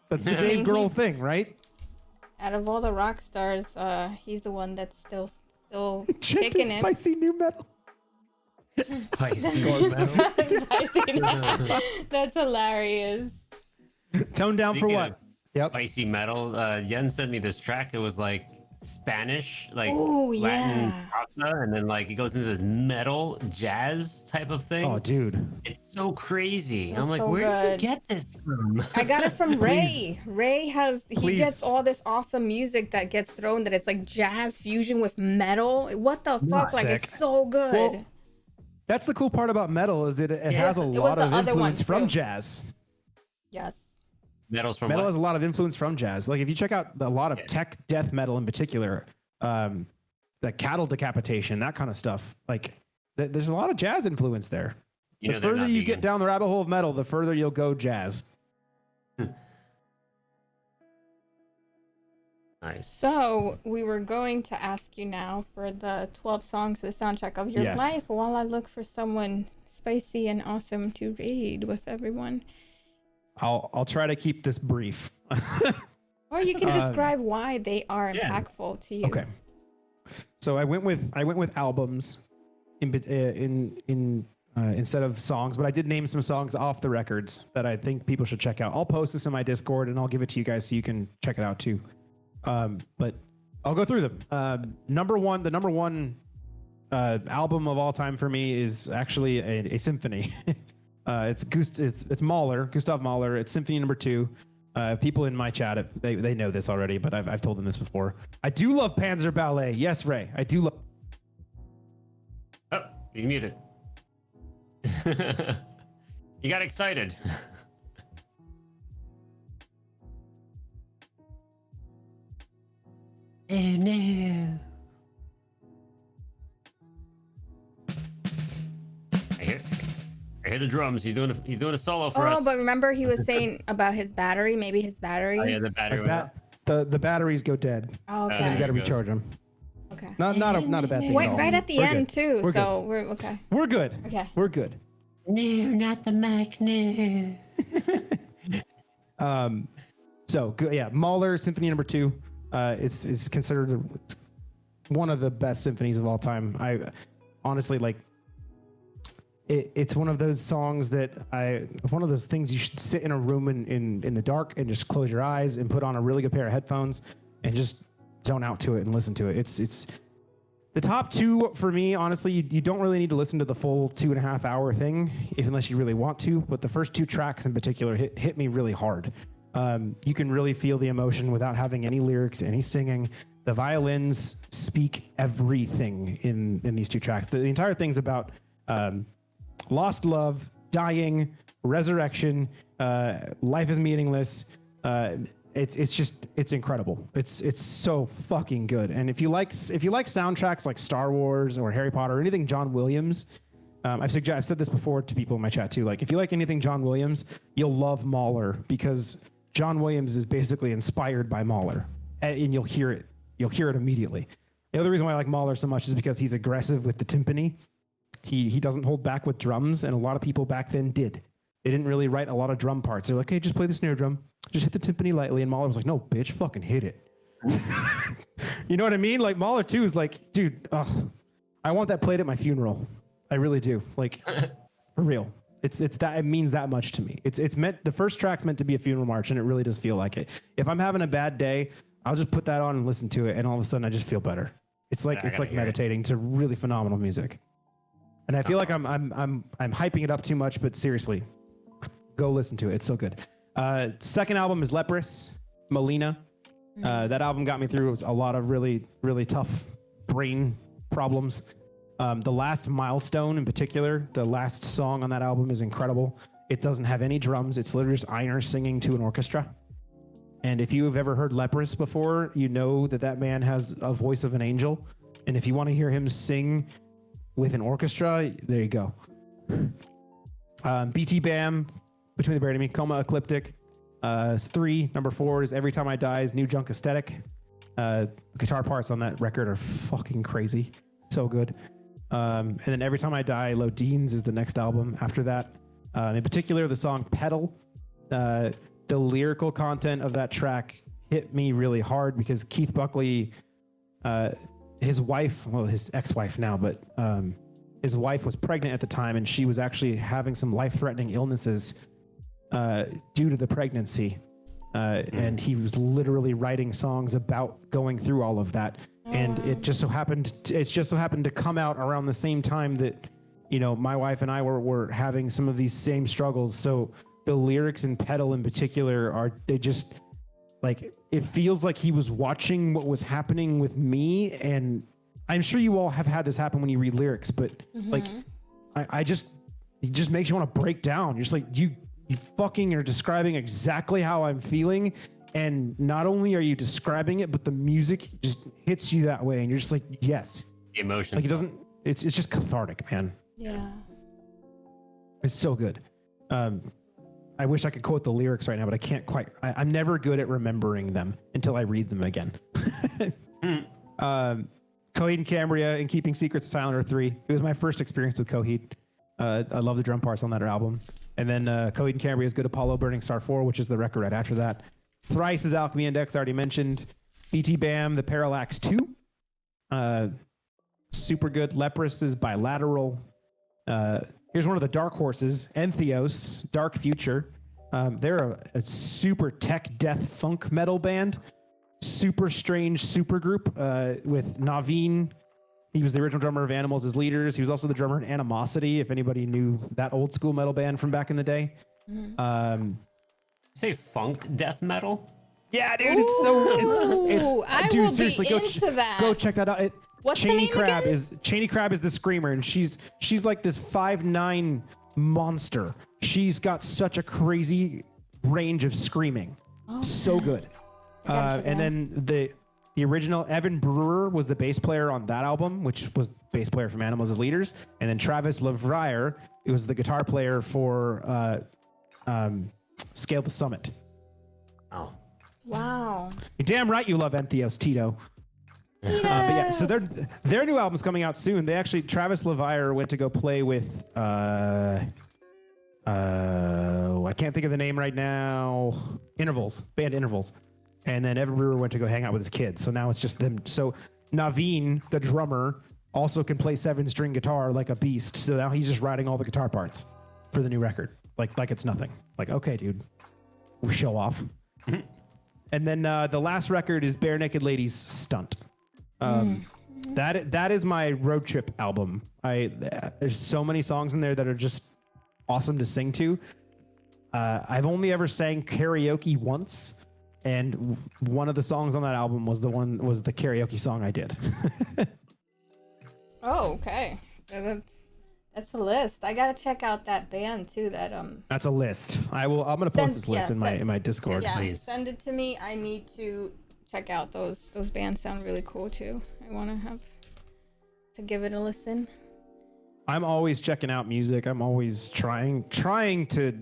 that's the Dave Grohl thing, right? Out of all the rock stars, he's the one that's still kicking it. Spicy new metal. Spicy new metal. That's hilarious. Tone down for what? Yep. Spicy metal. Yen sent me this track. It was like Spanish, like Ooh, Latin yeah. salsa, and then like it goes into this metal jazz type of thing. Oh, dude. It's so crazy. That's I'm like, so where did you good. get this from? I got it from Please. Ray. He gets Please. all this awesome music that gets thrown that it's like jazz fusion with metal. What the fuck? Like Sick. it's so good. Well, that's the cool part about metal is it has a It was lot the of other one, influence from too. jazz. Yes. Metal's from Metal what? has a lot of influence from jazz. Like if you check out a lot of tech death metal in particular, the cattle decapitation, that kind of stuff. Like there's a lot of jazz influence there. You The know they're further not you vegan. get down the rabbit hole of metal, the further you'll go jazz. Nice. So we were going to ask you now for the 12 songs, the soundtrack of your Yes. life, while I look for someone spicy and awesome to read with everyone. I'll try to keep this brief. Or you can describe why they are yeah. impactful to you. Okay. So I went with albums instead of songs, but I did name some songs off the records that I think people should check out. I'll post this in my Discord and I'll give it to you guys so you can check it out too. But I'll go through them. The number one album of all time for me is actually a symphony. It's Mahler, Gustav Mahler. It's Symphony Number 2. People in my chat, they know this already, but I've told them this before. I do love Panzer Ballet. Yes, Ray, I do love. Oh, he's muted. You got excited. Oh no. I hear the drums. He's doing a solo for us. Oh, but remember he was saying about his battery, maybe his battery. Oh, yeah, the battery went out. The batteries go dead. Oh, And okay. you got to recharge them. Okay. Not a bad thing. Wait, at all. right at the We're end good. too. We're So good. we're okay. We're good. Okay. We're good. No, not the mic. No. Yeah, Mahler Symphony Number 2 is considered one of the best symphonies of all time. I honestly like. It's one of those songs one of those things you should sit in a room in the dark and just close your eyes and put on a really good pair of headphones and just zone out to it and listen to it. It's the top 2 for me. Honestly, you don't really need to listen to the full 2.5 hour thing unless you really want to. But the first 2 tracks in particular hit me really hard. You can really feel the emotion without having any lyrics, any singing. The violins speak everything in these 2 tracks. The entire thing's about lost love, dying, resurrection, life is meaningless. It's incredible. It's so fucking good. And if you like soundtracks like Star Wars or Harry Potter or anything John Williams, I've said this before to people in my chat too. Like if you like anything John Williams, you'll love Mahler because John Williams is basically inspired by Mahler, and you'll hear it. You'll hear it immediately. The other reason why I like Mahler so much is because he's aggressive with the timpani. He doesn't hold back with drums, and a lot of people back then did. They didn't really write a lot of drum parts. They're like, hey, just play the snare drum. Just hit the timpani lightly. And Mahler was like, no, bitch, fucking hit it. You know what I mean? Like Mahler too is like, dude, I want that played at my funeral. I really do. Like, for real. It's that it means that much to me. It's meant, the first track's meant to be a funeral march, and it really does feel like it. If I'm having a bad day, I'll just put that on and listen to it, and all of a sudden I just feel better. It's like meditating to really phenomenal music. And I feel like I'm hyping it up too much, but seriously, go listen to it. It's so good. Second album is Leprous, Melina. That album got me through a lot of really, really tough brain problems. The last Milestone in particular, the last song on that album is incredible. It doesn't have any drums. It's literally just Einar singing to an orchestra. And if you have ever heard Leprous before, you know that man has a voice of an angel. And if you want to hear him sing with an orchestra, there you go. BT Bam, Between the Buried and Me, Coma Ecliptic. 3, number 4 is Every Time I Die is New Junk Aesthetic. Guitar parts on that record are fucking crazy. So good. And then Every Time I Die, Lodines is the next album after that. In particular, the song Pedal. The lyrical content of that track hit me really hard because Keith Buckley, his wife, well, his ex-wife now, but his wife was pregnant at the time, and she was actually having some life-threatening illnesses due to the pregnancy. and he was literally writing songs about going through all of that. And it just so happened to come out around the same time that, you know, my wife and I were having some of these same struggles. So the lyrics in Pedal in particular they just like, it feels like he was watching what was happening with me. And I'm sure you all have had this happen when you read lyrics, but like, it just makes you want to break down. You're just like, you fucking are describing exactly how I'm feeling. And not only are you describing it, but the music just hits you that way. And you're just like, yes. The emotions. Like, it doesn't, it's just cathartic, man. Yeah. It's so good. I wish I could quote the lyrics right now, but I can't quite. I'm never good at remembering them until I read them again. Coheed and Cambria and Keeping Secrets of Silent Earth 3. It was my first experience with Coheed. I love the drum parts on that album. And then Coheed and Cambria's Good Apollo Burning Star 4, which is the record right after that. Thrice's Alchemy Index, I already mentioned. BT Bam, The Parallax 2. Super good. Leprous' Bilateral. Here's one of the dark horses, Entheos, Dark Future. They're a super tech death funk metal band. Super strange super group with Naveen. He was the original drummer of Animals as leaders. He was also the drummer in Animosity, if anybody knew that old school metal band from back in the day. Say funk death metal? Yeah, dude, it's I dude, will seriously, be into that. Go check that out. What's the Cheney name Crab again? Cheney Crab is the screamer, and she's like this 5'9" monster. She's got such a crazy range of screaming. So good. And then the original Evan Brewer was the bass player on that album, which was bass player from Animals as Leaders. And then Travis LeVrier, it was the guitar player for Scale the Summit. Oh. Wow. You're damn right you love Entheos, Tito. But yeah, so their new album's coming out soon. They actually, Travis LeVrier went to go play with I can't think of the name right now. Band Intervals. And then Evan Brewer went to go hang out with his kids. So now it's just them. So Naveen, the drummer, also can play 7-string guitar like a beast. So now he's just writing all the guitar parts for the new record. Like it's nothing. Like, okay, dude, we show off. And then the last record is Bare Naked Ladies Stunt. That is my road trip album. There's so many songs in there that are just awesome to sing to. I've only ever sang karaoke once, and one of the songs on that album was the karaoke song I did. Oh, okay. So that's a list. I gotta check out that band too. That's a list. I'm gonna post this list in my Discord. Yeah, please. send it to me. I need to check out those bands. Sound really cool too. I want to have to give it a listen. I'm always checking out music. I'm always trying to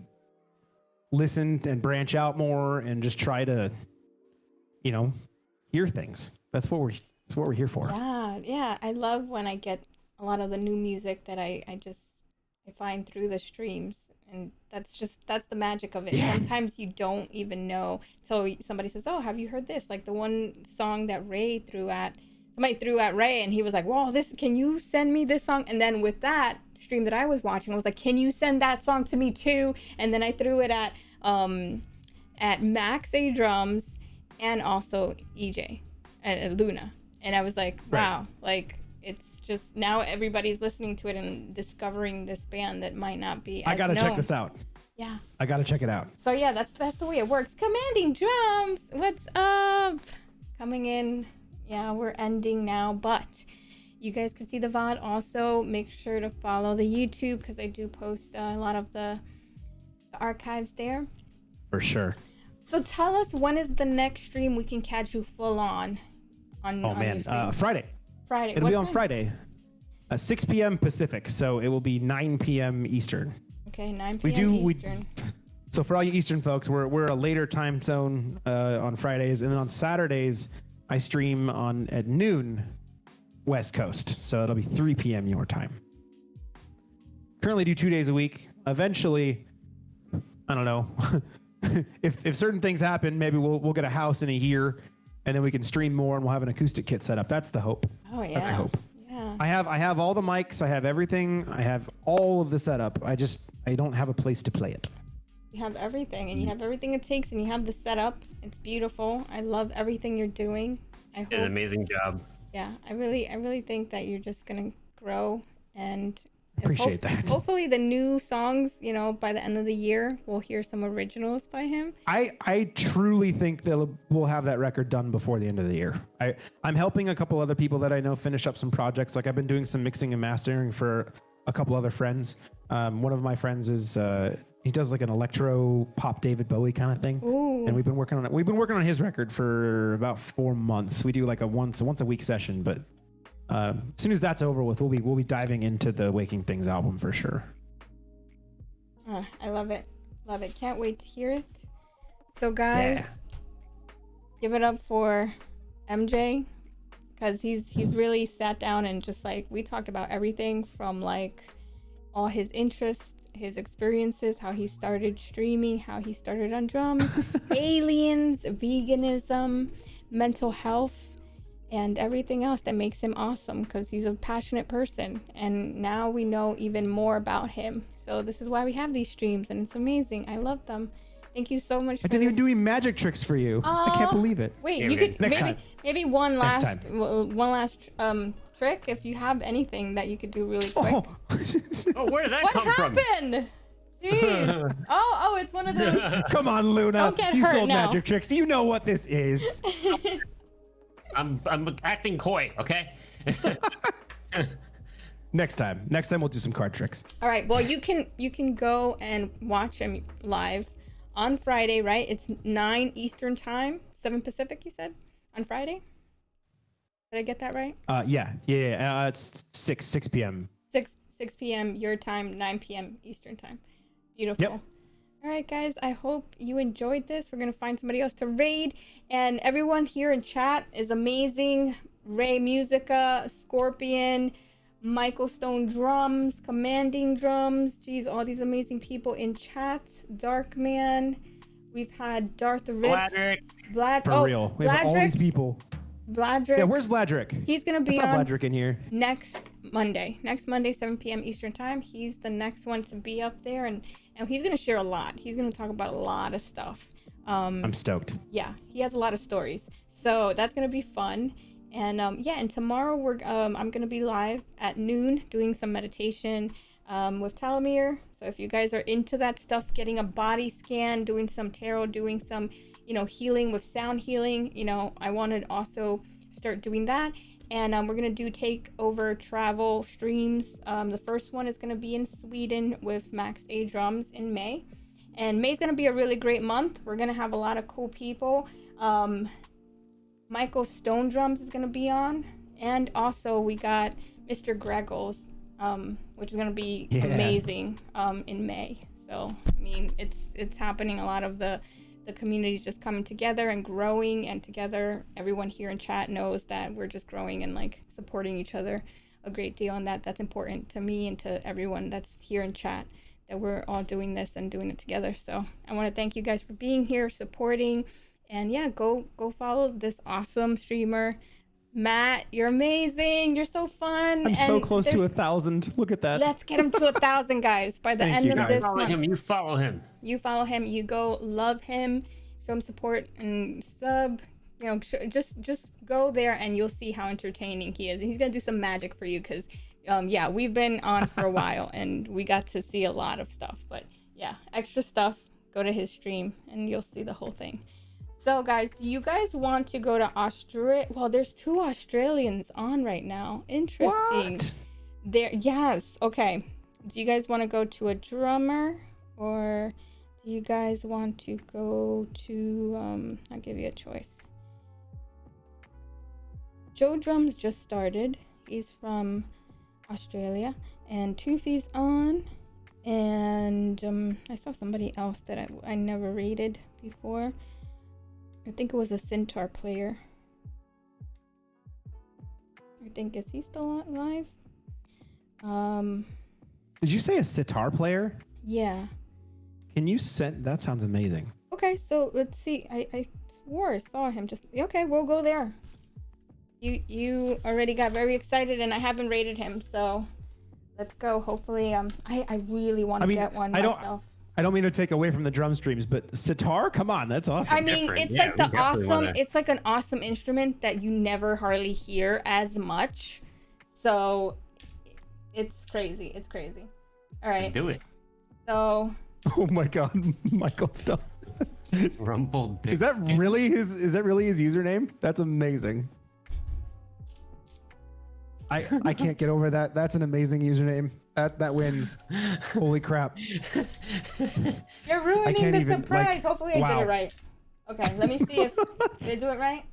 listen and branch out more and just try to, hear things. That's what we're here for. Yeah. I love when I get a lot of the new music that I find through the streams, and that's the magic of it. Yeah. Sometimes you don't even know till somebody says, "Oh, have you heard this?" Like the one song that somebody threw at Ray, and he was like, "Whoa, can you send me this song?" And then with that stream that I was watching, I was like, "Can you send that song to me too?" And then I threw it at MJCDrums and also EJ at Luna, and I was like, "Wow!" Like it's just now everybody's listening to it and discovering this band that might not be. I gotta check this out. Yeah, I gotta check it out. So yeah, that's the way it works. Commanding Drums, what's up? Coming in. Yeah, we're ending now, but you guys can see the VOD. Also, make sure to follow the YouTube because I do post a lot of the archives there. For sure. So tell us, when is the next stream we can catch you full on your stream? Friday. It'll be on Friday, 6 p.m. Pacific, so it will be 9 p.m. Eastern. Okay, 9 p.m. Eastern. So for all you Eastern folks, we're a later time zone on Fridays, and then on Saturdays I stream at noon West Coast, so it'll be 3 p.m. your time. Currently do 2 days a week. Eventually, I don't know, if certain things happen, maybe we'll get a house in a year, and then we can stream more, and we'll have an acoustic kit set up. That's the hope. Oh yeah. That's the hope. Yeah. I have all the mics. I have everything. I have all of the setup. I don't have a place to play it. You have everything, and you have everything it takes, and you have the setup. It's beautiful. I love everything you're doing. I hope. Did an amazing job. Yeah, I really think that you're just gonna grow, and Appreciate that. Hopefully, the new songs, by the end of the year, we'll hear some originals by him. I truly think that we'll have that record done before the end of the year. I'm helping a couple other people that I know finish up some projects. Like I've been doing some mixing and mastering for a couple other friends. One of my friends is he does like an electro pop David Bowie kind of thing. Ooh. And we've been working on it. We've been working on his record for about 4 months. We do like a once a week session, but as soon as that's over with, we'll be diving into the Waking Things album for sure. I love it. Can't wait to hear it. So guys, give it up for MJ, because he's really sat down and just like, we talked about everything from like all his interests, his experiences, how he started streaming, how he started on drums, aliens, veganism, mental health, and everything else that makes him awesome, because he's a passionate person, and now we know even more about him. So this is why we have these streams, and it's amazing. I love them. Thank you so much. I didn't even do any magic tricks for you. I can't believe it. Wait, Yeah, you could next time. maybe one last time. trick, if you have anything that you could do really quick. Oh, where did that What come from? happened? Jeez. Oh, it's one of those. Come on, Luna. Don't get You hurt sold now. magic tricks. You know what this is. I'm acting coy, okay? Next time we'll do some card tricks. All right. Well, you can go and watch him live on Friday, right? It's 9 Eastern time, 7 Pacific. You said on Friday. Did I get that right? Yeah. It's 6 p.m. 6 p.m. your time, 9 p.m. Eastern time. Beautiful. Yep. All right, guys. I hope you enjoyed this. We're gonna find somebody else to raid, and everyone here in chat is amazing. Ray Musica, Scorpion, Michael Stone Drums, Commanding Drums. Geez, all these amazing people in chat. Darkman. We've had Darth the Rips. Vlad. For real. We have all these people. Vladrick. Yeah, where's Vladrick? He's gonna I be saw on Vladrick in here. next Monday, 7 p.m. Eastern time. He's the next one to be up there, and he's gonna share a lot. He's gonna talk about a lot of stuff. I'm stoked. Yeah, he has a lot of stories, so that's gonna be fun. And and tomorrow I'm gonna be live at noon doing some meditation with Telomere. So if you guys are into that stuff, getting a body scan, doing some tarot, doing some healing with sound healing, I want to also start doing that. And we're gonna do takeover travel streams. The first one is gonna be in Sweden with MJC Drums in May. And May's gonna be a really great month. We're gonna have a lot of cool people. Michael Stone Drums is gonna be on, and also we got Mr. Greggles, which is gonna be amazing in May. So I mean, it's happening. A lot of the community's just coming together and growing, and together everyone here in chat knows that we're just growing and like supporting each other a great deal, and that's important to me and to everyone that's here in chat, that we're all doing this and doing it together. So I want to thank you guys for being here, supporting. And yeah, go follow this awesome streamer. Matt, you're amazing. You're so fun. I'm so close to 1,000. Look at that. Let's get him to 1,000, guys, by the Thank end you, of guys. this Follow month. him. You follow him. You follow him. You go love him. Show him support and sub. Just go there and you'll see how entertaining he is. He's gonna do some magic for you because, we've been on for a while and we got to see a lot of stuff. But yeah, extra stuff. Go to his stream and you'll see the whole thing. So guys, do you guys want to go to Australia? Well, there's 2 Australians on right now. Interesting. What? Yes. Okay. Do you guys want to go to a drummer, or do you guys want to go to I'll give you a choice. Joe Drums just started. He's from Australia, and Toofy's on, and I saw somebody else that I never rated before. I think it was a Centaur player. Is he still alive? Did you say a sitar player? Yeah. Can you send? That sounds amazing. Okay, so let's see. I swore I saw him just. Okay, we'll go there. You already got very excited, and I haven't rated him, so let's go. Hopefully, I really want to get one myself. I don't mean to take away from the drum streams, but sitar, come on, that's awesome. I mean, different. it's Yeah, like we the definitely awesome. wanna- It's like an awesome instrument that you never hardly hear as much. So it's crazy. It's crazy. All right. Let's do it. So Oh my God, Michael, stop. Rumble. Is that really his username? That's amazing. I can't get over that. That's an amazing username. That wins. Holy crap. you're ruining can't the even, surprise. like, Hopefully, I did wow. it right. Okay, let me see if did I do it right.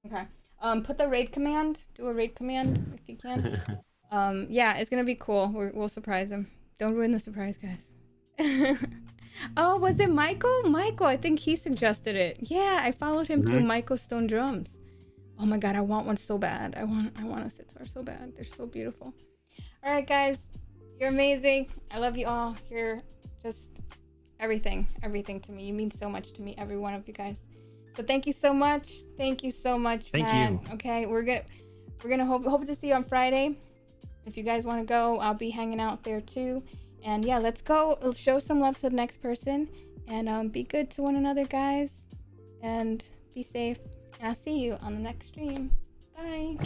Okay. Put the raid command. Do a raid command if you can. Yeah, it's gonna be cool. We'll surprise him. Don't ruin the surprise, guys. Oh, was it Michael? Michael, I think he suggested it. Yeah, I followed him through Michael Stone Drums. Oh my God, I want one so bad. I want a sitar so bad. They're so beautiful. All right, guys, you're amazing. I love you all. You're just everything to me. You mean so much to me, every one of you guys. So thank you so much. Thank you so much, Thank Matt. you. Okay, we're gonna hope to see you on Friday. If you guys want to go, I'll be hanging out there too. And yeah, let's go. Let's show some love to the next person, and be good to one another, guys, and be safe. And I'll see you on the next stream. Bye.